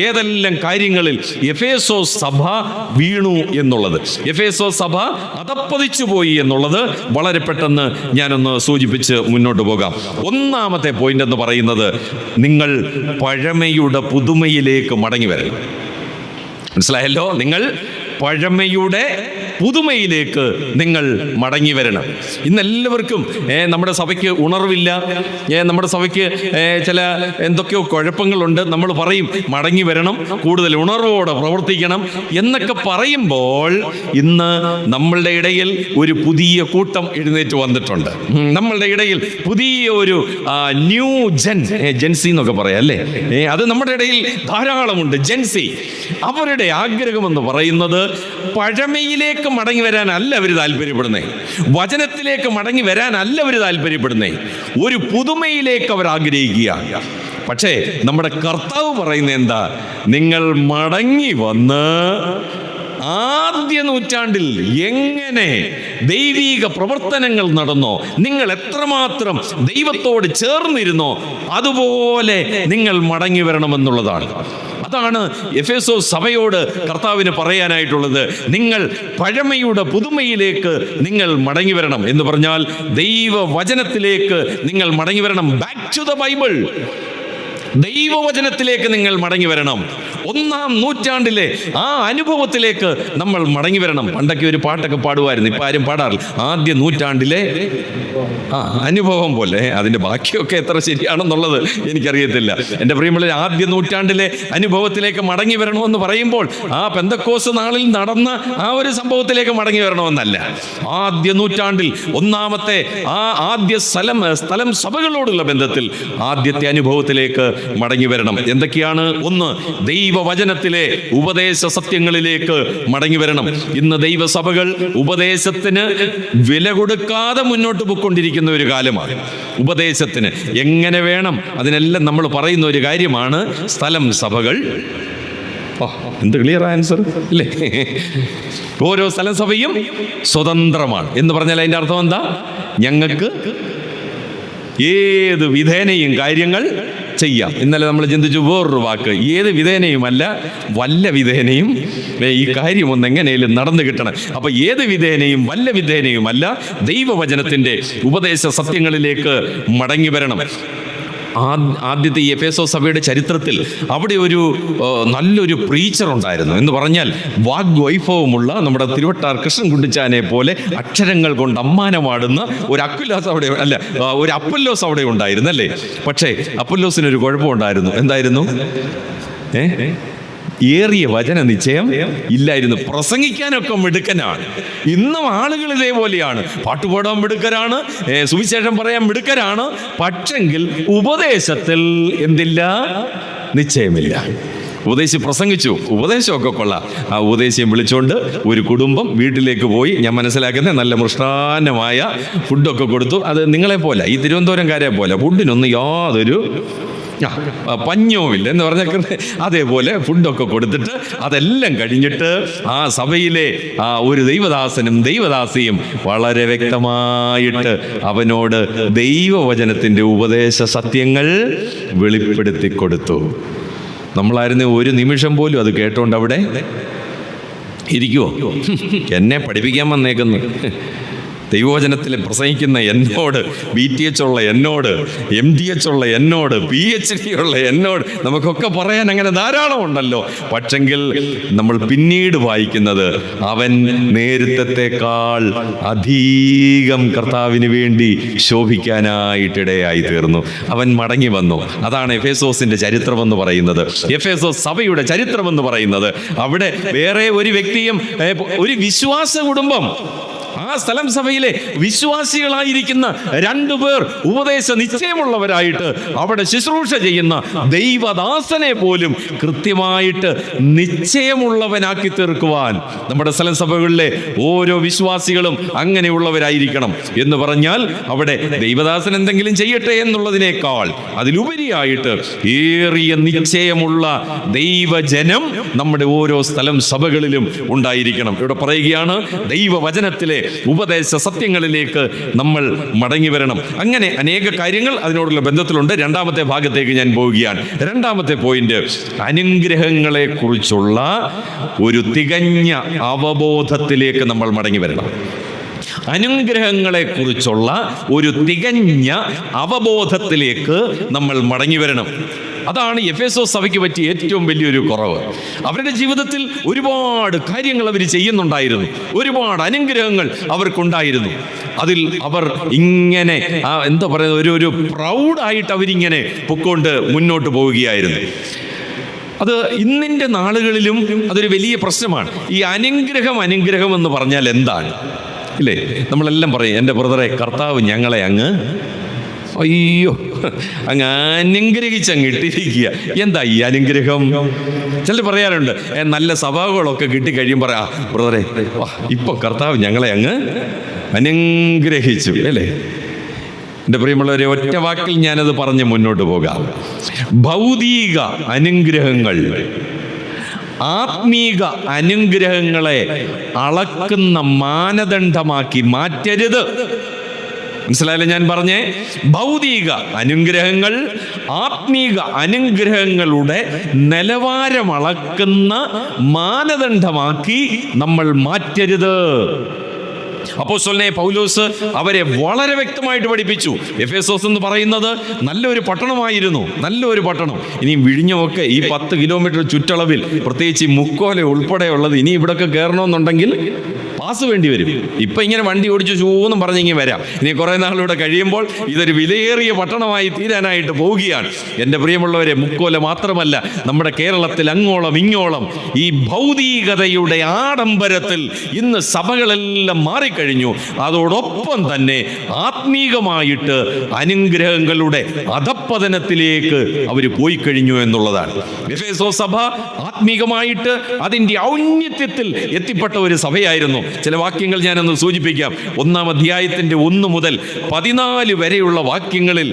ഏതെല്ലാം കാര്യങ്ങളിൽ എഫേസോസ് സഭ വീണു എന്നുള്ളത്, എഫേസോസ് സഭ അധപ്പതിച്ചു പോയി എന്നുള്ളത് വളരെ പെട്ടെന്ന് ഞാനൊന്ന് സൂചിപ്പിച്ച് മുന്നോട്ട് പോകാം. ഒന്നാമത്തെ പോയിന്റ് എന്ന് പറയുന്നത്, നിങ്ങൾ പഴമയുടെ പുതുമയിലേക്ക് മടങ്ങി വരണം. മനസ്സിലായല്ലോ? നിങ്ങൾ പഴമയുടെ പുതുമയിലേക്ക് നിങ്ങൾ മടങ്ങി വരണം. ഇന്നെല്ലാവർക്കും നമ്മുടെ സഭയ്ക്ക് ഉണർവില്ല, നമ്മുടെ സഭയ്ക്ക് ചില എന്തൊക്കെയോ കുഴപ്പങ്ങളുണ്ട്. നമ്മൾ പറയും മടങ്ങി വരണം, കൂടുതൽ ഉണർവോടെ പ്രവർത്തിക്കണം എന്നൊക്കെ പറയുമ്പോൾ ഇന്ന് നമ്മളുടെ ഇടയിൽ ഒരു പുതിയ കൂട്ടം എഴുന്നേറ്റ് വന്നിട്ടുണ്ട്. നമ്മളുടെ ഇടയിൽ പുതിയ ഒരു ന്യൂ ജെൻസി എന്നൊക്കെ പറയാം അല്ലേ, അത് നമ്മുടെ ഇടയിൽ ധാരാളമുണ്ട്. ജെൻസി അവരുടെ ആഗ്രഹമെന്ന് പറയുന്നത് പഴമയിലേക്ക് മടങ്ങി വരാനല്ല അവർ താല്പര്യപ്പെടുന്നേ, വചനത്തിലേക്ക് മടങ്ങി വരാനല്ല അവർ താല്പര്യപ്പെടുന്നേ, ഒരു പുതുമയിലേക്ക് അവർ ആഗ്രഹിക്കുക. പക്ഷേ നമ്മുടെ കർത്താവ് പറയുന്നത് എന്താ? നിങ്ങൾ മടങ്ങി വന്ന് ആദ്യ നൂറ്റാണ്ടിൽ എങ്ങനെ ദൈവിക പ്രവർത്തനങ്ങൾ നടന്നോ, നിങ്ങൾ എത്രമാത്രം ദൈവത്തോട് ചേർന്നിരുന്നോ, അതുപോലെ നിങ്ങൾ മടങ്ങി വരണമെന്നുള്ളതാണ്. അതാണ് എഫേസോസ് സഭയോട് കർത്താവിന് പറയാനായിട്ടുള്ളത്. നിങ്ങൾ പഴമയുടെ പുതുമയിലേക്ക് നിങ്ങൾ മടങ്ങി വരണം എന്ന് പറഞ്ഞാൽ ദൈവവചനത്തിലേക്ക് നിങ്ങൾ മടങ്ങി വരണം. Back to the Bible. ദൈവവചനത്തിലേക്ക് നിങ്ങൾ മടങ്ങി വരണം. ഒന്നാം നൂറ്റാണ്ടിലെ ആ അനുഭവത്തിലേക്ക് നമ്മൾ മടങ്ങി വരണം. പണ്ടൊക്കെ ഒരു പാട്ടൊക്കെ പാടുമായിരുന്നു, ഇപ്പം ആരും പാടാറില്ല. ആദ്യ നൂറ്റാണ്ടിലെ അനുഭവം പോലെ. അതിൻ്റെ ബാക്കിയൊക്കെ എത്ര ശരിയാണെന്നുള്ളത് എനിക്കറിയത്തില്ല. എൻ്റെ പ്രിയമുള്ള, ആദ്യ നൂറ്റാണ്ടിലെ അനുഭവത്തിലേക്ക് മടങ്ങി വരണമെന്ന് പറയുമ്പോൾ ആ പെന്തക്കോസ് നാളിൽ നടന്ന ആ ഒരു സംഭവത്തിലേക്ക് മടങ്ങി വരണമെന്നല്ല. ആദ്യ നൂറ്റാണ്ടിൽ ഒന്നാമത്തെ ആ ആദ്യ സ്ഥലം സഭകളോടുള്ള ബന്ധത്തിൽ ആദ്യത്തെ അനുഭവത്തിലേക്ക് മടങ്ങി വരണം. എന്തൊക്കെയാണ്? ഒന്ന്, ദൈവവചനത്തിലെ ഉപദേശ സത്യങ്ങളിലേക്ക് മടങ്ങി വരണം. ഇന്ന് ദൈവസഭകൾ ഉപദേശത്തിന് വില കൊടുക്കാതെ മുന്നോട്ട് പോയിക്കൊണ്ടിരിക്കുന്ന ഒരു കാലമാണ്. ഉപദേശത്തിന് എങ്ങനെ വേണം, അതിനെല്ലാം നമ്മൾ പറയുന്ന ഒരു കാര്യമാണ് സ്ഥലം സഭകൾ. എന്ത് ക്ലിയർ ആൻസർ അല്ലേ? ഓരോ സ്ഥലം സഭയും സ്വതന്ത്രമാണ് എന്ന് പറഞ്ഞാൽ അതിൻ്റെ അർത്ഥം എന്താ? ഞങ്ങൾക്ക് ഏത് വിധേനയും കാര്യങ്ങൾ ചെയ്യാം. ഇന്നലെ നമ്മൾ ചിന്തിച്ചു വേറൊരു വാക്ക്, ഏത് വിധേനയുമല്ല, വല്ല വിധേനയും ഈ കാര്യം ഒന്ന് എങ്ങനെയും നടന്നു കിട്ടണം. അപ്പൊ ഏത് വിധേനയും വല്ല വിധേനയുമല്ല, ദൈവവചനത്തിന്റെ ഉപദേശ സത്യങ്ങളിലേക്ക് മടങ്ങി വരണം. ആദ്യത്തെ ഈ എഫേസോസ് സഭയുടെ ചരിത്രത്തിൽ അവിടെ ഒരു നല്ലൊരു പ്രീച്ചർ ഉണ്ടായിരുന്നു. എന്ന് പറഞ്ഞാൽ വാഗ്വൈഭവമുള്ള നമ്മുടെ തിരുവട്ടാർ കൃഷ്ണൻ കുണ്ടിച്ചാനെ പോലെ അക്ഷരങ്ങൾ കൊണ്ട് അമ്മാനമാടുന്ന ഒരു അക്വിലാസ് അവിടെ അല്ല, ഒരു അപ്പല്ലോസ് അവിടെ ഉണ്ടായിരുന്നല്ലേ. പക്ഷേ അപ്പല്ലോസിനൊരു കുഴപ്പമുണ്ടായിരുന്നു. എന്തായിരുന്നു? ഏറിയ വചന നിശ്ചയം ഇല്ലായിരുന്നു. പ്രസംഗിക്കാനൊക്കെ മിടുക്കനാണ്. ഇന്നും ആളുകൾ ഇതേപോലെയാണ്, പാട്ടുപാടാൻ മിടുക്കരാണ്, സുവിശേഷം പറയാൻ മിടുക്കരാണ്. പക്ഷെങ്കിൽ ഉപദേശത്തിൽ എന്തില്ല? നിശ്ചയമില്ല. ഉപദേശി പ്രസംഗിച്ചു, ഉപദേശമൊക്കെ കൊള്ളാം. ആ ഉപദേശിയെ വിളിച്ചുകൊണ്ട് ഒരു കുടുംബം വീട്ടിലേക്ക് പോയി. ഞാൻ മനസ്സിലാക്കുന്നത് നല്ല മൃഷ്ടാന്നമായ ഫുഡൊക്കെ കൊടുത്തു. അത് നിങ്ങളെപ്പോലെ, ഈ തിരുവനന്തപുരംകാരെ പോലെ ഫുഡിനൊന്നും യാതൊരു പഞ്ഞവുമില്ല എന്ന് പറഞ്ഞ അതേപോലെ ഫുഡൊക്കെ കൊടുത്തിട്ട് അതെല്ലാം കഴിഞ്ഞിട്ട് ആ സഭയിലെ ആ ഒരു ദൈവദാസനും ദൈവദാസിയും വളരെ വ്യക്തമായിട്ട് അവനോട് ദൈവവചനത്തിൻ്റെ ഉപദേശ സത്യങ്ങൾ വെളിപ്പെടുത്തി കൊടുത്തു. നമ്മളായിരുന്നു ഒരു നിമിഷം പോലും അത് കേട്ടോണ്ട് അവിടെ ഇരിക്കുവോ? എന്നെ പഠിപ്പിക്കാൻ വന്നേക്കുന്നു. ദൈവവചനത്തിൽ പ്രസംഗിക്കുന്ന എന്നോട്, BTH ഉള്ള എന്നോട്, MDH ഉള്ള എന്നോട്, PhD ഉള്ള എന്നോട്, നമുക്കൊക്കെ പറയാൻ അങ്ങനെ ധാരാളം ഉണ്ടല്ലോ. പക്ഷെങ്കിൽ നമ്മൾ പിന്നീട് വായിക്കുന്നത് അവൻ നേരത്തെക്കാൾ അധികം കർത്താവിന് വേണ്ടി ശോഭിക്കാനായിട്ടിടയായി തീർന്നു. അവൻ മടങ്ങി വന്നു. അതാണ് എഫേസോസിന്റെ ചരിത്രമെന്ന് പറയുന്നത്, എഫേസോസ് സഭയുടെ ചരിത്രമെന്ന് പറയുന്നത്. അവിടെ വേറെ ഒരു വ്യക്തിയും, ഒരു വിശ്വാസ കുടുംബം ആ സ്ഥലം സഭയിലെ വിശ്വാസികളായിരിക്കുന്ന 2 പേർ ഉപദേശ നിശ്ചയമുള്ളവരായിട്ട് അവിടെ ശുശ്രൂഷ ചെയ്യുന്ന ദൈവദാസനെ പോലും കൃത്യമായിട്ട് നിശ്ചയമുള്ളവനാക്കി തീർക്കുവാൻ നമ്മുടെ സ്ഥലം സഭകളിലെ ഓരോ വിശ്വാസികളും അങ്ങനെയുള്ളവരായിരിക്കണം. എന്ന് പറഞ്ഞാൽ അവിടെ ദൈവദാസൻ എന്തെങ്കിലും ചെയ്യട്ടെ എന്നുള്ളതിനേക്കാൾ അതിലുപരിയായിട്ട് ഏറിയ നിശ്ചയമുള്ള ദൈവജനം നമ്മുടെ ഓരോ സ്ഥലം സഭകളിലും ഉണ്ടായിരിക്കണം. ഇവിടെ പറയുകയാണ്, ദൈവവചനത്തിലെ ഉപദേശ സത്യങ്ങളിലേക്ക് നമ്മൾ മടങ്ങി വരണം. അങ്ങനെ അനേക കാര്യങ്ങൾ അതിനോടുള്ള ബന്ധത്തിലുണ്ട്. രണ്ടാമത്തെ ഭാഗത്തേക്ക് ഞാൻ പോവുകയാണ്. രണ്ടാമത്തെ പോയിന്റ്, അനുഗ്രഹങ്ങളെ കുറിച്ചുള്ള ഒരു തികഞ്ഞ അവബോധത്തിലേക്ക് നമ്മൾ മടങ്ങി വരണം. അനുഗ്രഹങ്ങളെ കുറിച്ചുള്ള ഒരു തികഞ്ഞ അവബോധത്തിലേക്ക് നമ്മൾ മടങ്ങി വരണം. അതാണ് എഫേസോസ് സഭയ്ക്ക് പറ്റിയ ഏറ്റവും വലിയൊരു കുറവ്. അവരുടെ ജീവിതത്തിൽ ഒരുപാട് കാര്യങ്ങൾ അവർ ചെയ്യുന്നുണ്ടായിരുന്നു, ഒരുപാട് അനുഗ്രഹങ്ങൾ അവർക്കുണ്ടായിരുന്നു. അതിൽ അവർ ഇങ്ങനെ എന്താ പറയുക, ഒരു പ്രൗഡായിട്ട് അവരിങ്ങനെ പൊക്കൊണ്ട് മുന്നോട്ട് പോവുകയായിരുന്നു. അത് ഇന്നിൻ്റെ നാളുകളിലും അതൊരു വലിയ പ്രശ്നമാണ്. ഈ അനുഗ്രഹം എന്ന് പറഞ്ഞാൽ എന്താണ് ഇല്ലേ? നമ്മളെല്ലാം പറയും, എൻ്റെ ബ്രദറെ, കർത്താവ് ഞങ്ങളെ അങ്ങ് അനുഗ്രഹിച്ചങ്ങ് ഇട്ടിരിക്കുക. എന്താ ഈ അനുഗ്രഹം? ചിലർ പറയാറുണ്ട്, നല്ല സഭകളൊക്കെ കിട്ടിക്കഴിയുമ്പോൾ ബ്രദറെ, ഇപ്പൊ കർത്താവ് ഞങ്ങളെ അങ്ങ് അനുഗ്രഹിച്ചു അല്ലേ? എൻ്റെ പ്രിയമുള്ളവരെ, ഒറ്റ വാക്കിൽ ഞാനത് പറഞ്ഞ് മുന്നോട്ട് പോകാം. ഭൗതിക അനുഗ്രഹങ്ങൾ ആത്മീക അനുഗ്രഹങ്ങളെ അളക്കുന്ന മാനദണ്ഡമാക്കി മാറ്റരുത്. മനസ്സിലായല്ലോ ഞാൻ പറഞ്ഞേ? ഭൗതിക അനുഗ്രഹങ്ങൾ ആത്മീക അനുഗ്രഹങ്ങളുടെ നിലവാരം അളക്കുന്ന മാനദണ്ഡമാക്കി നമ്മൾ മാറ്റരുത്. അപ്പോസ്തലനായ പൗലോസ് അവരെ വളരെ വ്യക്തമായിട്ട് പഠിപ്പിച്ചു. എഫേസോസ് എന്ന് പറയുന്നത് നല്ലൊരു പട്ടണമായിരുന്നു, നല്ലൊരു പട്ടണം. ഇനി വിഴിഞ്ഞമൊക്കെ ഈ 10 കിലോമീറ്റർ ചുറ്റളവിൽ, പ്രത്യേകിച്ച് ഈ മുക്കോല ഉൾപ്പെടെയുള്ളത്, ഇനി ഇവിടെയൊക്കെ കയറണമെന്നുണ്ടെങ്കിൽ പാസ് വേണ്ടി വരും. ഇപ്പം ഇങ്ങനെ വണ്ടി ഓടിച്ച് ചൂന്നും പറഞ്ഞിങ്ങനെ വരാം. ഇനി കുറേ നാളിലൂടെ കഴിയുമ്പോൾ ഇതൊരു വിലയേറിയ പട്ടണമായി തീരാനായിട്ട് പോവുകയാണ്. എൻ്റെ പ്രിയമുള്ളവരെ, മുക്കോല മാത്രമല്ല, നമ്മുടെ കേരളത്തിൽ അങ്ങോളം ഇങ്ങോളം ഈ ഭൗതികതയുടെ ആഡംബരത്തിൽ ഇന്ന് സഭകളെല്ലാം മാറിക്കഴിഞ്ഞു. അതോടൊപ്പം തന്നെ ആത്മീകമായിട്ട് അനുഗ്രഹങ്ങളുടെ അധപ്പതനത്തിലേക്ക് അവർ പോയി കഴിഞ്ഞു എന്നുള്ളതാണ്. എഫേസോസ് സഭ ആത്മീകമായിട്ട് അതിൻ്റെ ഔന്നത്യത്തിൽ എത്തിപ്പെട്ട ഒരു സഭയായിരുന്നു. ചില വാക്യങ്ങൾ ഞാനൊന്ന് സൂചിപ്പിക്കാം. 1-ാം അധ്യായത്തിൻ്റെ 1 മുതൽ 14 വരെയുള്ള വാക്യങ്ങളിൽ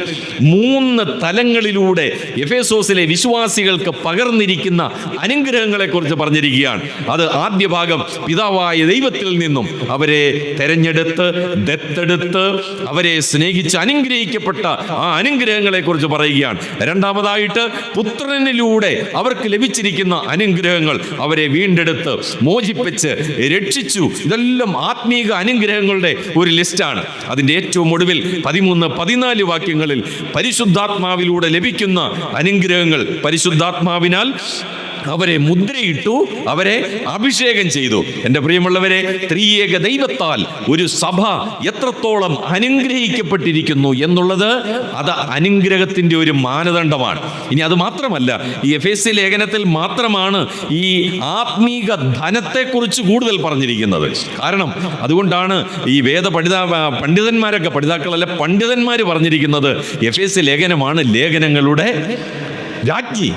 3 തലങ്ങളിലൂടെ എഫേസോസിലെ വിശ്വാസികൾക്ക് പകർന്നിരിക്കുന്ന അനുഗ്രഹങ്ങളെ കുറിച്ച് പറഞ്ഞിരിക്കുകയാണ്. അത് ആദ്യ ഭാഗം പിതാവായ ദൈവത്തിൽ നിന്നും അവരെ തെരഞ്ഞെടുത്ത് ദത്തെടുത്ത് അവരെ സ്നേഹിച്ച് അനുഗ്രഹിക്കപ്പെട്ട ആ അനുഗ്രഹങ്ങളെ കുറിച്ച് പറയുകയാണ്. രണ്ടാമതായിട്ട് പുത്രനിലൂടെ അവർക്ക് ലഭിച്ചിരിക്കുന്ന അനുഗ്രഹങ്ങൾ, അവരെ വീണ്ടെടുത്ത് മോചിപ്പിച്ച് രക്ഷിച്ചു. ഇതെല്ലാം ആത്മീക അനുഗ്രഹങ്ങളുടെ ഒരു ലിസ്റ്റാണ്. അതിൻ്റെ ഏറ്റവും ഒടുവിൽ 13-14 വാക്യങ്ങളിൽ പരിശുദ്ധാത്മാവിലൂടെ ലഭിക്കുന്ന അനുഗ്രഹങ്ങൾ, പരിശുദ്ധാത്മാവിനാൽ അവരെ മുദ്രയിട്ടു, അവരെ അഭിഷേകം ചെയ്തു. എൻ്റെ പ്രിയമുള്ളവരെ, ത്രിയേക ദൈവത്താൽ ഒരു സഭ എത്രത്തോളം അനുഗ്രഹിക്കപ്പെട്ടിരിക്കുന്നു എന്നുള്ളത് അത് അനുഗ്രഹത്തിൻ്റെ ഒരു മാനദണ്ഡമാണ്. ഇനി അത് മാത്രമല്ല, ഈ എഫേസ്യ ലേഖനത്തിൽ മാത്രമാണ് ഈ ആത്മീക ധനത്തെക്കുറിച്ച് കൂടുതൽ പറഞ്ഞിരിക്കുന്നത്. കാരണം അതുകൊണ്ടാണ് ഈ പണ്ഡിതന്മാരൊക്കെ, പഠിതാക്കളല്ല പണ്ഡിതന്മാർ പറഞ്ഞിരിക്കുന്നത് എഫേസ്യ ലേഖനമാണ് ലേഖനങ്ങളുടെ രാജ്ഞി,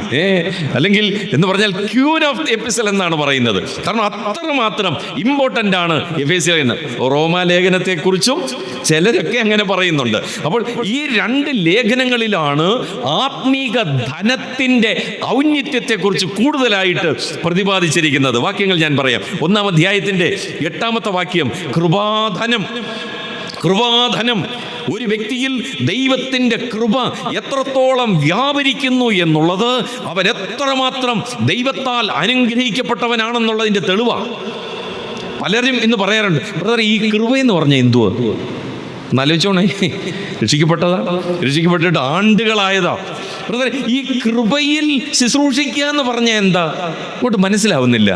അല്ലെങ്കിൽ എന്ന് പറഞ്ഞാൽ ക്യൂൻ ഓഫ് ദി എപ്പിസൽ എന്നാണ് പറയുന്നത്. കാരണം അത്രമാത്രം ഇമ്പോർട്ടൻ്റ് ആണ് എഫേസ്യ ലേഖനം. റോമാലേഖനത്തെക്കുറിച്ചും ചിലരൊക്കെ അങ്ങനെ പറയുന്നുണ്ട്. അപ്പോൾ ഈ 2 ലേഖനങ്ങളിലാണ് ആത്മീക ധനത്തിൻ്റെ ഔന്നത്യത്തെക്കുറിച്ച് കൂടുതലായിട്ട് പ്രതിപാദിച്ചിരിക്കുന്നത്. വാക്യങ്ങൾ ഞാൻ പറയാം. 1-ാം അധ്യായത്തിൻ്റെ 8-ാമത്തെ വാക്യം, കൃപാധനം. ഒരു വ്യക്തിയിൽ ദൈവത്തിൻ്റെ കൃപ എത്രത്തോളം വ്യാപരിക്കുന്നു എന്നുള്ളത് അവൻ എത്രമാത്രം ദൈവത്താൽ അനുഗ്രഹിക്കപ്പെട്ടവനാണെന്നുള്ളതിൻ്റെ തെളിവാണ്. പലരും ഇന്ന് പറയാറുണ്ട്, ബ്രദർ, ഈ കൃപയെന്ന് പറഞ്ഞാൽ എന്തുവാ? എന്നാലോചിച്ചോണേ, രക്ഷിക്കപ്പെട്ടിട്ട് ആണ്ടുകളായതാ. ബ്രദർ, ഈ കൃപയിൽ ശുശ്രൂഷിക്കുക എന്ന് പറഞ്ഞാൽ എന്താ? അങ്ങോട്ട് മനസ്സിലാവുന്നില്ല.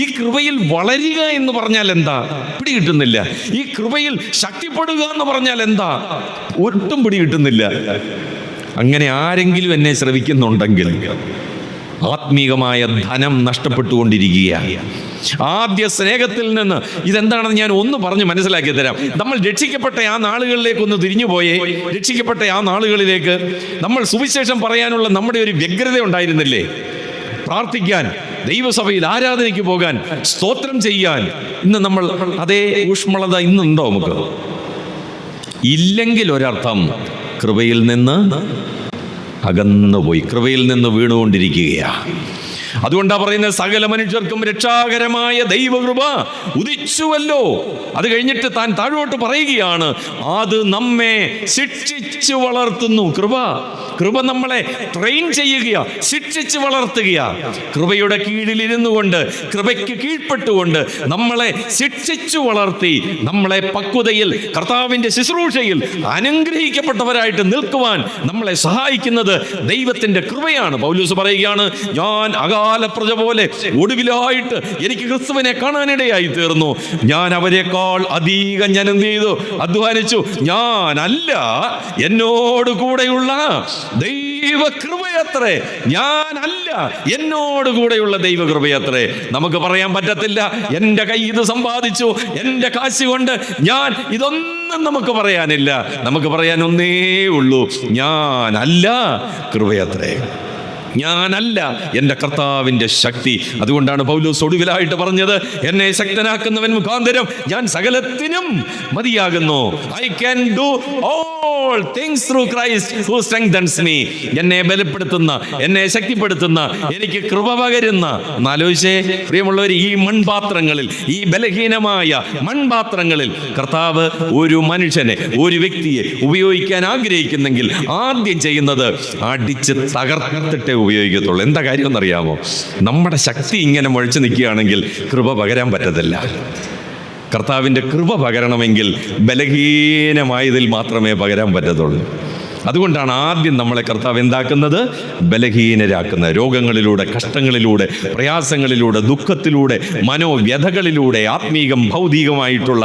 ഈ കൃപയിൽ വളരുക എന്ന് പറഞ്ഞാൽ എന്താ? പിടി കിട്ടുന്നില്ല. ഈ കൃപയിൽ ശക്തിപ്പെടുക എന്ന് പറഞ്ഞാൽ എന്താ? ഒട്ടും പിടി കിട്ടുന്നില്ല. അങ്ങനെ ആരെങ്കിലും എന്നെ ശ്രവിക്കുന്നുണ്ടെങ്കിൽ ആത്മീകമായ ധനം നഷ്ടപ്പെട്ടുകൊണ്ടിരിക്കുകയാണ്. ആദ്യ സ്നേഹത്തിൽ നിന്ന്. ഇതെന്താണെന്ന് ഞാൻ ഒന്ന് പറഞ്ഞ് മനസ്സിലാക്കി തരാം. നമ്മൾ രക്ഷിക്കപ്പെട്ട ആ നാളുകളിലേക്കൊന്ന് തിരിഞ്ഞുപോയേ. രക്ഷിക്കപ്പെട്ട ആ നാളുകളിലേക്ക് നമ്മൾ സുവിശേഷം പറയാനുള്ള നമ്മുടെ ഒരു വ്യഗ്രത ഉണ്ടായിരുന്നില്ലേ? പ്രാർത്ഥിക്കാൻ, ദൈവസഭയിൽ ആരാധനയ്ക്ക് പോകാൻ, സ്തോത്രം ചെയ്യാൻ. ഇന്ന് നമ്മൾ അതേ ഊഷ്മളത ഇന്നുണ്ടോ? നമുക്ക് ഇല്ലെങ്കിൽ ഒരർത്ഥം കൃപയിൽ നിന്ന് അകന്നുപോയി, കൃപയിൽ നിന്ന് വീണുകൊണ്ടിരിക്കുകയാണ്. അതുകൊണ്ടാ പറയുന്നത്, സകല മനുഷ്യർക്കും രക്ഷാകരമായ ദൈവകൃപ ഉദിച്ചുവല്ലോ. അത് കഴിഞ്ഞിട്ട് താൻ താഴോട്ട് പറയുകയാണ്, അത് നമ്മെ ശിക്ഷിച്ചു വളർത്തുന്നു. കൃപ നമ്മളെ ട്രെയിൻ ചെയ്യുകയാ, ശിക്ഷിച്ച് വളർത്തുകയാ. കൃപയുടെ കീഴിലിരുന്നു കൊണ്ട്, കൃപയ്ക്ക് കീഴ്പ്പെട്ടുകൊണ്ട് നമ്മളെ ശിക്ഷിച്ചു വളർത്തി, നമ്മളെ പക്വതയിൽ, കർത്താവിൻ്റെ ശുശ്രൂഷയിൽ അനുഗ്രഹിക്കപ്പെട്ടവരായിട്ട് നിൽക്കുവാൻ നമ്മളെ സഹായിക്കുന്നത് ദൈവത്തിൻ്റെ കൃപയാണ്. പൗലോസ് പറയുകയാണ്, ഞാൻ അകാലപ്രജ പോലെ ഒടുവിലായിട്ട് എനിക്ക് ക്രിസ്തുവിനെ കാണാനിടയായി തീർന്നു. ഞാൻ അവരെക്കാൾ അധികം ഞാൻ എന്ത് ചെയ്തു? അധ്വാനിച്ചു. ഞാനല്ല, എന്നോട് കൂടെയുള്ള ദൈവകൃപയത്രേ. ഞാനല്ല, എന്നോട് കൂടെയുള്ള ദൈവകൃപയത്രേ. നമുക്ക് പറയാൻ പറ്റത്തില്ല, എൻ്റെ കൈ ഇത് സമ്പാദിച്ചു, എൻ്റെ കാശ് കൊണ്ട് ഞാൻ ഇതൊന്നും നമുക്ക് പറയാനില്ല. നമുക്ക് പറയാൻ ഒന്നേ ഉള്ളൂ, ഞാനല്ല, കൃപയത്രേ. ഞാനല്ല, എൻ്റെ കർത്താവിൻ്റെ ശക്തി. അതുകൊണ്ടാണ് പൗലോസ് ഒടുവിലായിട്ട് പറഞ്ഞത്, എന്നെ ശക്തനാക്കുന്നവൻ മുഖാന്തരം ഞാൻ സകലത്തിനും മതിയാകുന്നു. I can do all things through Christ who strengthens me. എന്നെ ബലപ്പെടുത്തുന്ന, എന്നെ ശക്തിപ്പെടുത്തുന്ന, എനിക്ക് കൃപ പകരുന്ന. എന്നാലോചിച്ചേ പ്രിയമുള്ളവർ, ഈ മൺപാത്രങ്ങളിൽ, ഈ ബലഹീനമായ മൺപാത്രങ്ങളിൽ കർത്താവ് ഒരു മനുഷ്യനെ, ഒരു വ്യക്തിയെ ഉപയോഗിക്കാൻ ആഗ്രഹിക്കുന്നെങ്കിൽ ആദ്യം ചെയ്യുന്നത് അടിച്ച് തകർത്തിട്ടേ ഉപയോഗിക്കത്തുള്ളൂ. എന്താ കാര്യം എന്നറിയാമോ? നമ്മുടെ ശക്തി ഇങ്ങനെ മുഴച്ചു നിൽക്കുകയാണെങ്കിൽ കൃപ പകരാൻ പറ്റത്തില്ല. കർത്താവിൻ്റെ കൃപ പകരണമെങ്കിൽ ബലഹീനമായതിൽ മാത്രമേ പകരാൻ പറ്റത്തുള്ളൂ. അതുകൊണ്ടാണ് ആദ്യം നമ്മളെ കർത്താവ് എന്താക്കുന്നത്? ബലഹീനരാക്കുന്നത്. രോഗങ്ങളിലൂടെ, കഷ്ടങ്ങളിലൂടെ, പ്രയാസങ്ങളിലൂടെ, ദുഃഖത്തിലൂടെ, മനോവ്യഥകളിലൂടെ, ആത്മീകം ഭൗതികമായിട്ടുള്ള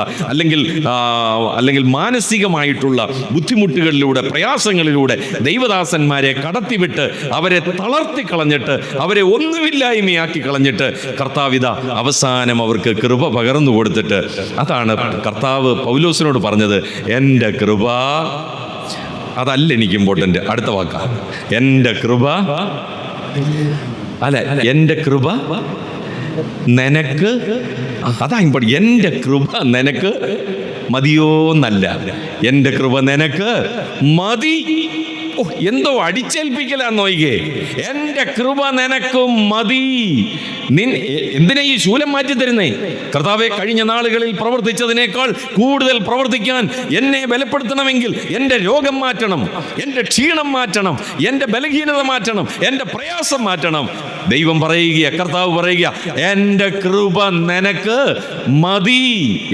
അല്ലെങ്കിൽ മാനസികമായിട്ടുള്ള ബുദ്ധിമുട്ടുകളിലൂടെ, പ്രയാസങ്ങളിലൂടെ ദൈവദാസന്മാരെ കടത്തിവിട്ട് അവരെ തളർത്തിക്കളഞ്ഞിട്ട്, അവരെ ഒന്നുമില്ലായ്മയാക്കി കളഞ്ഞിട്ട് കർത്താവിത അവസാനം അവർക്ക് കൃപ പകർന്നു കൊടുത്തിട്ട്, അതാണ് കർത്താവ് പൗലോസിനോട് പറഞ്ഞത്, എൻ്റെ കൃപ. അതല്ല എനിക്ക് ഇമ്പോർട്ടൻ്റ്, അടുത്ത വാക്കാ. എൻ്റെ കൃപ അല്ല, എൻ്റെ കൃപ നിനക്ക്, അതാ ഇമ്പോർട്ടൻ്റ്. എൻ്റെ കൃപ നിനക്ക് മതിയോന്നല്ല, എൻ്റെ കൃപ നിനക്ക് മതി. എന്തോ അടിച്ചേൽപ്പിക്കലാന്ന് നോക്കിക്കേ. എൻ്റെ കൃപ നിനക്ക് മതി. എന്തിനാ ഈ ശൂലം മാറ്റി തരുന്നേ? കർത്താവെ, കഴിഞ്ഞ നാളുകളിൽ പ്രവർത്തിച്ചതിനേക്കാൾ കൂടുതൽ പ്രവർത്തിക്കാൻ എന്നെ ബലപ്പെടുത്തണമെങ്കിൽ എൻ്റെ രോഗം മാറ്റണം, എൻ്റെ ക്ഷീണം മാറ്റണം, എൻ്റെ ബലഹീനത മാറ്റണം, എൻ്റെ പ്രയാസം മാറ്റണം. ദൈവം പറയുക, കർത്താവ് പറയുക, എൻ്റെ കൃപ നിനക്ക് മതി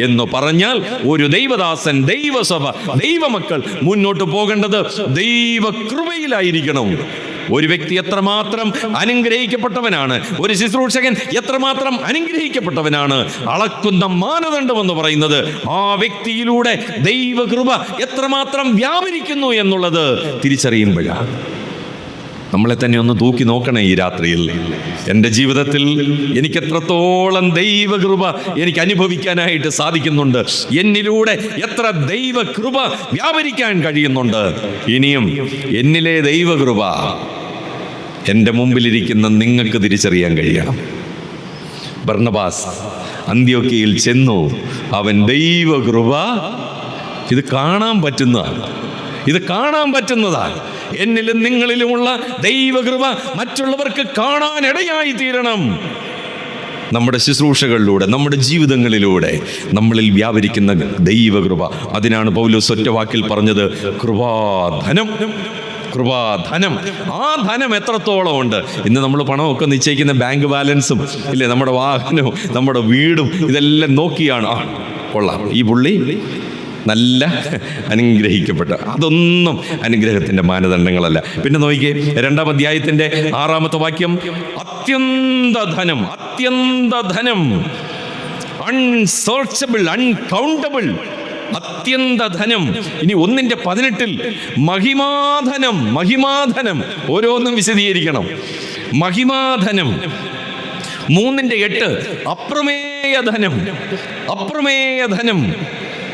എന്ന് പറഞ്ഞാൽ ഒരു ദൈവദാസൻ, ദൈവസഭ, ദൈവമക്കൾ മുന്നോട്ട് പോകേണ്ടത് ദൈവകൃപയിലായിരിക്കണം. ഒരു വ്യക്തി എത്രമാത്രം അനുഗ്രഹിക്കപ്പെട്ടവനാണ്, ഒരു ശുശ്രൂഷകൻ എത്രമാത്രം അനുഗ്രഹിക്കപ്പെട്ടവനാണ്, അളക്കുന്ന മാനദണ്ഡം എന്ന് പറയുന്നത് ആ വ്യക്തിയിലൂടെ ദൈവകൃപ എത്രമാത്രം വ്യാപരിക്കുന്നു എന്നുള്ളത് തിരിച്ചറിയുമ്പോഴാണ്. നമ്മളെ തന്നെ ഒന്ന് തൂക്കി നോക്കണേ ഈ രാത്രിയിൽ. എൻ്റെ ജീവിതത്തിൽ എനിക്ക് എത്രത്തോളം ദൈവകൃപ എനിക്ക് അനുഭവിക്കാനായിട്ട് സാധിക്കുന്നുണ്ട്, എന്നിലൂടെ എത്ര ദൈവകൃപ വ്യാപരിക്കാൻ കഴിയുന്നുണ്ട്. ഇനിയും എന്നിലെ ദൈവകൃപ എൻ്റെ മുമ്പിലിരിക്കുന്ന നിങ്ങൾക്ക് തിരിച്ചറിയാൻ കഴിയണം. ബർന്നബാസ് അന്ത്യോക്യയിൽ ചെന്നു, അവൻ ദൈവകൃപ ഇത് കാണാൻ പറ്റുന്നതാണ്. എന്നിലും നിങ്ങളിലുമുള്ള ദൈവകൃപ മറ്റുള്ളവർക്ക് കാണാനിടയായി തീരണം. നമ്മുടെ ശുശ്രൂഷകളിലൂടെ, നമ്മുടെ ജീവിതങ്ങളിലൂടെ നമ്മളിൽ വ്യാപരിക്കുന്ന ദൈവകൃപ. അതിനാണ് പൗലോസ് ഒറ്റ വാക്കിൽ പറഞ്ഞത്, കൃപാധനം. ആ ധനം എത്രത്തോളം ഉണ്ട്? ഇന്ന് നമ്മൾ പണമൊക്കെ നിശ്ചയിക്കുന്ന ബാങ്ക് ബാലൻസും ഇല്ലേ, നമ്മുടെ വാഹനവും നമ്മുടെ വീടും ഇതെല്ലാം നോക്കിയാണ്, കൊള്ളാം, ഈ പുള്ളി നല്ല അനുഗ്രഹിക്കപ്പെട്ട. അതൊന്നും അനുഗ്രഹത്തിൻ്റെ മാനദണ്ഡങ്ങളല്ല. പിന്നെ നോക്കിക്കേ, 2-ാം അധ്യായത്തിൻ്റെ 6-ാമത്തെ വാക്യം, അത്യന്ത ധനം, അൺസോർച്ചബിൾ, അൺകൗണ്ടബിൾ, അത്യന്ത ധനം. ഇനി 1:18 മഹിമാധനം. ഓരോന്നും വിശദീകരിക്കണം. മഹിമാധനം, 3:8 അപ്രമേയ ധനം. അപ്രമേയ ധനം.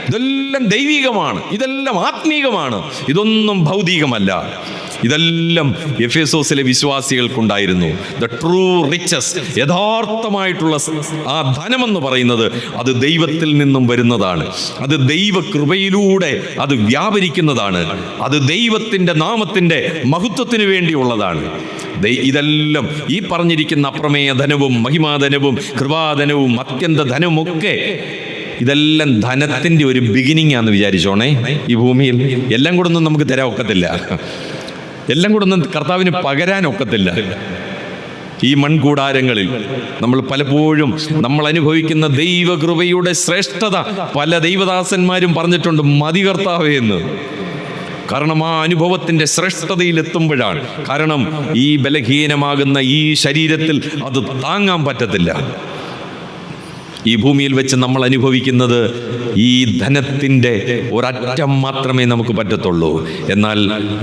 ഇതെല്ലാം ദൈവികമാണ്, ഇതെല്ലാം ആത്മീകമാണ്, ഇതൊന്നും ഭൗതികമല്ല. ഇതെല്ലാം എഫേസോസിലെ വിശ്വാസികൾക്കുണ്ടായിരുന്നു. ദ ട്രൂ റിച്ചസ്, യഥാർത്ഥമായിട്ടുള്ള ആ ധനമെന്ന് പറയുന്നത് അത് ദൈവത്തിൽ നിന്നും വരുന്നതാണ്. അത് ദൈവകൃപയിലൂടെ അത് വ്യാപരിക്കുന്നതാണ്. അത് ദൈവത്തിൻ്റെ നാമത്തിൻ്റെ മഹത്വത്തിന് വേണ്ടിയുള്ളതാണ്. ഇതെല്ലാം ഈ പറഞ്ഞിരിക്കുന്ന അപ്രമേയ ധനവും മഹിമാധനവും കൃപാധനവും അത്യന്ത ധനവുമൊക്കെ ഇതെല്ലാം ധനത്തിൻ്റെ ഒരു ബിഗിനിങ് ആണെന്ന് വിചാരിച്ചോണേ. ഈ ഭൂമിയിൽ എല്ലാം കൂടെ ഒന്നും നമുക്ക് തരാൻ ഒക്കത്തില്ല, എല്ലാം കൂടെ ഒന്നും കർത്താവിന് പകരാനൊക്കത്തില്ല. ഈ മൺകൂടാരങ്ങളിൽ നമ്മൾ പലപ്പോഴും നമ്മൾ അനുഭവിക്കുന്ന ദൈവകൃപയുടെ ശ്രേഷ്ഠത പല ദൈവദാസന്മാരും പറഞ്ഞിട്ടുണ്ട്, മതി കർത്താവേ എന്ന്. കാരണം ആ അനുഭവത്തിൻ്റെ ശ്രേഷ്ഠതയിൽ എത്തുമ്പോഴാണ്. കാരണം ഈ ബലഹീനമാകുന്ന ഈ ശരീരത്തിൽ അത് താങ്ങാൻ പറ്റത്തില്ല. ഈ ഭൂമിയിൽ വെച്ച് നമ്മൾ അനുഭവിക്കുന്നത് ഈ ധനത്തിൻ്റെ ഒരറ്റം മാത്രമേ നമുക്ക് പറ്റത്തുള്ളൂ. എന്നാൽ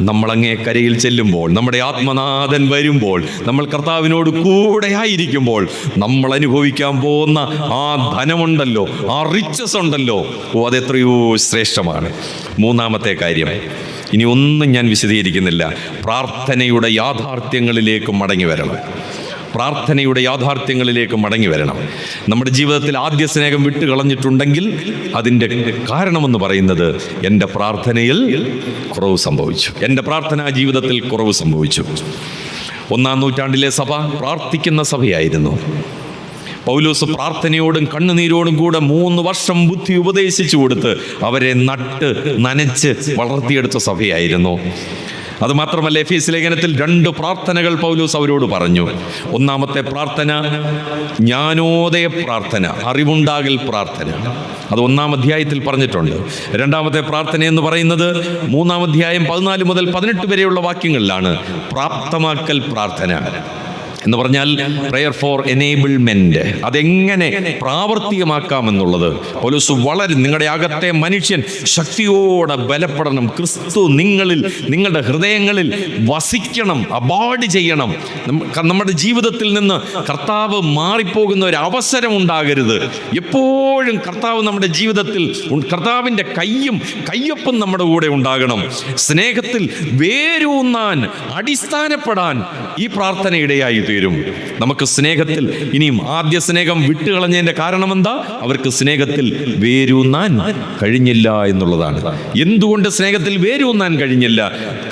നമ്മളങ്ങേ കരയിൽ ചെല്ലുമ്പോൾ, നമ്മുടെ ആത്മനാഥൻ വരുമ്പോൾ, നമ്മൾ കർത്താവിനോട് കൂടെ ആയിരിക്കുമ്പോൾ നമ്മൾ അനുഭവിക്കാൻ പോകുന്ന ആ ധനമുണ്ടല്ലോ, ആ റിച്ചസ് ഉണ്ടല്ലോ, അതെത്രയോ ശ്രേഷ്ഠമാണ്. 3-ാമത്തെ കാര്യം, ഇനി ഒന്നും ഞാൻ വിശദീകരിക്കുന്നില്ല, പ്രാർത്ഥനയുടെ യാഥാർത്ഥ്യങ്ങളിലേക്ക് മടങ്ങി വരണം. പ്രാർത്ഥനയുടെ യാഥാർത്ഥ്യങ്ങളിലേക്ക് മടങ്ങി വരണം. നമ്മുടെ ജീവിതത്തിൽ ആദ്യ സ്നേഹം വിട്ടുകളഞ്ഞിട്ടുണ്ടെങ്കിൽ അതിൻ്റെ കാരണമെന്ന് പറയുന്നത് എൻ്റെ പ്രാർത്ഥനയിൽ കുറവ് സംഭവിച്ചു, എൻ്റെ പ്രാർത്ഥനാ ജീവിതത്തിൽ കുറവ് സംഭവിച്ചു. 1-ാം നൂറ്റാണ്ടിലെ സഭ പ്രാർത്ഥിക്കുന്ന സഭയായിരുന്നു. പൗലോസ് പ്രാർത്ഥനയോടും കണ്ണുനീരോടും കൂടെ 3 വർഷം ബുദ്ധി ഉപദേശിച്ചു കൊടുത്ത് അവരെ നട്ട് നനച്ച് വളർത്തിയെടുത്ത സഭയായിരുന്നു. അതുമാത്രമല്ല, എഫേസ്യ ലേഖനത്തിൽ 2 പ്രാർത്ഥനകൾ പൗലോസ് അവരോട് പറഞ്ഞു. 1-ാമത്തെ പ്രാർത്ഥന ജ്ഞാനോദയ പ്രാർത്ഥന, അറിവുണ്ടാകൽ പ്രാർത്ഥന. അത് 1-ാം അധ്യായത്തിൽ പറഞ്ഞിട്ടുണ്ട്. 2-ാമത്തെ പ്രാർത്ഥന എന്ന് പറയുന്നത് 3-ാം അധ്യായം 14 മുതൽ 18 വരെയുള്ള വാക്യങ്ങളിലാണ്. പ്രാപ്തമാക്കൽ പ്രാർത്ഥന എന്ന് പറഞ്ഞാൽ പ്രയർ ഫോർ എനേബിൾമെന്റ്, അതെങ്ങനെ പ്രാവർത്തികമാക്കാമെന്നുള്ളത് പൗലോസ് വളരെ, നിങ്ങളുടെ അകത്തെ മനുഷ്യൻ ശക്തിയോടെ ബലപ്പെടണം, ക്രിസ്തു നിങ്ങളിൽ, നിങ്ങളുടെ ഹൃദയങ്ങളിൽ വസിക്കണം, അബോർഡ് ചെയ്യണം. നമ്മുടെ ജീവിതത്തിൽ നിന്ന് കർത്താവ് മാറിപ്പോകുന്ന ഒരു അവസരം ഉണ്ടാകരുത്. എപ്പോഴും കർത്താവ് നമ്മുടെ ജീവിതത്തിൽ, കർത്താവിൻ്റെ കയ്യൊപ്പം നമ്മുടെ കൂടെ ഉണ്ടാകണം. സ്നേഹത്തിൽ വേരൂന്നാൻ, അടിസ്ഥാനപ്പെടാൻ ഈ പ്രാർത്ഥനയിടയായി തീരും. നമുക്ക് സ്നേഹത്തിൽ ഇനിയും ആദ്യ സ്നേഹം വിട്ടുകളഞ്ഞതിന്റെ കാരണം എന്താ? അവർക്ക് സ്നേഹത്തിൽ വേരൂന്നാൻ കഴിഞ്ഞില്ല എന്നുള്ളതാണ്. എന്തുകൊണ്ട് സ്നേഹത്തിൽ വേരൂന്നാൻ കഴിഞ്ഞില്ല?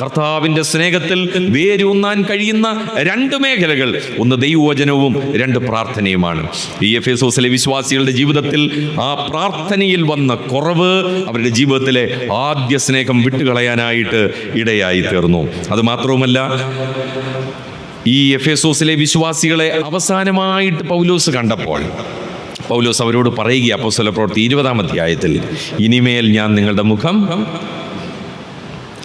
കർത്താവിന്റെ സ്നേഹത്തിൽ വേരൂന്നാൻ കഴിയുന്ന 2 മേഖലകൾ, ഒന്ന് ദൈവവചനവും 2 പ്രാർത്ഥനയുമാണ്. ഈ എഫേസോസിലെ വിശ്വാസികളുടെ ജീവിതത്തിൽ ആ പ്രാർത്ഥനയിൽ വന്ന കുറവ് അവരുടെ ജീവിതത്തിലെ ആദ്യ സ്നേഹം വിട്ടുകളയാനായിട്ട് ഇടയായി തീർന്നു. അത് മാത്രവുമല്ല, ഈ എഫേസോസിലെ വിശ്വാസികളെ അവസാനമായിട്ട് പൗലോസ് കണ്ടപ്പോൾ പൗലോസ് അവരോട് പറയുക, അപ്പോസ്തലപ്രവൃത്തി 20-ാം അധ്യായത്തിൽ, ഇനിമേൽ ഞാൻ നിങ്ങളുടെ മുഖം.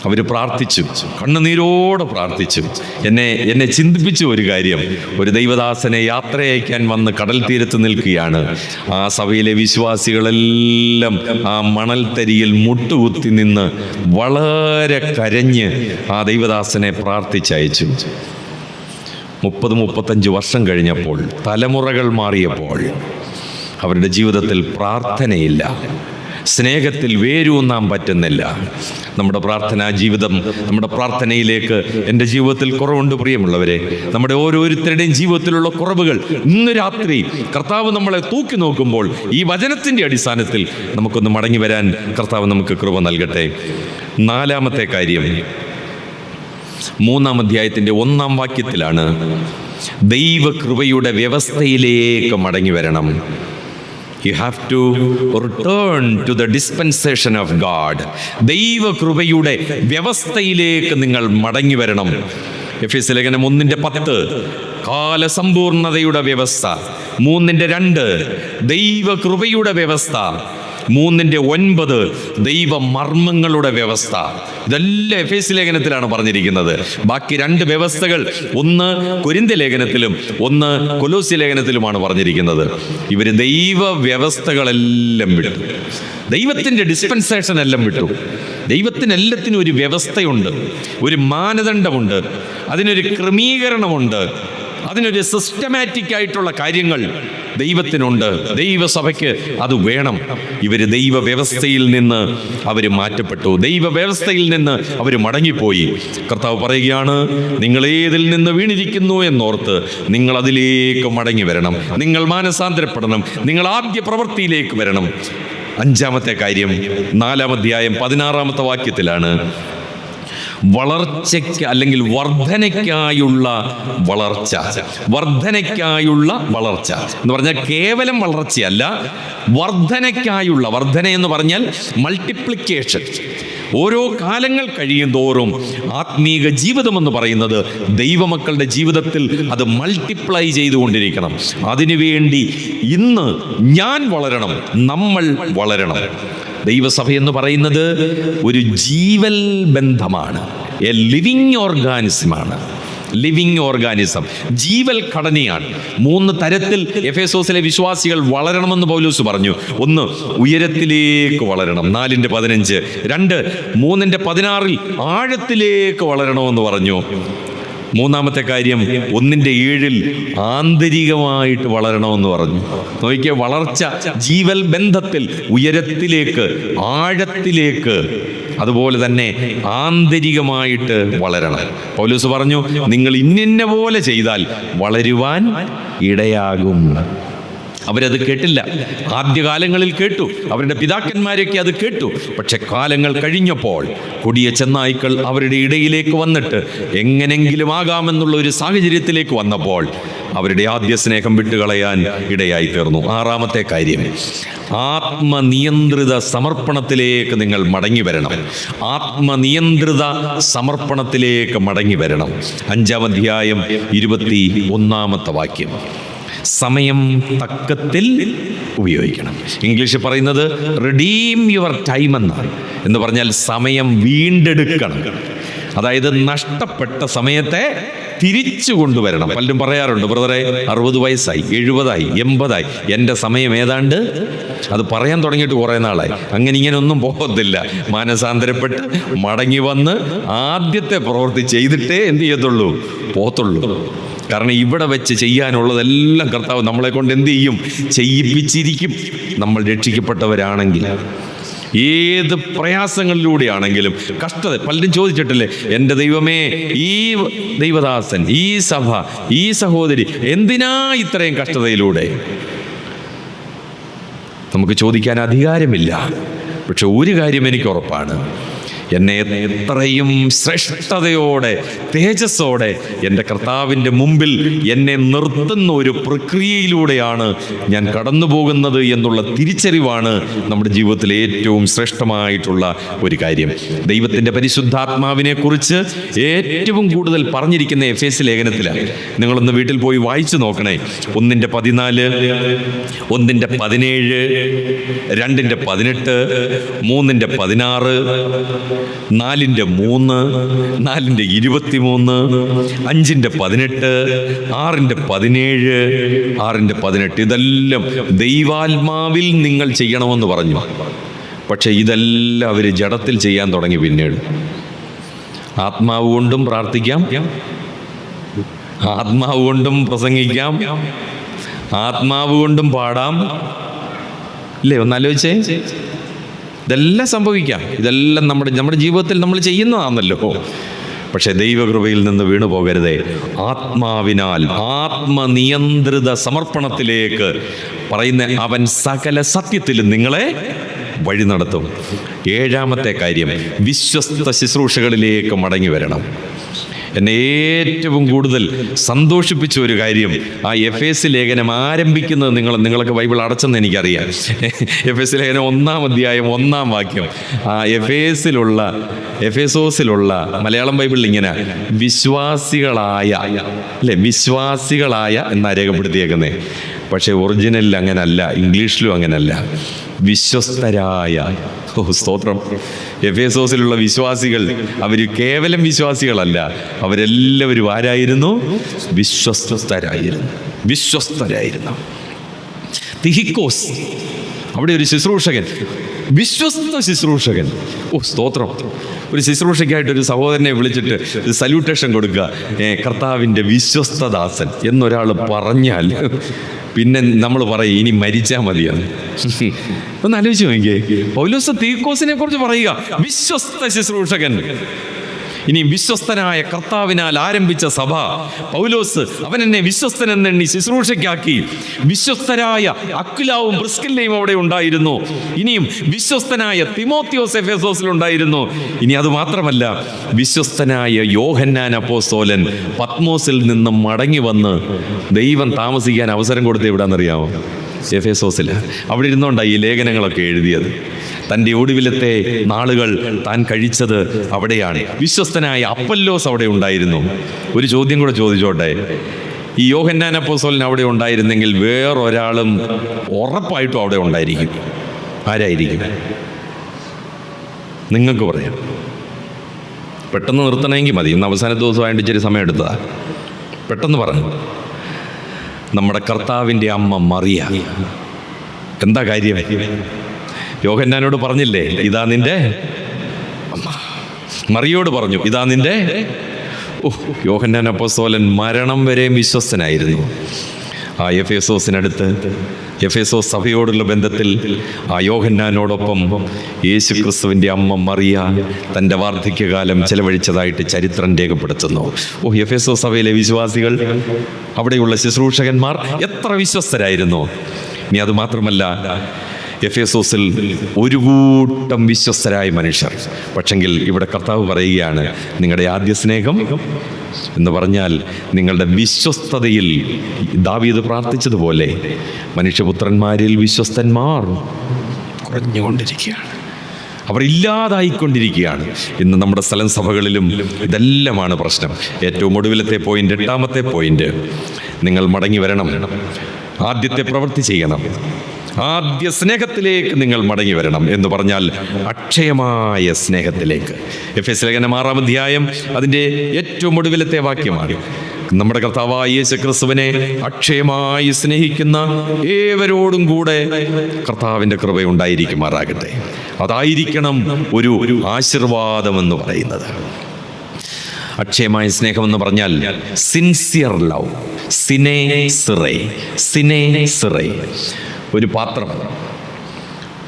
അവർ പ്രാർത്ഥിച്ചു, കണ്ണുനീരോടെ പ്രാർത്ഥിച്ചു. എന്നെ ചിന്തിപ്പിച്ച ഒരു കാര്യം, ഒരു ദൈവദാസനെ യാത്രയയക്കാൻ വന്ന് കടൽ തീരത്ത് നിൽക്കുകയാണ്. ആ സഭയിലെ വിശ്വാസികളെല്ലാം ആ മണൽത്തരിയിൽ മുട്ടുകുത്തി നിന്ന് വളരെ കരഞ്ഞ് ആ ദൈവദാസനെ പ്രാർത്ഥിച്ചയച്ചു. 30-35 വർഷം കഴിഞ്ഞപ്പോൾ, തലമുറകൾ മാറിയപ്പോൾ അവരുടെ ജീവിതത്തിൽ പ്രാർത്ഥനയില്ല, സ്നേഹത്തിൽ വേരൂന്നാൻ പറ്റുന്നില്ല. നമ്മുടെ പ്രാർത്ഥനാ ജീവിതം, നമ്മുടെ പ്രാർത്ഥനയിലേക്ക് എൻ്റെ ജീവിതത്തിൽ കുറവുണ്ട് പ്രിയമുള്ളവരെ. നമ്മുടെ ഓരോരുത്തരുടെയും ജീവിതത്തിലുള്ള കുറവുകൾ ഇന്ന് രാത്രി കർത്താവ് നമ്മളെ തൂക്കി നോക്കുമ്പോൾ ഈ വചനത്തിൻ്റെ അടിസ്ഥാനത്തിൽ നമുക്കൊന്ന് മടങ്ങി വരാൻ കർത്താവ് നമുക്ക് കൃപ നൽകട്ടെ. 4-ാമത്തെ കാര്യം, 3-ാം അധ്യായത്തിൻ്റെ 1-ാം വാക്യത്തിലാണ്. ദൈവകൃപയുടെ വ്യവസ്ഥയിലേക്ക് മടങ്ങി വരണം. You have to return to the dispensation of God. ദൈവകൃപയുടെ വ്യവസ്ഥയിലേക്ക് നിങ്ങൾ മടങ്ങി വരണം. എഫേസ്യ ലേഖനം 1:10 കാലസമ്പൂർണതയുടെ വ്യവസ്ഥ, 3:2 ദൈവകൃപയുടെ വ്യവസ്ഥ, 3:9 ദൈവമർമ്മങ്ങളുടെ വ്യവസ്ഥ. ഇതെല്ലാം എഫേസ്യ ലേഖനത്തിലാണ് പറഞ്ഞിരിക്കുന്നത്. ബാക്കി 2 വ്യവസ്ഥകൾ, ഒന്ന് കൊരിന്ത്യ ലേഖനത്തിലും ഒന്ന് കൊലോസ്യ ലേഖനത്തിലുമാണ് പറഞ്ഞിരിക്കുന്നത്. ഇവർ ദൈവ വ്യവസ്ഥകളെല്ലാം വിട്ടു, ദൈവത്തിൻ്റെ ഡിസ്പെൻസേഷൻ എല്ലാം വിട്ടു. ദൈവത്തിന് എല്ലാത്തിനും ഒരു വ്യവസ്ഥയുണ്ട്, ഒരു മാനദണ്ഡമുണ്ട്, അതിനൊരു ക്രമീകരണമുണ്ട്. അതിനൊരു സിസ്റ്റമാറ്റിക് ആയിട്ടുള്ള കാര്യങ്ങൾ ദൈവത്തിനുണ്ട്. ദൈവസഭയ്ക്ക് അത് വേണം. ഇവർ ദൈവ വ്യവസ്ഥയിൽ നിന്ന് അവർ മാറ്റപ്പെട്ടു, ദൈവ വ്യവസ്ഥയിൽ നിന്ന് അവർ മടങ്ങിപ്പോയി. കർത്താവ് പറയുകയാണ്, നിങ്ങൾ ഏതിൽ നിന്ന് വീണിരിക്കുന്നു എന്നോർത്ത് നിങ്ങൾ അതിലേക്ക് മടങ്ങി വരണം, നിങ്ങൾ മാനസാന്തരപ്പെടണം, നിങ്ങൾ ആദ്യ പ്രവൃത്തിയിലേക്ക് വരണം. 5-ാമത്തെ കാര്യം 4-ാം അധ്യായം 16-ാമത്തെ വാക്യത്തിലാണ്. വളർച്ചയ്ക്ക് അല്ലെങ്കിൽ വർധനയ്ക്കായുള്ള വളർച്ച. വർധനയ്ക്കായുള്ള വളർച്ച എന്ന് പറഞ്ഞാൽ കേവലം വളർച്ചയല്ല, വർധനയ്ക്കായുള്ള. വർധന എന്ന് പറഞ്ഞാൽ മൾട്ടിപ്ലിക്കേഷൻ. ഓരോ കാലങ്ങൾ കഴിയും തോറും ആത്മീക ജീവിതം എന്ന് പറയുന്നത് ദൈവമക്കളുടെ ജീവിതത്തിൽ അത് മൾട്ടിപ്ലൈ ചെയ്തുകൊണ്ടിരിക്കണം. അതിനുവേണ്ടി ഇന്ന് ഞാൻ വളരണം, നമ്മൾ വളരണം. ദൈവസഭ എന്ന് പറയുന്നത് ഒരു ജീവൽ ബന്ധമാണ്, എ ലിവിങ് ഓർഗാനിസമാണ്. ലിവിങ് ഓർഗാനിസം, ജീവൽ ഘടനയാണ്. 3 തരത്തിൽ എഫേസോസിലെ വിശ്വാസികൾ വളരണമെന്ന് പൗലോസ് പറഞ്ഞു. 1, ഉയരത്തിലേക്ക് വളരണം, 4:15. 2, 3:16 ആഴത്തിലേക്ക് വളരണമെന്ന് പറഞ്ഞു. 3-ാമത്തെ കാര്യം 1:7 ആന്തരികമായിട്ട് വളരണമെന്ന് പറഞ്ഞു. നോക്കിയ വളർച്ച ജീവൽ ബന്ധത്തിൽ ഉയരത്തിലേക്ക്, ആഴത്തിലേക്ക്, അതുപോലെ തന്നെ ആന്തരികമായിട്ട് വളരണം. പൗലോസ് പറഞ്ഞു, നിങ്ങൾ ഇന്ന പോലെ ചെയ്താൽ വളരുവാൻ ഇടയാകും. അവരത് കേട്ടില്ല. ആദ്യകാലങ്ങളിൽ കേട്ടു, അവരുടെ പിതാക്കന്മാരൊക്കെ അത് കേട്ടു. പക്ഷെ കാലങ്ങൾ കഴിഞ്ഞപ്പോൾ കൊടിയ ചെന്നായ്ക്കൾ അവരുടെ ഇടയിലേക്ക് വന്നിട്ട് എങ്ങനെങ്കിലും ആകാമെന്നുള്ള ഒരു സാഹചര്യത്തിലേക്ക് വന്നപ്പോൾ അവരുടെ ആദ്യ സ്നേഹം വിട്ടുകളയാൻ ഇടയായി തീർന്നു. 6-ാമത്തെ കാര്യം, ആത്മനിയന്ത്രിത സമർപ്പണത്തിലേക്ക് നിങ്ങൾ മടങ്ങി വരണം. ആത്മനിയന്ത്രിത സമർപ്പണത്തിലേക്ക് മടങ്ങി വരണം. 5-ാം അധ്യായം 21-ാമത്തെ വാക്യം. സമയം തക്കത്തിൽ ഉപയോഗിക്കണം. ഇംഗ്ലീഷിൽ പറയുന്നത് റിഡീം യുവർ ടൈം എന്നാണ്. എന്ന് പറഞ്ഞാൽ സമയം വീണ്ടെടുക്കണം. അതായത് നഷ്ടപ്പെട്ട സമയത്തെ തിരിച്ചു കൊണ്ടുവരണം. പലരും പറയാറുണ്ട്, ബ്രദറെ 60 വയസ്സായി, 70-ആയി, 80-ആയി, എൻ്റെ സമയം ഏതാണ്ട്. അത് പറയാൻ തുടങ്ങിയിട്ട് കുറേ നാളായി. അങ്ങനെ ഇങ്ങനെയൊന്നും പോകത്തില്ല. മാനസാന്തരപ്പെട്ട് മടങ്ങി വന്ന് ആദ്യത്തെ പ്രവൃത്തി ചെയ്തിട്ടേ എന്ത് ചെയ്യത്തുള്ളൂ, പോത്തുള്ളൂ. കാരണം ഇവിടെ വെച്ച് ചെയ്യാനുള്ളതെല്ലാം കർത്താവ് നമ്മളെ കൊണ്ട് എന്ത് ചെയ്യും, ചെയ്യിപ്പിച്ചിരിക്കും. നമ്മൾ രക്ഷിക്കപ്പെട്ടവരാണെങ്കിൽ ഏത് പ്രയാസങ്ങളിലൂടെയാണെങ്കിലും, കഷ്ടത. പലരും ചോദിച്ചിട്ടില്ലേ, എൻ്റെ ദൈവമേ, ഈ ദൈവദാസൻ, ഈ സഭ, ഈ സഹോദരി എന്തിനാ ഇത്രയും കഷ്ടതയിലൂടെ? നമുക്ക് ചോദിക്കാൻ അധികാരമില്ല. പക്ഷെ ഒരു കാര്യം എനിക്ക് ഉറപ്പാണ്, എന്നെ എത്രയും ശ്രേഷ്ഠതയോടെ, തേജസ്സോടെ എൻ്റെ കർത്താവിൻ്റെ മുമ്പിൽ എന്നെ നിർത്തുന്ന ഒരു പ്രക്രിയയിലൂടെയാണ് ഞാൻ കടന്നു പോകുന്നത് എന്നുള്ള തിരിച്ചറിവാണ് നമ്മുടെ ജീവിതത്തിലെ ഏറ്റവും ശ്രേഷ്ഠമായിട്ടുള്ള ഒരു കാര്യം. ദൈവത്തിൻ്റെ പരിശുദ്ധാത്മാവിനെ കുറിച്ച് ഏറ്റവും കൂടുതൽ പറഞ്ഞിരിക്കുന്ന എഫേസ്യ ലേഖനത്തിലാണ്. നിങ്ങളൊന്ന് വീട്ടിൽ പോയി വായിച്ചു നോക്കണേ. 1:14, 1:17, 2:18, 3:16, 4:3, 4:23, 5:18, 6:17, 6:18. ഇതെല്ലാം ദൈവാത്മാവിൽ നിങ്ങൾ ചെയ്യണമെന്ന് പറഞ്ഞു. പക്ഷെ ഇതെല്ലാം അവർ ജഡത്തിൽ ചെയ്യാൻ തുടങ്ങി. പിന്നീട് ആത്മാവ് കൊണ്ടും പ്രാർത്ഥിക്കാം, ആത്മാവ് കൊണ്ടും പ്രസംഗിക്കാം, ആത്മാവ് കൊണ്ടും പാടാം. ഇല്ലേ, ഒന്നാലോചിച്ചേ. ഇതെല്ലാം സംഭവിക്കാം. ഇതെല്ലാം നമ്മുടെ ജീവിതത്തിൽ നമ്മൾ ചെയ്യുന്നതാണല്ലോ. പക്ഷെ ദൈവകൃപയിൽ നിന്ന് വീണു പോകരുതേ. ആത്മാവിനാൽ ആത്മനിയന്ത്രിത സമർപ്പണത്തിലേക്ക് പറയുന്ന അവൻ സകല സത്യത്തിലും നിങ്ങളെ വഴി നടത്തും. 7-ാമത്തെ കാര്യം, വിശ്വസ്ത ശുശ്രൂഷകളിലേക്ക് മടങ്ങി വരണം. എന്നെ ഏറ്റവും കൂടുതൽ സന്തോഷിപ്പിച്ച ഒരു കാര്യം, ആ എഫേസ്യ ലേഖനം ആരംഭിക്കുന്നത്, നിങ്ങളൊക്കെ ബൈബിൾ അടച്ചെന്ന് എനിക്കറിയാം. എഫേസ്യ ലേഖനം 1-ാം അധ്യായം 1-ാം വാക്യം. ആ എഫേസോസിലുള്ള മലയാളം ബൈബിളിൽ ഇങ്ങനെ വിശ്വാസികളായ, അല്ലേ, വിശ്വാസികളായ എന്നാ രേഖപ്പെടുത്തിയേക്കുന്നേ. പക്ഷേ ഒറിജിനലിൽ അങ്ങനല്ല, ഇംഗ്ലീഷിലും അങ്ങനല്ല, വിശ്വസ്തരായ. സ്തോത്രം. എഫേസോസിലുള്ള വിശ്വാസികൾ അവർ കേവലം വിശ്വാസികളല്ല, അവരെല്ലാവരും ആരായിരുന്നു? വിശ്വസ്തരായിരുന്നു. തിഹിക്കോസ്, അവിടെ ഒരു ശുശ്രൂഷകൻ വിശ്വസ്ത ശുശ്രൂഷകൻ. സ്തോത്രം. ഒരു ശുശ്രൂഷയ്ക്കായിട്ടൊരു സഹോദരനെ വിളിച്ചിട്ട് സല്യൂട്ടേഷൻ കൊടുക്കുക, കർത്താവിൻ്റെ വിശ്വസ്തദാസൻ എന്നൊരാൾ പറഞ്ഞാൽ പിന്നെ നമ്മൾ പറയും ഇനി മരിച്ചാൽ മതിയാണ്. ഒന്ന് ആലോചിച്ച് നോക്കിയേ, പൗലോസ് തീക്കോസിനെ കുറിച്ച് പറയുക വിശ്വസ്ത ശുശ്രൂഷകൻ. ഇനി വിശ്വസ്തനായ കർത്താവിനാൽ ആരംഭിച്ച സഭ, പൗലോസ് അവൻ എന്നെ വിശ്വസ്തനെന്നെണ്ണി ശുശ്രൂഷയ്ക്കാക്കി. വിശ്വസ്തരായ അക്വിലാവും പ്രിസ്കില്ലയും അവിടെ ഉണ്ടായിരുന്നു. ഇനിയും വിശ്വസ്തനായ തിമോത്തിയോസ് എഫെസോസിലുണ്ടായിരുന്നു. ഇനി അത് മാത്രമല്ല, വിശ്വസ്തനായ യോഹന്നാൻ അപ്പോസ്തലൻ പത്മോസിൽ നിന്നും മടങ്ങി വന്ന് ദൈവം താമസിക്കാൻ അവസരം കൊടുത്ത് എവിടാന്നറിയാമോ? എഫെസോസിൽ. അവിടെ ഇരുന്നുകൊണ്ടാണ് ഈ ലേഖനങ്ങളൊക്കെ എഴുതിയത്. തൻ്റെ ഒടുവിലത്തെ നാളുകൾ താൻ കഴിച്ചത് അവിടെയാണ്. വിശ്വസ്തനായ അപ്പല്ലോസ് അവിടെ ഉണ്ടായിരുന്നു. ഒരു ചോദ്യം കൂടെ ചോദിച്ചോട്ടെ, ഈ യോഹന്നാൻ അപ്പോസ്തലൻ അവിടെ ഉണ്ടായിരുന്നെങ്കിൽ വേറൊരാളും ഉറപ്പായിട്ടും അവിടെ ഉണ്ടായിരിക്കും. ആരായിരിക്കും? നിങ്ങൾക്ക് പറയാം. പെട്ടെന്ന് നിർത്തണമെങ്കിൽ മതി. ഇന്ന് അവസാന ദിവസമായിട്ട് ഇച്ചിരി സമയം എടുത്തതാ. പെട്ടെന്ന് പറഞ്ഞു. നമ്മുടെ കർത്താവിൻ്റെ അമ്മ മറിയ. എന്താ കാര്യം? യോഹന്നാനോട് പറഞ്ഞില്ലേ ഇതാ നിന്റെ അമ്മ. മറിയോട് പറഞ്ഞു ഇതാ നിന്റെ. യോഹന്നാൻ അപ്പോസ്തലൻ മരണം വരെ വിശ്വസ്തനായിരുന്നു. ആ എഫെസോസിനടുത്ത് എഫെസോസ് സഭയോടുള്ള ബന്ധത്തിൽ ആ യോഹന്നാനോടൊപ്പം യേശു ക്രിസ്തുവിൻ്റെ അമ്മ മറിയ തൻ്റെ വാർദ്ധക്യകാലം ചെലവഴിച്ചതായിട്ട് ചരിത്രം രേഖപ്പെടുത്തുന്നു. എഫെസോസ് സഭയിലെ വിശ്വാസികൾ, അവിടെയുള്ള ശുശ്രൂഷകന്മാർ എത്ര വിശ്വസ്തരായിരുന്നു. ഇനി അത് മാത്രമല്ല, എഫെസോസിൽ ഒരു കൂട്ടം വിശ്വസ്തരായ മനുഷ്യർ. പക്ഷെങ്കിൽ ഇവിടെ കർത്താവ് പറയുകയാണ്, നിങ്ങളുടെ ആദ്യ സ്നേഹം എന്ന് പറഞ്ഞാൽ നിങ്ങളുടെ വിശ്വസ്തതയിൽ ദാവീദ് പ്രാർത്ഥിച്ചതുപോലെ മനുഷ്യപുത്രന്മാരിൽ വിശ്വസ്തന്മാർ കുറഞ്ഞുകൊണ്ടിരിക്കുകയാണ്. അവർ ഇല്ലാതായിക്കൊണ്ടിരിക്കുകയാണ്. ഇന്ന് നമ്മുടെ സ്ഥലം സഭകളിലും ഇതെല്ലാമാണ് പ്രശ്നം. ഏറ്റവും ഒടുവിലത്തെ പോയിന്റ്, 8ാമത്തെ പോയിന്റ്, നിങ്ങൾ മടങ്ങി വരണം. ആദ്യത്തെ പ്രവൃത്തി ചെയ്യണം. ആദ്യ സ്നേഹത്തിലേക്ക് നിങ്ങൾ മടങ്ങി വരണം എന്ന് പറഞ്ഞാൽ അക്ഷയമായ സ്നേഹത്തിലേക്ക്. എഫെസ്യ ലേഖനം 6-ാം അധ്യായം അതിൻ്റെ ഏറ്റവും ഒടുവിലത്തെ വാക്യമാണ്. നമ്മുടെ കർത്താവായ യേശു ക്രിസ്തുവിനെ അക്ഷയമായി സ്നേഹിക്കുന്ന ഏവരോടും കൂടെ കർത്താവിൻ്റെ കൃപയുണ്ടായിരിക്കുമാറാകട്ടെ. അതായിരിക്കണം ഒരു ആശീർവാദമെന്ന് പറയുന്നത്. അക്ഷയമായ സ്നേഹം എന്ന് പറഞ്ഞാൽ സിൻസിയർ ലവ്, സിനെ സിറേ. ഒരു പാത്രം,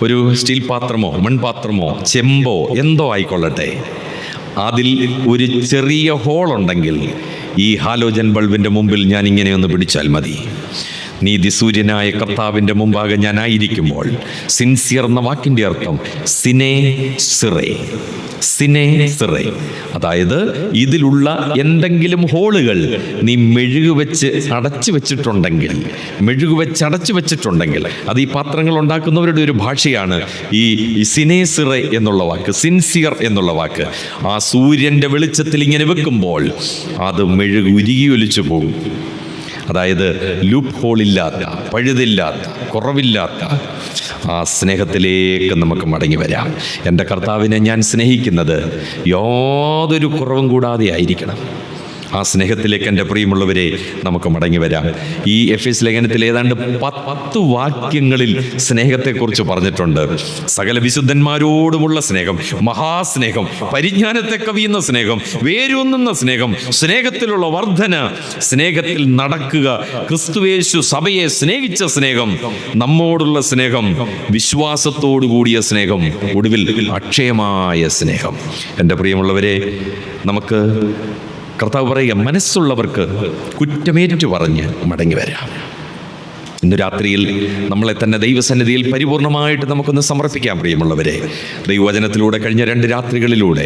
ഒരു സ്റ്റീൽ പാത്രമോ മൺപാത്രമോ ചെമ്പോ എന്തോ ആയിക്കൊള്ളട്ടെ, അതിൽ ഒരു ചെറിയ ഹോളുണ്ടെങ്കിൽ ഈ ഹാലോജൻ ബൾബിൻ്റെ മുമ്പിൽ ഞാൻ ഇങ്ങനെയൊന്ന് പിടിച്ചാൽ മതി. നീതി സൂര്യനായ കർത്താവിൻ്റെ മുമ്പാകെ ഞാനായിരിക്കുമ്പോൾ, സിൻസിയർ എന്ന വാക്കിൻ്റെ അർത്ഥം സിനെ സിറേ. അതായത് ഇതിലുള്ള എന്തെങ്കിലും ഹോളുകൾ നീ മെഴുകുവെച്ച് അടച്ചു വെച്ചിട്ടുണ്ടെങ്കിൽ അത് ഈ പാത്രങ്ങൾ ഉണ്ടാക്കുന്നവരുടെ ഒരു ഭാഷയാണ് ഈ സിനെ സിറേ എന്നുള്ള വാക്ക്, സിൻസിയർ എന്നുള്ള വാക്ക്. ആ സൂര്യൻ്റെ വെളിച്ചത്തിൽ ഇങ്ങനെ വെക്കുമ്പോൾ അത് മെഴുകു ഉരുകി ഒലിച്ചു പോകും. അതായത് ലൂപ്പ് ഹോളില്ലാത്ത, പഴുതില്ലാത്ത, കുറവില്ലാത്ത ആ സ്നേഹത്തിലേക്ക് നമുക്ക് മടങ്ങി വരാം. എൻ്റെ കർത്താവിനെ ഞാൻ സ്നേഹിക്കുന്നത് യാതൊരു കുറവും കൂടാതെ ആയിരിക്കണം. ആ സ്നേഹത്തിലേക്ക് എൻ്റെ പ്രിയമുള്ളവരെ നമുക്ക് മടങ്ങി വരാം. ഈ എഫെസ് ലേഖനത്തിൽ ഏതാണ്ട് 10 വാക്യങ്ങളിൽ സ്നേഹത്തെക്കുറിച്ച് പറഞ്ഞിട്ടുണ്ട്. സകല വിശുദ്ധന്മാരോടുമുള്ള സ്നേഹം, മഹാസ്നേഹം, പരിജ്ഞാനത്തെ കവിയുന്ന സ്നേഹം, വേരൂന്നുന്ന സ്നേഹം, സ്നേഹത്തിലുള്ള വർധന, സ്നേഹത്തിൽ നടക്കുക, ക്രിസ്തുയേശു സഭയെ സ്നേഹിച്ച സ്നേഹം, നമ്മോടുള്ള സ്നേഹം, വിശ്വാസത്തോടു കൂടിയ സ്നേഹം, ഒടുവിൽ അക്ഷയമായ സ്നേഹം. എൻ്റെ പ്രിയമുള്ളവരെ, നമുക്ക് കർത്താവ് പറയുക, മനസ്സുള്ളവർക്ക് കുറ്റമേറ്റു പറഞ്ഞ് മടങ്ങി വരാം. ഇന്ന് രാത്രിയിൽ നമ്മളെ തന്നെ ദൈവസന്നിധിയിൽ പരിപൂർണമായിട്ട് നമുക്കൊന്ന് സമർപ്പിക്കാം. പ്രിയമുള്ളവരെ, ദൈവവചനത്തിലൂടെ കഴിഞ്ഞ 2 രാത്രികളിലൂടെ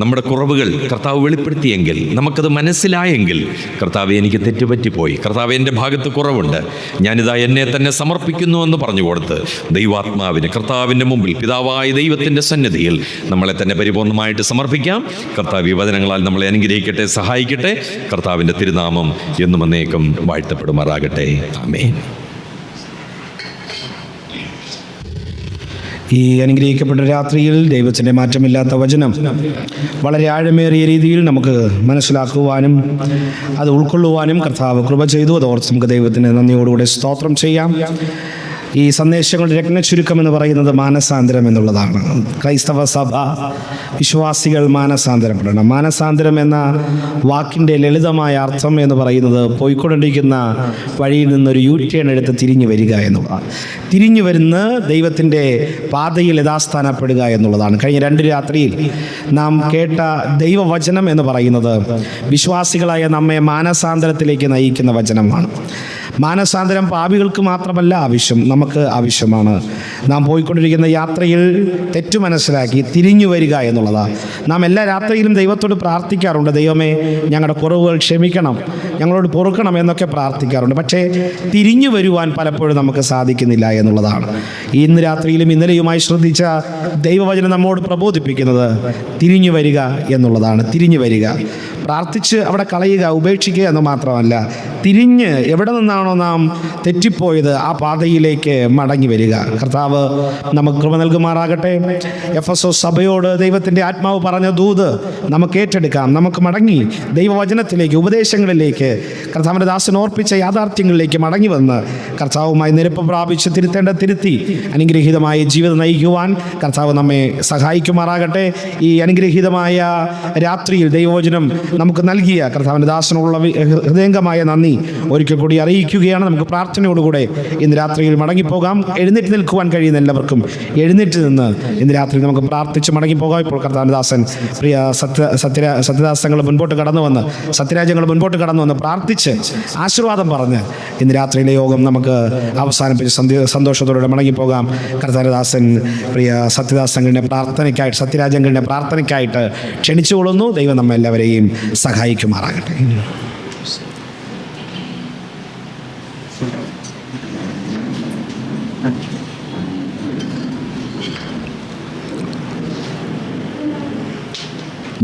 നമ്മുടെ കുറവുകൾ കർത്താവ് വെളിപ്പെടുത്തിയെങ്കിൽ, നമുക്കത് മനസ്സിലായെങ്കിൽ, കർത്താവ് എനിക്ക് തെറ്റുപറ്റിപ്പോയി, കർത്താവ് എൻ്റെ ഭാഗത്ത് കുറവുണ്ട്, ഞാനിതാ എന്നെ തന്നെ സമർപ്പിക്കുന്നു എന്ന് പറഞ്ഞു കൊടുത്ത് ദൈവാത്മാവിന് കർത്താവിൻ്റെ മുമ്പിൽ പിതാവായ ദൈവത്തിൻ്റെ സന്നിധിയിൽ നമ്മളെ തന്നെ പരിപൂർണമായിട്ട് സമർപ്പിക്കാം. കർത്താവ് ഈ വചനങ്ങളാൽ നമ്മളെ അനുഗ്രഹിക്കട്ടെ, സഹായിക്കട്ടെ. കർത്താവിൻ്റെ തിരുനാമം എന്നും എന്നേക്കും വാഴ്ത്തപ്പെടുമാറാകട്ടെ. ആമേൻ. ഈ അനുഗ്രഹിക്കപ്പെട്ട രാത്രിയിൽ ദൈവത്തിൻ്റെ മാറ്റമില്ലാത്ത വചനം വളരെ ആഴമേറിയ രീതിയിൽ നമുക്ക് മനസ്സിലാക്കുവാനും അത് ഉൾക്കൊള്ളുവാനും കർത്താവ് കൃപ ചെയ്തു. അതോർത്ത് നമുക്ക് ദൈവത്തിന് നന്ദിയോടുകൂടെ സ്തോത്രം ചെയ്യാം. ഈ സന്ദേശങ്ങളുടെ രത്നച്ചുരുക്കം എന്ന് പറയുന്നത് മാനസാന്തരം എന്നുള്ളതാണ്. ക്രൈസ്തവ സഭ വിശ്വാസികൾ മാനസാന്തരപ്പെടണം. മാനസാന്തരം എന്ന വാക്കിൻ്റെ ലളിതമായ അർത്ഥം എന്ന് പറയുന്നത് പോയിക്കൊണ്ടിരിക്കുന്ന വഴിയിൽ നിന്നൊരു യൂടേൺ എടുത്ത് തിരിഞ്ഞു വരിക എന്നുള്ളതാണ്. തിരിഞ്ഞു വരുന്ന ദൈവത്തിൻ്റെ പാതയിൽ യഥാസ്ഥാനപ്പെടുക എന്നുള്ളതാണ്. കഴിഞ്ഞ 2 രാത്രിയിൽ നാം കേട്ട ദൈവവചനം എന്ന് പറയുന്നത് വിശ്വാസികളായ നമ്മെ മാനസാന്തരത്തിലേക്ക് നയിക്കുന്ന വചനമാണ്. മാനസാന്തരം പാപികൾക്ക് മാത്രമല്ല ആവശ്യം, നമുക്ക് ആവശ്യമാണ്. നാം പോയിക്കൊണ്ടിരിക്കുന്ന യാത്രയിൽ തെറ്റു മനസ്സിലാക്കി തിരിഞ്ഞു വരിക എന്നുള്ളതാണ്. നാം എല്ലാ രാത്രിയിലും ദൈവത്തോട് പ്രാർത്ഥിക്കാറുണ്ട്, ദൈവമേ ഞങ്ങളുടെ കുറവുകൾ ക്ഷമിക്കണം, ഞങ്ങളോട് പൊറുക്കണം എന്നൊക്കെ പ്രാർത്ഥിക്കാറുണ്ട്. പക്ഷേ തിരിഞ്ഞു വരുവാൻ പലപ്പോഴും നമുക്ക് സാധിക്കുന്നില്ല എന്നുള്ളതാണ്. ഇന്ന് രാത്രിയിലും ഇന്നലെയുമായി ശ്രദ്ധിച്ച ദൈവവചനം നമ്മോട് പ്രബോധിപ്പിക്കുന്നത് തിരിഞ്ഞു വരിക എന്നുള്ളതാണ്. തിരിഞ്ഞു വരിക, പ്രാർത്ഥിച്ച് അവിടെ കളയുക, ഉപേക്ഷിക്കുക എന്ന് മാത്രമല്ല, തിരിഞ്ഞ് എവിടെ നിന്നാണോ നാം തെറ്റിപ്പോയത് ആ പാതയിലേക്ക് മടങ്ങി വരിക. കർത്താവ് നമുക്ക് കൃപ നൽകുമാറാകട്ടെ. എഫെസോസ് സഭയോട് ദൈവത്തിൻ്റെ ആത്മാവ് പറഞ്ഞ ദൂത് നമുക്ക് ഏറ്റെടുക്കാം. നമുക്ക് മടങ്ങി ദൈവവചനത്തിലേക്ക്, ഉപദേശങ്ങളിലേക്ക്, കർത്താവിൻ്റെ ദാസൻ ഓർപ്പിച്ച യാഥാർത്ഥ്യങ്ങളിലേക്ക് മടങ്ങി വന്ന് കർത്താവുമായി നിരപ്പ് പ്രാപിച്ച് തിരുത്തി അനുഗ്രഹീതമായ ജീവിതം നയിക്കുവാൻ കർത്താവ് നമ്മെ സഹായിക്കുമാറാകട്ടെ. ഈ അനുഗ്രഹീതമായ രാത്രിയിൽ ദൈവവചനം നമുക്ക് നൽകിയ കർത്താവിൻ്റെ ദാസനുള്ള ഹൃദയംഗമായ നന്ദി ഒരിക്കൽ കൂടി അറിയിക്കുകയാണ്. നമുക്ക് പ്രാർത്ഥനയോടുകൂടെ ഇന്ന് രാത്രിയിൽ മടങ്ങിപ്പോകാം. എഴുന്നേറ്റ് നിൽക്കുവാൻ കഴിയുന്ന എല്ലാവർക്കും എഴുന്നേറ്റ് നിന്ന് ഇന്ന് രാത്രി നമുക്ക് പ്രാർത്ഥിച്ച് മടങ്ങിപ്പോകാം. ഇപ്പോൾ കർത്താവിൻ്റെ ദാസൻ പ്രിയ സത്യദാസങ്ങൾ മുൻപോട്ട് കടന്നു വന്ന്, സത്യരാജ്യങ്ങൾ മുൻപോട്ട് കടന്നു വന്ന് പ്രാർത്ഥിച്ച് ആശീർവാദം പറഞ്ഞ് ഇന്ന് രാത്രിയിലെ യോഗം നമുക്ക് അവസാനിപ്പിച്ച് സന്തോഷത്തോടെ മടങ്ങിപ്പോകാം. കർത്താവിൻ്റെ ദാസൻ പ്രിയ സത്യദാസങ്ങളുടെ പ്രാർത്ഥനയ്ക്കായിട്ട്, സത്യരാജ്യങ്ങളുടെ പ്രാർത്ഥനയ്ക്കായിട്ട് ക്ഷണിച്ചുകൊള്ളുന്നു. ദൈവം നമ്മെല്ലാവരെയും സഹായിക്കുമാറാകട്ടെ.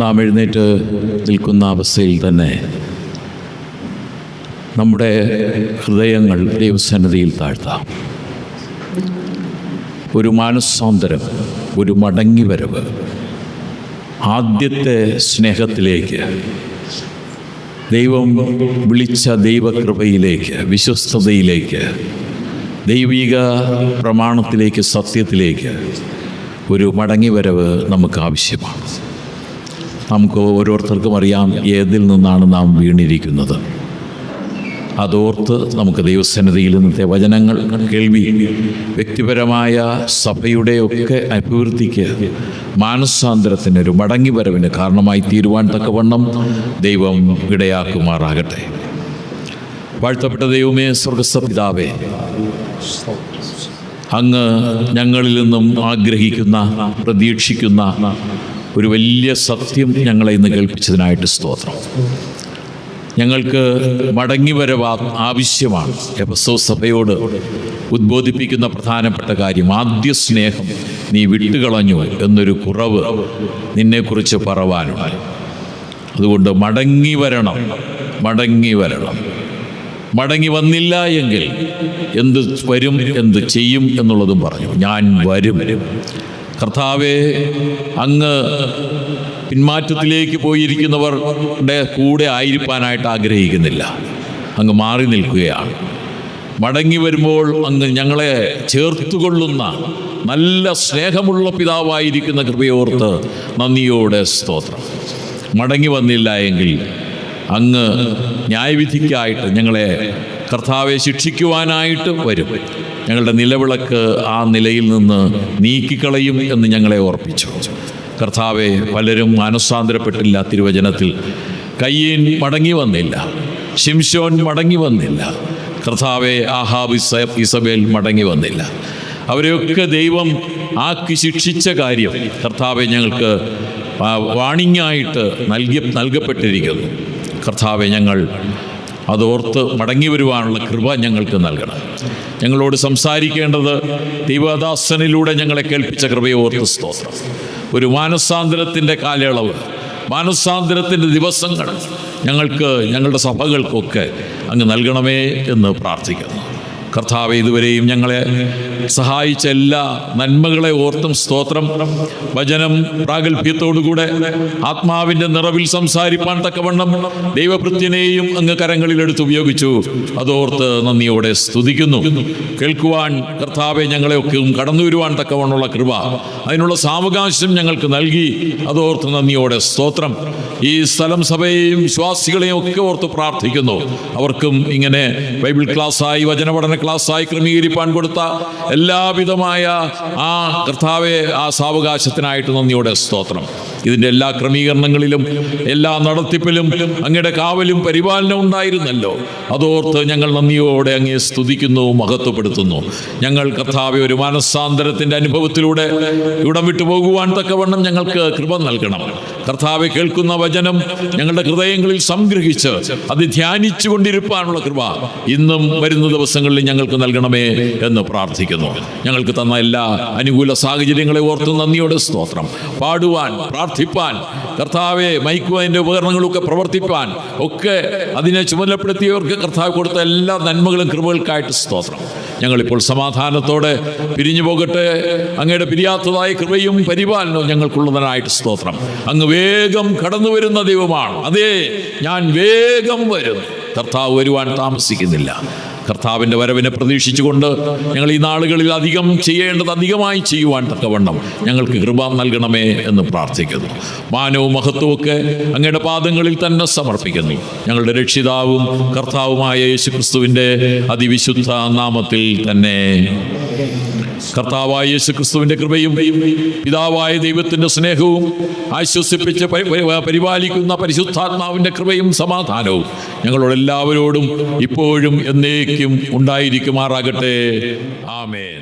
നാം എഴുന്നേറ്റ് നിൽക്കുന്ന അവസ്ഥയിൽ തന്നെ നമ്മുടെ ഹൃദയങ്ങൾ ദൈവസന്നിധിയിൽ താഴ്ത്താം. ഒരു മാനസാന്തരം, ഒരു മടങ്ങിവരവ്, ആദ്യത്തെ സ്നേഹത്തിലേക്ക്, ദൈവം വിളിച്ച ദൈവകൃപയിലേക്ക്, വിശ്വസ്തതയിലേക്ക്, ദൈവിക പ്രമാണത്തിലേക്ക്, സത്യത്തിലേക്ക് ഒരു മടങ്ങിവരവ് നമുക്ക് ആവശ്യമാണ്. നമുക്ക് ഓരോരുത്തർക്കും അറിയാം ഏതിൽ നിന്നാണ് നാം വീണിരിക്കുന്നത്. അതോർത്ത് നമുക്ക് ദൈവസന്നിധിയിൽ ഇന്നത്തെ വചനങ്ങൾ കേൾവി വ്യക്തിപരമായ സഭയുടെയൊക്കെ അഭിവൃദ്ധിക്ക്, മാനസാന്തരത്തിനൊരു മടങ്ങിവരവിന് കാരണമായി തീരുവാൻ തക്കവണ്ണം ദൈവം ഇടയാക്കുമാറാകട്ടെ. വാഴ്ത്തപ്പെട്ട ദൈവമേ, സ്വർഗ്ഗസ്ഥ പിതാവേ, അങ്ങ് ഞങ്ങളിൽ നിന്നും ആഗ്രഹിക്കുന്ന, പ്രതീക്ഷിക്കുന്ന ഒരു വലിയ സത്യം ഞങ്ങളെ ഇന്ന് കേൾപ്പിച്ചതിനായിട്ട് സ്തോത്രം. ഞങ്ങൾക്ക് മടങ്ങിവരവ് ആവശ്യമാണ്. എഫെസോസ് സഭയോട് ഉദ്ബോധിപ്പിക്കുന്ന പ്രധാനപ്പെട്ട കാര്യം, ആദ്യ സ്നേഹം നീ വിട്ടുകളഞ്ഞു എന്നൊരു കുറവ് നിന്നെക്കുറിച്ച് പറവാനുണ്ട്. അതുകൊണ്ട് മടങ്ങി വരണം. മടങ്ങി വന്നില്ല എങ്കിൽ എന്ത് വരും, എന്ത് ചെയ്യും എന്നുള്ളതും പറഞ്ഞു. ഞാൻ വരും. കർത്താവേ, അങ്ങ് പിന്മാറ്റത്തിലേക്ക് പോയിരിക്കുന്നവരുടെ കൂടെ ആയിരിക്കാനായിട്ട് ആഗ്രഹിക്കുന്നില്ല. അങ്ങ് മാറി നിൽക്കുകയാണ്. മടങ്ങി വരുമ്പോൾ അങ്ങ് ഞങ്ങളെ ചേർത്തുകൊള്ളുന്ന നല്ല സ്നേഹമുള്ള പിതാവായിരിക്കുന്ന കൃപയോർത്ത് നന്ദിയോടെ സ്തോത്രം. മടങ്ങി വന്നില്ല എങ്കിൽ അങ്ങ് ന്യായവിധിക്കായിട്ട് ഞങ്ങളെ കർത്താവെ ശിക്ഷിക്കുവാനായിട്ട് വരും. ഞങ്ങളുടെ നിലവിളക്ക് ആ നിലയിൽ നിന്ന് നീക്കിക്കളയും എന്ന് ഞങ്ങളെ ഓർപ്പിച്ചു. കർത്താവെ, പലരും മാനസാന്തരപ്പെട്ടില്ല. തിരുവചനത്തിൽ കയ്യീൻ മടങ്ങി വന്നില്ല, ശിംശോൻ മടങ്ങി വന്നില്ല, കർത്താവെ ആഹാബ് ഇസബേൽ മടങ്ങി വന്നില്ല. അവരെയൊക്കെ ദൈവം ആക്കി ശിക്ഷിച്ച കാര്യം കർത്താവെ ഞങ്ങൾക്ക് വാണിങ്ങായിട്ട് നൽകപ്പെട്ടിരിക്കുന്നു. കർത്താവെ, ഞങ്ങൾ അതോർത്ത് മടങ്ങി വരുവാനുള്ള കൃപ ഞങ്ങൾക്ക് നൽകണം. ഞങ്ങളോട് സംസാരിക്കേണ്ടത് ദൈവദാസനിലൂടെ ഞങ്ങളെ കേൾപ്പിച്ച കൃപയോർത്ത് സ്തോത്രം. ഒരു മാനസാന്തരത്തിൻ്റെ കാലയളവ്, മാനസാന്തരത്തിൻ്റെ ദിവസങ്ങൾ ഞങ്ങൾക്ക്, ഞങ്ങളുടെ സഭകൾക്കൊക്കെ അങ്ങ് നൽകണമേ എന്ന് പ്രാർത്ഥിക്കുന്നു. കർത്താവെ, ഇതുവരെയും ഞങ്ങളെ സഹായിച്ച എല്ലാ നന്മകളെ ഓർത്തും സ്തോത്രം. വചനം പ്രാഗൽഭ്യത്തോടുകൂടെ ആത്മാവിൻ്റെ നിറവിൽ സംസാരിപ്പാൻ തക്കവണ്ണം ദൈവഭൃത്യനെയും അങ്ങ് കരങ്ങളിലെടുത്ത് ഉപയോഗിച്ചു. അതോർത്ത് നന്ദിയോടെ സ്തുതിക്കുന്നു. കേൾക്കുവാൻ കർത്താവെ ഞങ്ങളെയൊക്കെയും കടന്നു വരുവാൻ തക്കവണ്ണമുള്ള കൃപ, അതിനുള്ള സാവകാശം ഞങ്ങൾക്ക് നൽകി. അതോർത്ത് നന്ദിയോടെ സ്തോത്രം. ഈ സ്ഥലം സഭയെയും വിശ്വാസികളെയും ഒക്കെ ഓർത്ത് പ്രാർത്ഥിക്കുന്നു. അവർക്കും ഇങ്ങനെ ബൈബിൾ ക്ലാസ്സായി, വചനപഠന ക്ലാസ്സായി ക്രമീകരിപ്പാൻ കൊടുത്ത എല്ലാവിധമായ ആ കർത്താവെ, ആ സാവകാശത്തിനായിട്ട് നന്ദിയോടെ സ്തോത്രം. ഇതിൻ്റെ എല്ലാ ക്രമീകരണങ്ങളിലും എല്ലാ നടത്തിപ്പിലും അങ്ങയുടെ കാവലും പരിപാലനവും ഉണ്ടായിരുന്നല്ലോ. അതോർത്ത് ഞങ്ങൾ നന്ദിയോടെ അങ്ങയെ സ്തുതിക്കുന്നു, മഹത്വപ്പെടുത്തുന്നു. ഞങ്ങൾ കർത്താവെ ഒരു മനസ്സാന്തരത്തിൻ്റെ അനുഭവത്തിലൂടെ ഇവിടം വിട്ടു പോകുവാൻ തക്കവണ്ണം ഞങ്ങൾക്ക് കൃപ നൽകണം. കർത്താവെ, കേൾക്കുന്ന വചനം ഞങ്ങളുടെ ഹൃദയങ്ങളിൽ സംഗ്രഹിച്ച് അത് ധ്യാനിച്ചു കൊണ്ടിരിപ്പാനുള്ള കൃപ ഇന്നും വരുന്ന ദിവസങ്ങളിൽ ഞങ്ങൾക്ക് നൽകണമേ എന്ന് പ്രാർത്ഥിക്കുന്നു. ഞങ്ങൾക്ക് തന്ന എല്ലാ അനുകൂല സാഹചര്യങ്ങളെ ഓർത്ത് നന്ദിയോടെ സ്തോത്രം. പാടുവാൻ, പ്രാർത്ഥിപ്പാൻ, കർത്താവെ മൈക്കും അതിൻ്റെ ഉപകരണങ്ങളൊക്കെ പ്രവർത്തിപ്പാൻ ഒക്കെ അതിനെ ചുമതലപ്പെടുത്തിയവർക്ക് കർത്താവ് കൊടുത്ത എല്ലാ നന്മകളും കൃപകൾക്കായിട്ട് സ്തോത്രം. ഞങ്ങളിപ്പോൾ സമാധാനത്തോടെ പിരിഞ്ഞു പോകട്ടെ. അങ്ങയുടെ പിരിയാത്തതായ കൃപയും പരിപാലനവും ഞങ്ങൾക്കുള്ളതിനായിട്ട് സ്തോത്രം. അങ്ങ് വേഗം കടന്നു വരുന്ന ദൈവമാണ്. അതേ, ഞാൻ വേഗം വരും. കർത്താവ് വരുവാൻ താമസിക്കുന്നില്ല. കർത്താവിൻ്റെ വരവിനെ പ്രതീക്ഷിച്ചുകൊണ്ട് ഞങ്ങൾ ഈ നാളുകളിൽ അധികം ചെയ്യേണ്ടത് അധികമായി ചെയ്യുവാൻ തക്കവണ്ണം ഞങ്ങൾക്ക് കൃപ നൽകണമേ എന്ന് പ്രാർത്ഥിക്കുന്നു. മാനവും മഹത്വവും ഒക്കെ അങ്ങയുടെ പാദങ്ങളിൽ തന്നെ സമർപ്പിക്കുന്നു. ഞങ്ങളുടെ രക്ഷിതാവും കർത്താവുമായ യേശുക്രിസ്തുവിൻ്റെ അതിവിശുദ്ധ നാമത്തിൽ തന്നെ. കർത്താവായ യേശുക്രിസ്തുവിൻ്റെ കൃപയും പിതാവായ ദൈവത്തിൻ്റെ സ്നേഹവും ആശ്വസിപ്പിച്ച് പരിപാലിക്കുന്ന പരിശുദ്ധാത്മാവിൻ്റെ കൃപയും സമാധാനവും ഞങ്ങളോട് എല്ലാവരോടും ഇപ്പോഴും എന്നേക്കും ഉണ്ടായിരിക്കുമാറാകട്ടെ. ആമേൻ.